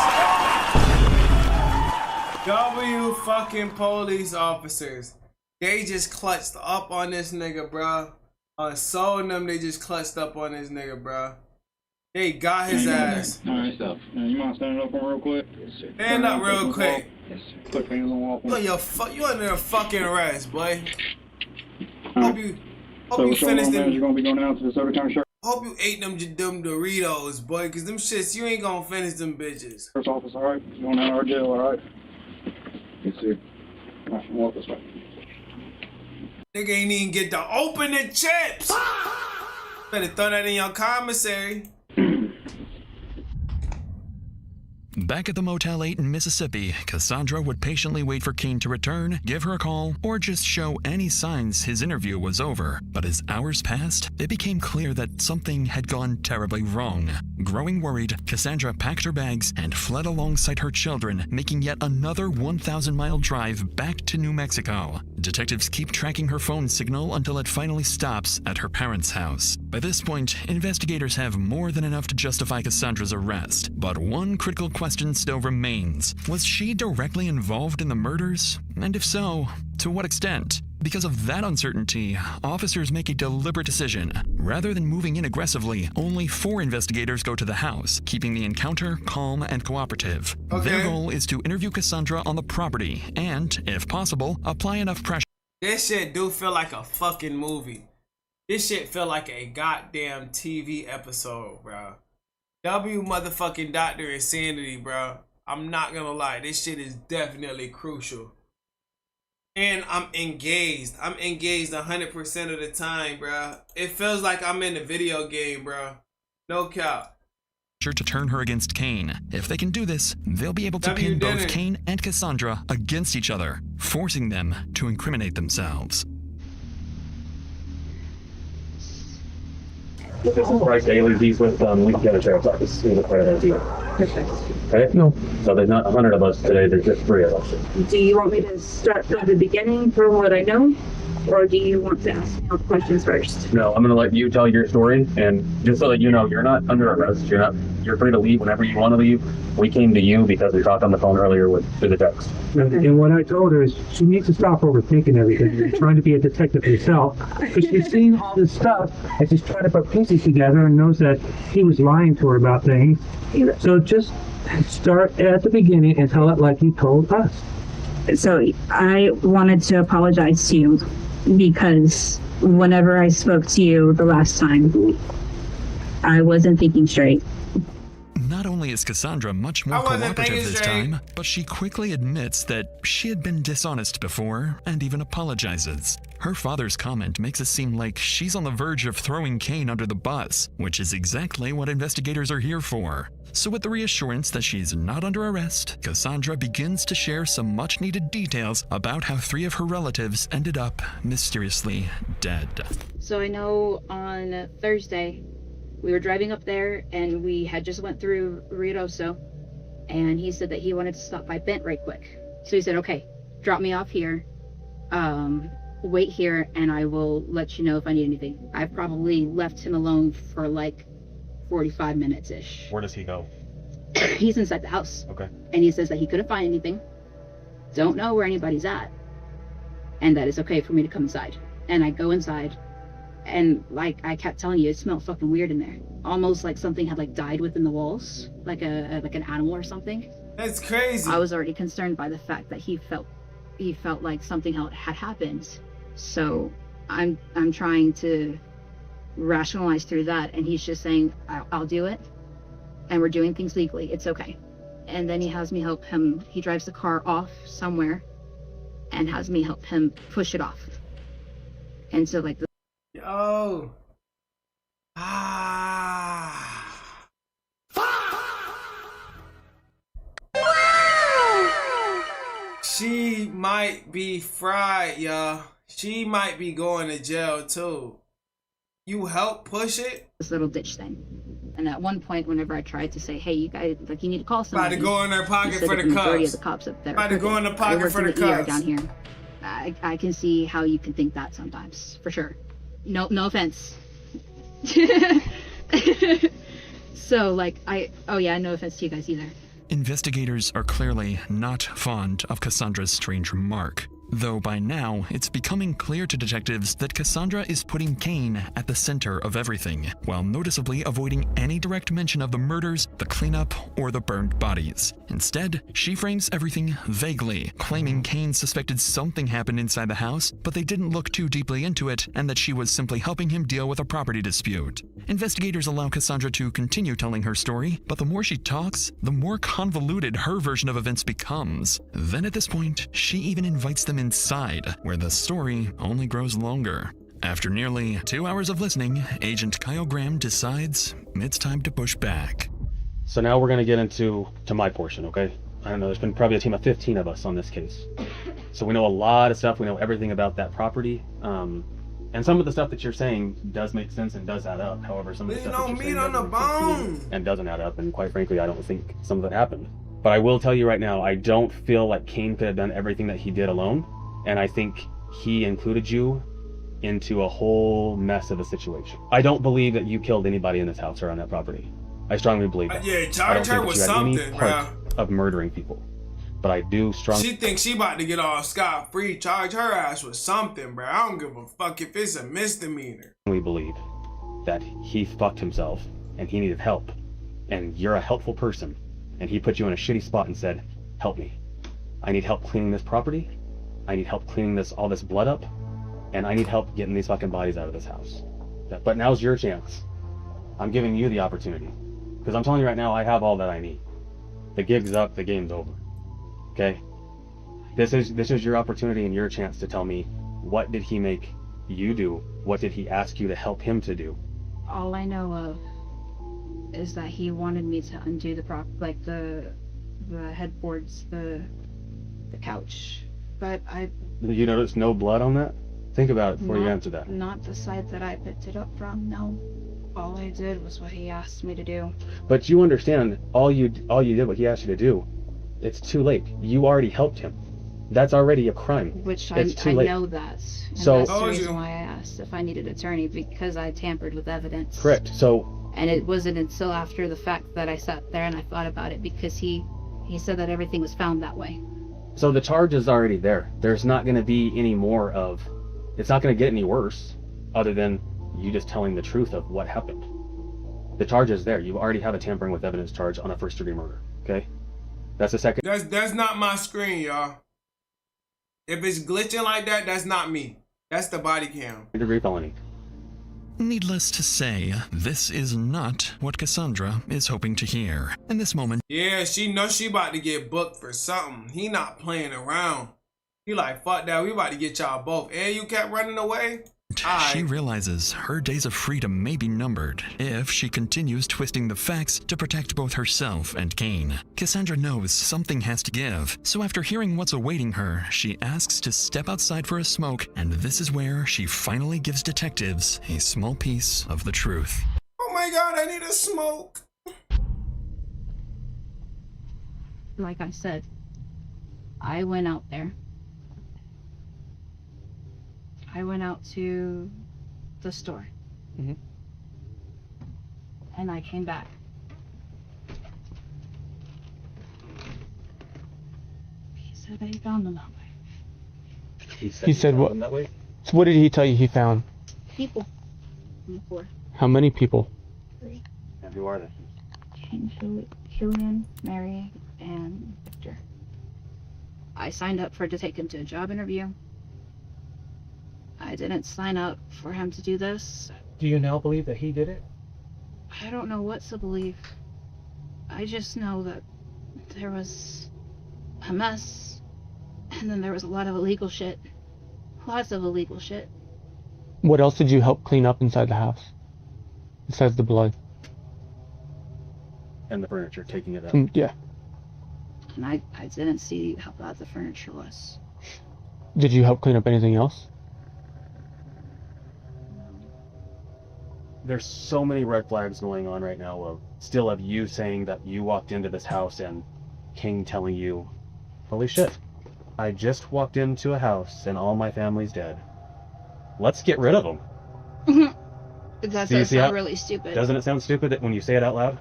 W fucking police officers. They just clutched up on this nigga, bro. On Soul and them, they just clutched up on this nigga, bro. They got his ass. Alright, stuff. You mind standing up for me real quick? Yes, sir. Stand up real quick. Yes, sir. Put hands on the wall. You under a fucking arrest, boy. Hope you So finished them. You're gonna be going out to this overtime shirt. Hope you ate them Doritos, boy, cause them shits, you ain't gonna finish them bitches. First office, alright? You going out of our jail, alright? Yes, sir. Alright, walk this way. Nigga ain't even get to open the chips. Better throw that in your commissary. Back at the Motel 8 in Mississippi, Cassandra would patiently wait for Kane to return, give her a call, or just show any signs his interview was over. But as hours passed, it became clear that something had gone terribly wrong. Growing worried, Cassandra packed her bags and fled alongside her children, making yet another 1,000-mile drive back to New Mexico. Detectives keep tracking her phone signal until it finally stops at her parents' house. By this point, investigators have more than enough to justify Cassandra's arrest. But one critical question still remains. Was she directly involved in the murders? And if so, to what extent? Because of that uncertainty, officers make a deliberate decision. Rather than moving in aggressively, only 4 investigators go to the house, keeping the encounter calm and cooperative. Okay. Their goal is to interview Cassandra on the property and, if possible, apply enough pressure. This shit do feel like a fucking movie. This shit feel like a goddamn TV episode, bro. W motherfucking Dr. Insanity, bro. I'm not gonna lie, this shit is definitely crucial. And I'm engaged. I'm engaged 100% of the time, bro. It feels like I'm in a video game, bro. No cap. To turn her against Kane. If they can do this, they'll be able to pin both Kane and Cassandra against each other, forcing them to incriminate themselves. This is Bryce Daly. He's with Lincoln County Sheriff's Office. He's with President Team. Okay? No. So there's not 100 of us today. There's just 3 of us. Do you want me to start from the beginning from what I know? Or do you want to ask me all the questions first? No, I'm going to let you tell your story. And just so that you know, you're not under arrest. You're free to leave whenever you want to leave. We came to you because we talked on the phone earlier through the text. And what I told her is she needs to stop overthinking everything. You're trying to be a detective herself. Because she's seen all this stuff and she's trying to put pieces together and knows that he was lying to her about things. So just start at the beginning and tell it like you told us. So I wanted to apologize to you because whenever I spoke to you the last time, I wasn't thinking straight. Not only only is Cassandra much more cooperative this time, but she quickly admits that she had been dishonest before and even apologizes. Her father's comment makes it seem like she's on the verge of throwing Kane under the bus, which is exactly what investigators are here for. So with the reassurance that she's not under arrest, Cassandra begins to share some much-needed details about how 3 of her relatives ended up mysteriously dead. So I know on Thursday, we were driving up there and we had just went through Ruidoso, and he said that he wanted to stop by Bent right quick. So he said, okay, drop me off here, wait here, and I will let you know if I need anything. I've probably left him alone for like 45 minutes-ish. Where does he go? He's inside the house. Okay. And he says that he couldn't find anything, don't know where anybody's at, and that it's okay for me to come inside. And I go inside, and like I kept telling you, it smelled fucking weird in there. Almost like something had like died within the walls, like an animal or something. That's crazy. I was already concerned by the fact that he felt like something had happened. So I'm trying to rationalize through that, and he's just saying, I'll do it, and we're doing things legally, it's okay. And then he has me help him. He drives the car off somewhere and has me help him push it off. And so like Yo. She might be fried, y'all. She might be going to jail too. You help push it? This little ditch thing. And at one point, whenever I tried to say, hey, you guys, like, you need to call somebody. About to go in their pocket for the majority cups. of the cops up there. About to go in the pocket for the cups. Down here. I can see how you can think that sometimes, for sure. No offense. So, like, oh yeah, no offense to you guys either. Investigators are clearly not fond of Cassandra's strange remark, though by now it's becoming clear to detectives that Cassandra is putting Kane at the center of everything, while noticeably avoiding any direct mention of the murders, the cleanup, or the burned bodies. Instead, she frames everything vaguely, claiming Kane suspected something happened inside the house, but they didn't look too deeply into it, and that she was simply helping him deal with a property dispute. Investigators allow Cassandra to continue telling her story, but the more she talks, the more convoluted her version of events becomes. Then at this point, she even invites them inside, where the story only grows longer. After nearly 2 hours of listening, Agent Kyle Graham decides it's time to push back. So now we're going to get into my portion, okay? I don't know, there's been probably a team of 15 of us on this case. So we know a lot of stuff, we know everything about that property. And some of the stuff that you're saying does make sense and does add up. However, some of the stuff that you're saying doesn't make sense to me and doesn't add up, and quite frankly, I don't think some of it happened. But I will tell you right now, I don't feel like Kane could have done everything that he did alone, and I think he included you into a whole mess of a situation. I don't believe that you killed anybody in this house or on that property. I strongly believe that. Yeah, charge her with something, bro. Of murdering people. But I do strongly... She thinks she about to get off scot-free. Charge her ass with something, bro. I don't give a fuck if it's a misdemeanor. We believe that he fucked himself and he needed help. And you're a helpful person. And he put you in a shitty spot and said, help me. I need help cleaning this property. I need help cleaning all this blood up. And I need help getting these fucking bodies out of this house. But now's your chance. I'm giving you the opportunity. Because I'm telling you right now, I have all that I need. The gig's up, the game's over. Okay? This is your opportunity and your chance to tell me, what did he make you do? What did he ask you to help him to do? All I know of is that he wanted me to undo the headboards, the couch. But You noticed no blood on that? Think about it before you answer that. Not the side that I picked it up from, no. All I did was what he asked me to do. But you understand, all you did what he asked you to do, it's too late. You already helped him. That's already a crime. Which I know that. And so that's the reason why I asked if I needed an attorney, because I tampered with evidence. Correct. So. And it wasn't until after the fact that I sat there and I thought about it, because he said that everything was found that way. So the charge is already there. There's not going to be any more of, it's not going to get any worse other than you just telling the truth of what happened. The charge is there. You already have a tampering with evidence charge on a first-degree murder. Okay? That's the second. That's not my screen, y'all. If it's glitching like that, that's not me. That's the body cam. Degree felony. Needless to say, this is not what Cassandra is hoping to hear. In this moment, yeah, she knows she about to get booked for something. He not playing around. He like, fuck that, we about to get y'all both. And you kept running away? she realizes her days of freedom may be numbered if she continues twisting the facts to protect both herself and Kane. Cassandra knows something has to give, so after hearing what's awaiting her, she asks to step outside for a smoke, and this is where she finally gives detectives a small piece of the truth. Oh my god, I need a smoke. Like I said, I went out there. I went out to the store. And I came back. He said that he found them that way. He said what? That way? So what did he tell you he found? People. On the floor. How many people? 3. And who are they? Killian, Mary, and Victor. I signed up to take him to a job interview. I didn't sign up for him to do this. Do you now believe that he did it? I don't know what to believe. I just know that there was a mess, and then there was a lot of illegal shit. Lots of illegal shit. What else did you help clean up inside the house? Besides the blood? And the furniture, taking it out. Yeah. And I didn't see how bad the furniture was. Did you help clean up anything else? There's so many red flags going on right now of you saying that you walked into this house and King telling you, holy shit, I just walked into a house and all my family's dead. Let's get rid of them. That does sound really stupid. Doesn't it sound stupid when you say it out loud?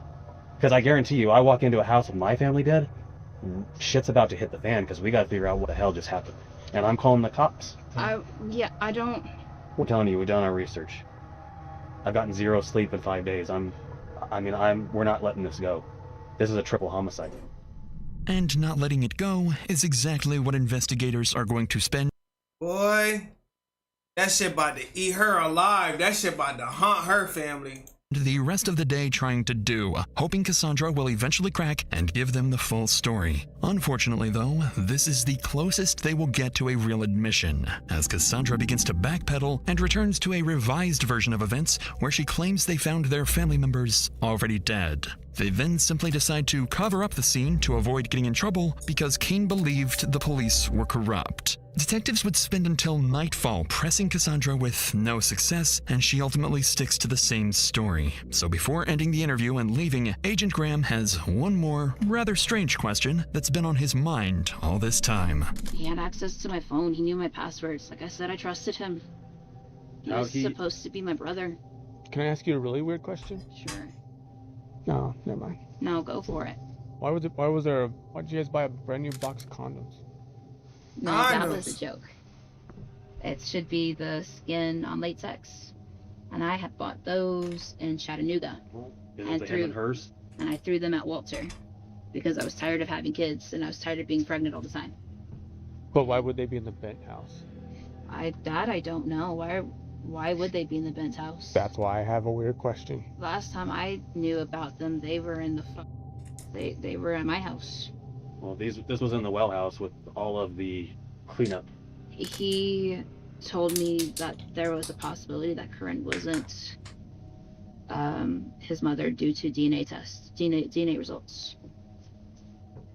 Because I guarantee you, I walk into a house with my family dead, shit's about to hit the fan because we got to figure out what the hell just happened. And I'm calling the cops. I don't... We're telling you, we've done our research. I've gotten 0 sleep in 5 days. We're not letting this go. This is a triple homicide. And not letting it go is exactly what investigators are going to spend. Boy, that shit about to eat her alive. That shit about to haunt her family. The rest of the day trying to do, hoping Cassandra will eventually crack and give them the full story. Unfortunately though, this is the closest they will get to a real admission, as Cassandra begins to backpedal and returns to a revised version of events where she claims they found their family members already dead. They then simply decide to cover up the scene to avoid getting in trouble because Kane believed the police were corrupt. Detectives would spend until nightfall pressing Cassandra with no success, and she ultimately sticks to the same story. So before ending the interview and leaving, Agent Graham has one more rather strange question that's been on his mind all this time. He had access to my phone. He knew my passwords. Like I said, I trusted him. He was supposed to be my brother. Can I ask you a really weird question? Sure. No, never mind. No, go for it. Why'd you guys buy a brand new box of condoms? No, that was a joke. It should be the skin on latex. And I had bought those in Chattanooga. And I threw them at Walter. Because I was tired of having kids and I was tired of being pregnant all the time. But why would they be in the Bent house? I don't know. Why would they be in the Bent house? That's why I have a weird question. Last time I knew about them, they were in they were at my house. Well, this was in the well house with all of the cleanup. He told me that there was a possibility that Corinne wasn't his mother due to DNA results.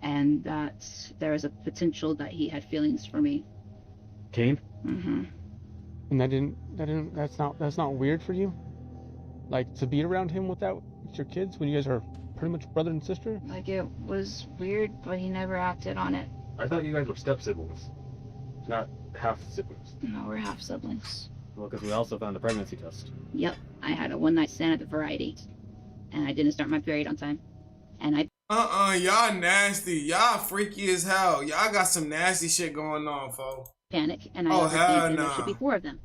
And that there was a potential that he had feelings for me. Kane? Mm-hmm. And that's not weird for you? Like, to be around him with your kids when you guys are pretty much brother and sister? Like, it was weird, but he never acted on it. I thought you guys were step-siblings, not half-siblings. No, we're half-siblings. Well, because we also found a pregnancy test. Yep, I had a one-night stand at the Variety, and I didn't start my period on time. And y'all nasty. Y'all freaky as hell. Y'all got some nasty shit going on, folks. Panic, and I overthink, and there should be 4 of them.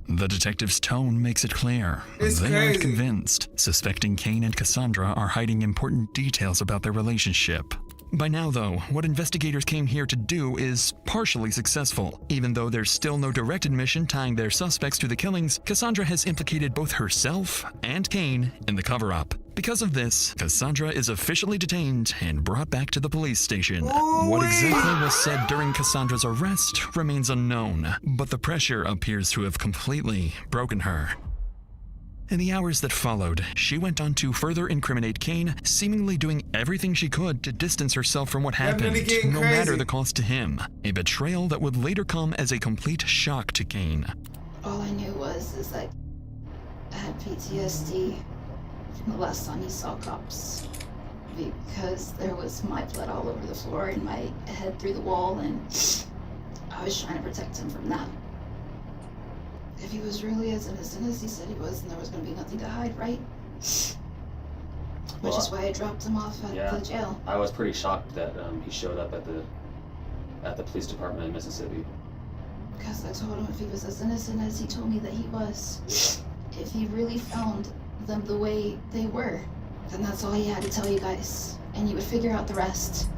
The detective's tone makes it clear. They aren't convinced, suspecting Kane and Cassandra are hiding important details about their relationship. By now, though, what investigators came here to do is partially successful. Even though there's still no direct admission tying their suspects to the killings, Cassandra has implicated both herself and Kane in the cover-up. Because of this, Cassandra is officially detained and brought back to the police station. What exactly was said during Cassandra's arrest remains unknown, but the pressure appears to have completely broken her. In the hours that followed, she went on to further incriminate Kane, seemingly doing everything she could to distance herself from what happened, no matter the cost to him. A betrayal that would later come as a complete shock to Kane. All I knew is like, I had PTSD from the last time he saw cops. Because there was my blood all over the floor and my head through the wall, and I was trying to protect him from that. If he was really as innocent as he said he was, then there was going to be nothing to hide, right? Which is why I dropped him off at the jail. I was pretty shocked that he showed up at the police department in Mississippi. Because I told him if he was as innocent as he told me that he was, if he really found them the way they were, then that's all he had to tell you guys, and you would figure out the rest.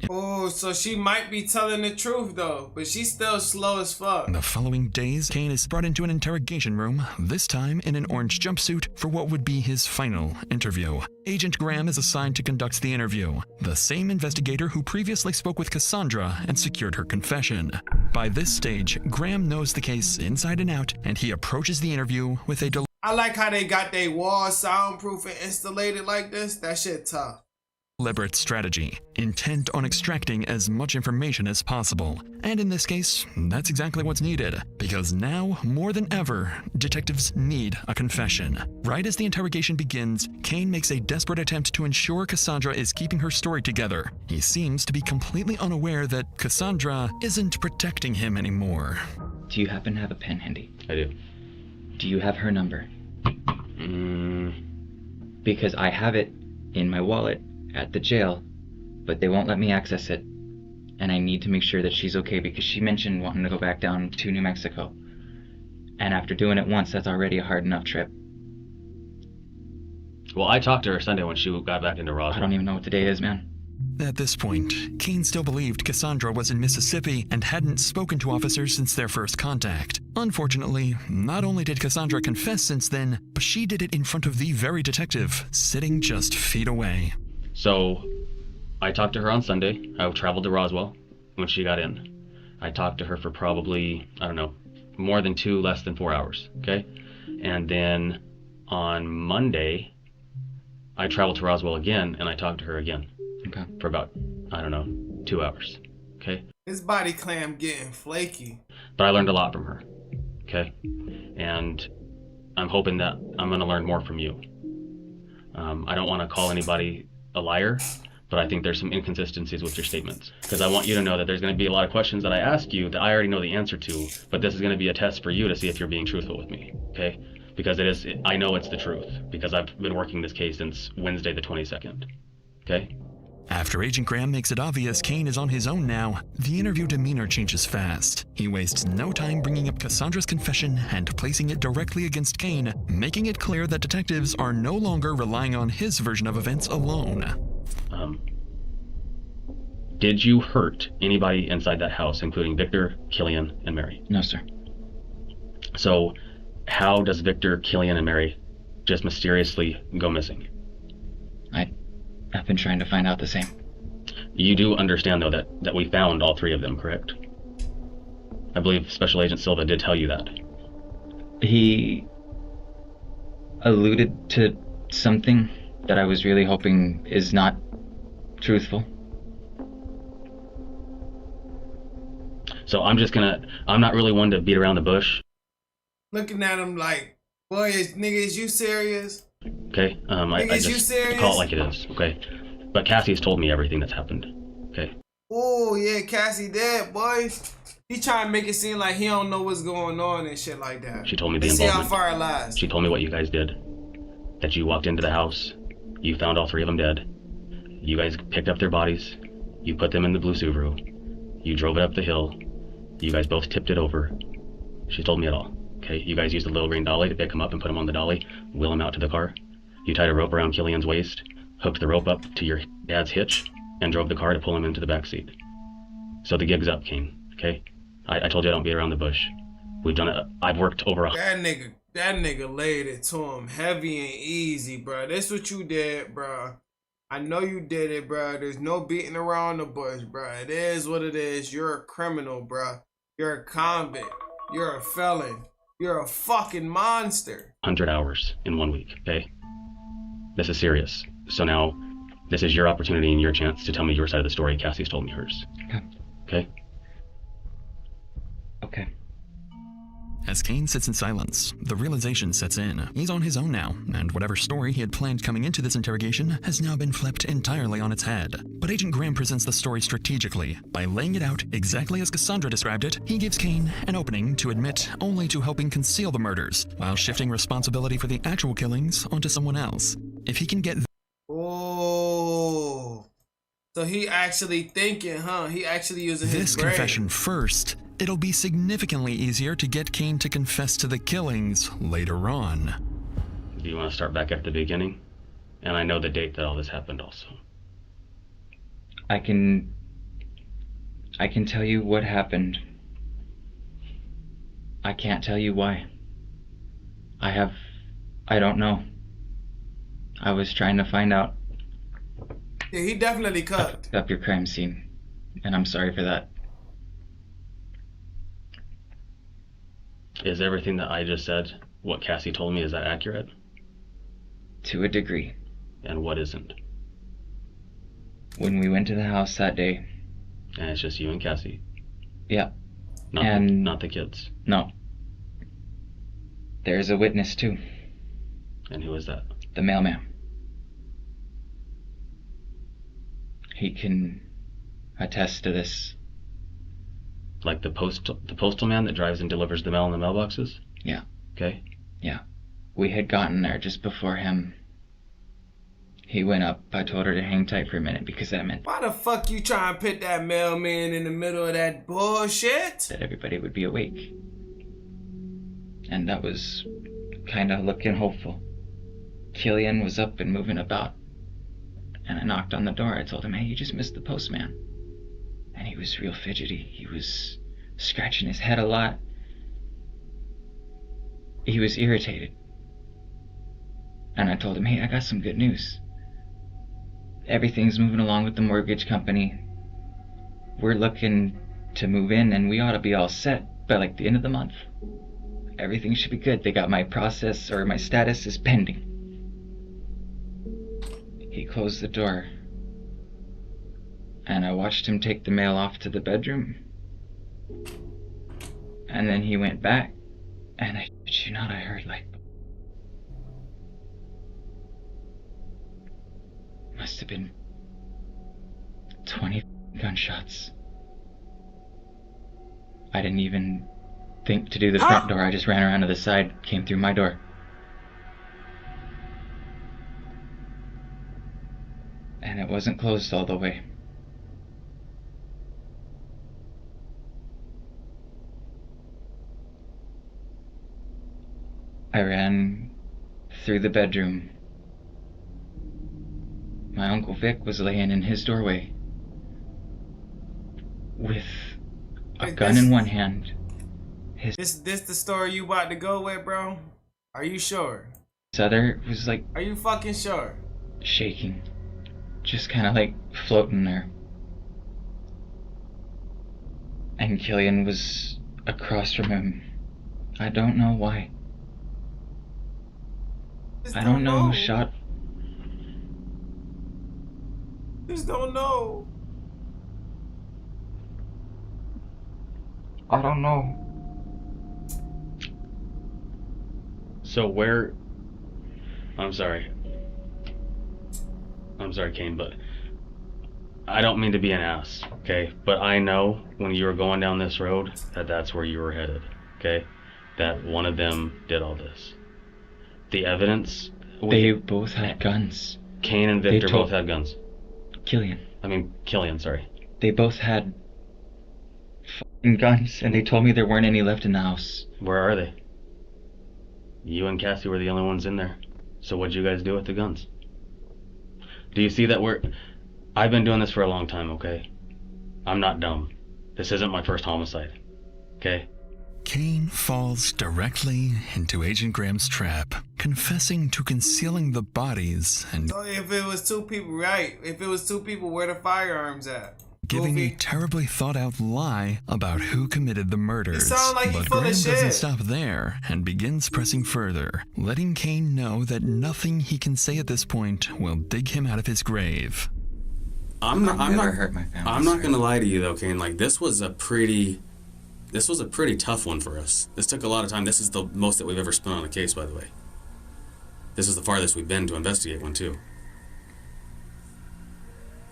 Oh, so she might be telling the truth though, but she's still slow as fuck. In the following days, Kane is brought into an interrogation room, this time in an orange jumpsuit, for what would be his final interview. Agent Graham is assigned to conduct the interview, the same investigator who previously spoke with Cassandra and secured her confession. By this stage, Graham knows the case inside and out, and he approaches the interview with a I like how they got their walls soundproof and installated like this. That shit tough. Deliberate strategy, intent on extracting as much information as possible. And in this case, that's exactly what's needed, because now, more than ever, detectives need a confession. Right as the interrogation begins, Kane makes a desperate attempt to ensure Cassandra is keeping her story together. He seems to be completely unaware that Cassandra isn't protecting him anymore. Do you happen to have a pen handy? I do. Do you have her number? Because I have it in my wallet at the jail, but they won't let me access it, and I need to make sure that she's okay, because she mentioned wanting to go back down to New Mexico, and after doing it once, that's already a hard enough trip. Well, I talked to her Sunday when she got back into Roswell. I don't even know what the day is, man. At this point, Kane still believed Cassandra was in Mississippi and hadn't spoken to officers since their first contact. Unfortunately, not only did Cassandra confess since then, but she did it in front of the very detective, sitting just feet away. So, I talked to her on Sunday. I traveled to Roswell when she got in. I talked to her for probably, I don't know, more than 2, less than 4 hours, okay? And then on Monday, I traveled to Roswell again, and I talked to her again. Okay. For about, I don't know, 2 hours, okay? His body clam getting flaky. But I learned a lot from her, okay? And I'm hoping that I'm going to learn more from you. I don't want to call anybody a liar, but I think there's some inconsistencies with your statements. Because I want you to know that there's going to be a lot of questions that I ask you that I already know the answer to, but this is going to be a test for you to see if you're being truthful with me, okay? Because I know it's the truth, because I've been working this case since Wednesday the 22nd, okay? After Agent Graham makes it obvious Kane is on his own now, the interview demeanor changes fast. He wastes no time bringing up Cassandra's confession and placing it directly against Kane, making it clear that detectives are no longer relying on his version of events alone. Did you hurt anybody inside that house, including Victor, Killian, and Mary? No, sir. So, how does Victor, Killian, and Mary just mysteriously go missing? I've been trying to find out the same. You do understand, though, that we found all 3 of them, correct? I believe Special Agent Silva did tell you that. He alluded to something that I was really hoping is not truthful. So I'm not really one to beat around the bush. Looking at him like, boy, nigga, is you serious? Okay, I just call it like it is, okay? But Cassie's told me everything that's happened, okay? Oh, yeah, Cassie dead, boy. He trying to make it seem like he don't know what's going on and shit like that. She told me the Let's see involvement. how far it lies. She told me what you guys did. That you walked into the house, you found all 3 of them dead. You guys picked up their bodies, you put them in the blue Subaru, you drove it up the hill, you guys both tipped it over. She told me it all. Okay, you guys used a little green dolly to pick him up and put him on the dolly, wheel him out to the car. You tied a rope around Killian's waist, hooked the rope up to your dad's hitch, and drove the car to pull him into the back seat. So the gig's up, Kane, okay? I told you I don't beat around the bush. We've done it. I've worked over a... That nigga laid it to him heavy and easy, bro. That's what you did, bro. I know you did it, bro. There's no beating around the bush, bro. It is what it is. You're a criminal, bro. You're a convict. You're a felon. You're a fucking monster. 100 hours in 1 week, okay? This is serious. So now, this is your opportunity and your chance to tell me your side of the story. Cassie's told me hers. Okay. Okay? Okay. As Kane sits in silence, the realization sets in. He's on his own now, and whatever story he had planned coming into this interrogation has now been flipped entirely on its head. But Agent Graham presents the story strategically. By laying it out exactly as Cassandra described it, he gives Kane an opening to admit only to helping conceal the murders, while shifting responsibility for the actual killings onto someone else. If he can get... Oh. So he actually thinking, huh? He actually using his this brain. confession first, it'll be significantly easier to get Kane to confess to the killings later on. Do you want to start back at the beginning? And I know the date that all this happened also. I can tell you what happened. I can't tell you why. I don't know. I was trying to find out. Yeah, he definitely cut up your crime scene, and I'm sorry for that. Is everything that I just said, what Cassie told me, is that accurate? To a degree. And what isn't? When we went to the house that day. And it's just you and Cassie? Yeah. Not the kids? No. There's a witness too. And who is that? The mailman. He can attest to this. Like the postal man that drives and delivers the mail in the mailboxes? Yeah. Okay. Yeah. We had gotten there just before him. He went up. I told her to hang tight for a minute because that meant... Why the fuck you trying to put that mailman in the middle of that bullshit? That everybody would be awake. And that was kind of looking hopeful. Killian was up and moving about. And I knocked on the door. I told him, hey, you just missed the postman. And he was real fidgety. He was scratching his head a lot. He was irritated. And I told him, hey, I got some good news. Everything's moving along with the mortgage company. We're looking to move in, and we ought to be all set by like the end of the month. Everything should be good. They got my process, or my status is pending. He closed the door, and I watched him take the mail off to the bedroom. And then he went back, and I shit you not, I heard like... Must have been 20 gunshots. I didn't even think to do the front door. I just ran around to the side, came through my door. And it wasn't closed all the way. I ran through the bedroom. My Uncle Vic was laying in his doorway with a gun in one hand. This the story you about to go with, bro? Are you sure? His other was like... Are you fucking sure? Shaking. Just kind of like floating there. And Killian was across from him. I don't know why. I don't know who shot. Just don't know. I don't know. So where... I'm sorry, Kane, but I don't mean to be an ass, okay? But I know when you were going down this road that that's where you were headed, okay? That one of them did all this. The evidence... They both had guns. Kane and Victor both had guns. Killian, sorry. They both had fucking guns, and they told me there weren't any left in the house. Where are they? You and Cassie were the only ones in there. So what'd you guys do with the guns? Do you see that I've been doing this for a long time, okay? I'm not dumb. This isn't my first homicide, okay? Kane falls directly into Agent Graham's trap, confessing to concealing the bodies and So if it was two people, right? If it was two people, where the firearms at? giving a terribly thought-out lie about who committed the murders. He sound like he But full of Graham shit. doesn't stop there and begins pressing further, letting Kane know that nothing he can say at this point will dig him out of his grave. I'm not hurt my family. I'm not gonna lie to you though, Kane. Like this was a pretty tough one for us. This took a lot of time. This is the most that we've ever spent on a case, by the way. This is the farthest we've been to investigate one too.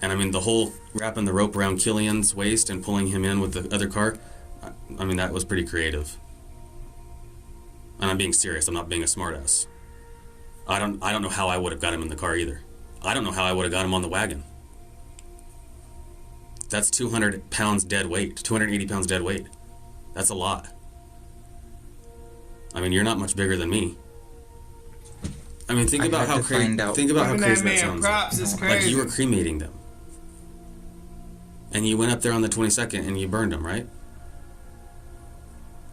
And I mean, the whole wrapping the rope around Killian's waist and pulling him in with the other car, I mean, that was pretty creative. And I'm being serious. I'm not being a smartass. I don't know how I would have got him in the car either. I don't know how I would have got him on the wagon. That's 200 pounds dead weight, 280 pounds dead weight. That's a lot. I mean, you're not much bigger than me. I mean, think about how crazy that sounds. Props is crazy. Like you were cremating them. And you went up there on the 22nd and you burned them, right?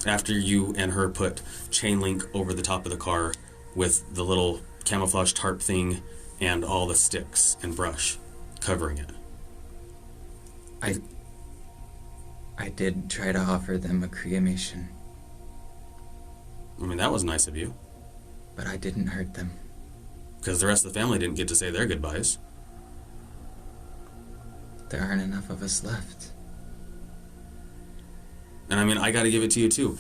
After you and her put chain link over the top of the car with the little camouflage tarp thing and all the sticks and brush covering it. I did try to offer them a cremation. I mean, that was nice of you. But I didn't hurt them. Because the rest of the family didn't get to say their goodbyes. There aren't enough of us left. And I mean, I gotta give it to you too.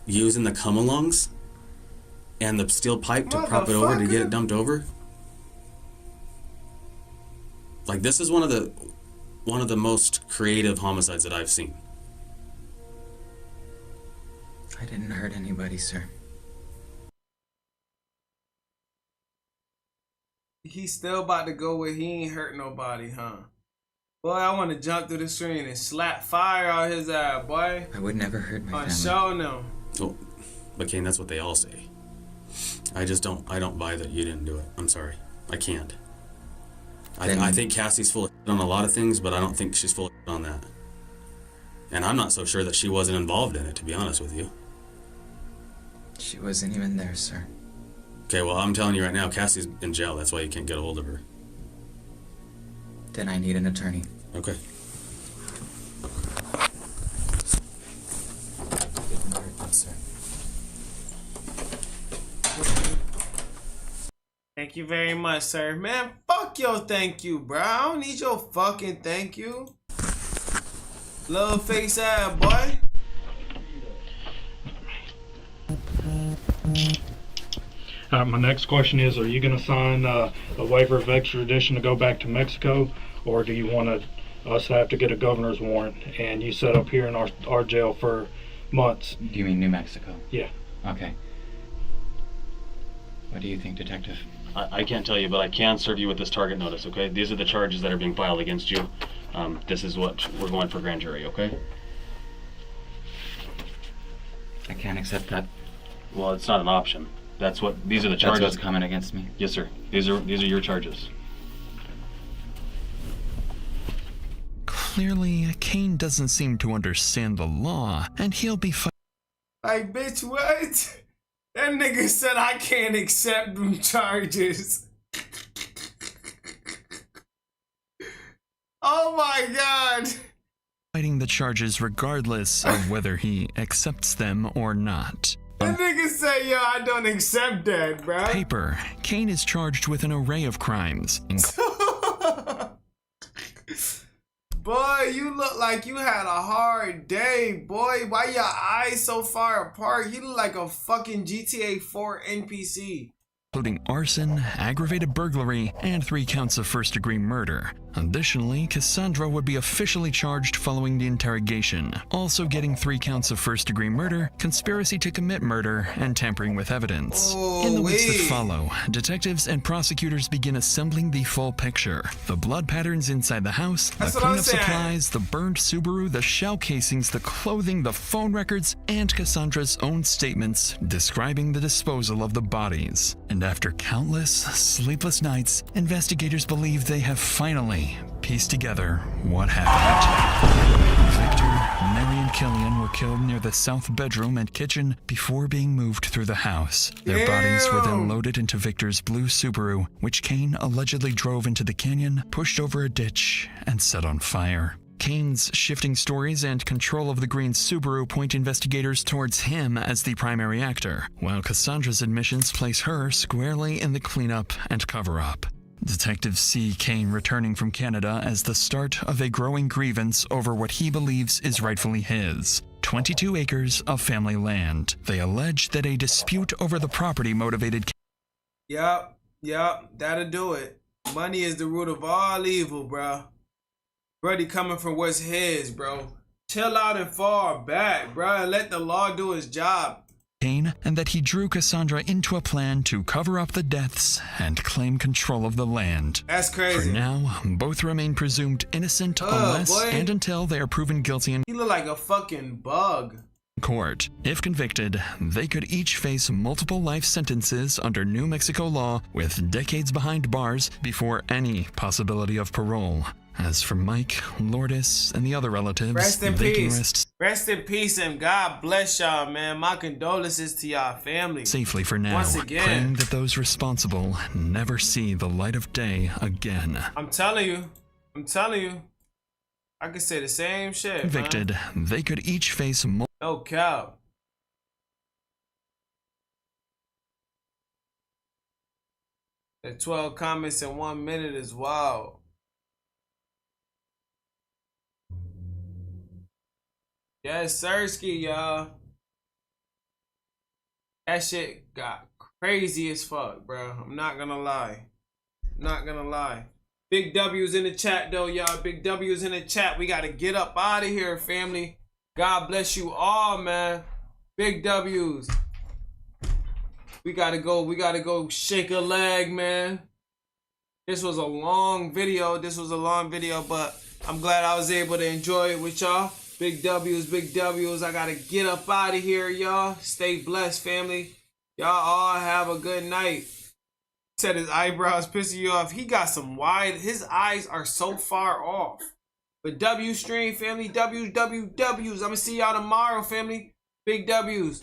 Using the come-alongs and the steel pipe to prop it over to get it dumped over. Like, this is one of the most creative homicides that I've seen. I didn't hurt anybody, sir. He's still about to go with he ain't hurt nobody, huh? Boy, I want to jump through the screen and slap fire out his eye, boy. I would never hurt my family. Show them. Oh, but Kane, that's what they all say. I don't buy that you didn't do it. I'm sorry. I can't. I think Cassie's full of shit on a lot of things, but I don't think she's full of shit on that. And I'm not so sure that she wasn't involved in it, to be honest with you. She wasn't even there, sir. Okay, well, I'm telling you right now, Cassie's in jail. That's why you can't get a hold of her. Then I need an attorney. Okay. Thank you very much, sir. Man, fuck your thank you, bro. I don't need your fucking thank you. Little face ass boy. My next question is, are you going to sign a waiver of extradition to go back to Mexico, or do you want us to have to get a governor's warrant and you set up here in our jail for months? Do you mean New Mexico? Yeah. Okay. What do you think, Detective? I can't tell you, but I can serve you with this target notice, okay? These are the charges that are being filed against you. This is what we're going for grand jury, okay? I can't accept that. Well, it's not an option. These are the charges. That's what's coming against me. Yes, sir. These are your charges. Clearly, Kane doesn't seem to understand the law, and he'll be Like, bitch, what? That nigga said I can't accept them charges. Oh my god. fighting the charges regardless of whether he accepts them or not. That nigga say, yo, I don't accept that, bro. Paper, Kane is charged with an array of crimes. Boy, you look like you had a hard day, boy. Why your eyes so far apart? You look like a fucking GTA 4 NPC. Including arson, aggravated burglary, and 3 counts of first-degree murder. Additionally, Cassandra would be officially charged following the interrogation, also getting 3 counts of first-degree murder, conspiracy to commit murder, and tampering with evidence. In the weeks that follow, detectives and prosecutors begin assembling the full picture. The blood patterns inside the house, the cleanup supplies, the burned Subaru, the shell casings, the clothing, the phone records, and Cassandra's own statements describing the disposal of the bodies. And after countless sleepless nights, investigators believe they have finally pieced together what happened. Victor, Mary, and Killian were killed near the south bedroom and kitchen before being moved through the house. Their bodies were then loaded into Victor's blue Subaru, which Kane allegedly drove into the canyon, pushed over a ditch, and set on fire. Kane's shifting stories and control of the green Subaru point investigators towards him as the primary actor, while Cassandra's admissions place her squarely in the cleanup and cover-up. Detectives see Kane returning from Canada as the start of a growing grievance over what he believes is rightfully his. 22 acres of family land. They allege that a dispute over the property motivated Yup, that'll do it. Money is the root of all evil, bro. Brody coming from what's his, bro. Chill out and fall back, bro, and let the law do its job. Kane, and that he drew Cassandra into a plan to cover up the deaths and claim control of the land. That's crazy. For now, both remain presumed innocent unless and until they are proven guilty in He look like a fucking bug. court. If convicted, they could each face multiple life sentences under New Mexico law, with decades behind bars before any possibility of parole. As for Mike, Lourdes, and the other relatives, Rest in they can peace. rest Rest in peace and God bless y'all, man. My condolences to y'all family. safely for now, Once again. praying that those responsible never see the light of day again. I'm telling you. I could say the same shit, Convicted, man. they could each face No cap. The 12 comments in 1 minute is wild. Yes, Sirski, y'all. That shit got crazy as fuck, bro. I'm not gonna lie. Big W's in the chat, though, y'all. Big W's in the chat. We gotta get up out of here, family. God bless you all, man. Big W's. We gotta go shake a leg, man. This was a long video, but I'm glad I was able to enjoy it with y'all. Big W's. I gotta get up out of here, y'all. Stay blessed, family. Y'all all have a good night. Said his eyebrows pissing you off. He got some wide, his eyes are so far off. But W stream, family, W's. I'm gonna see y'all tomorrow, family. Big W's.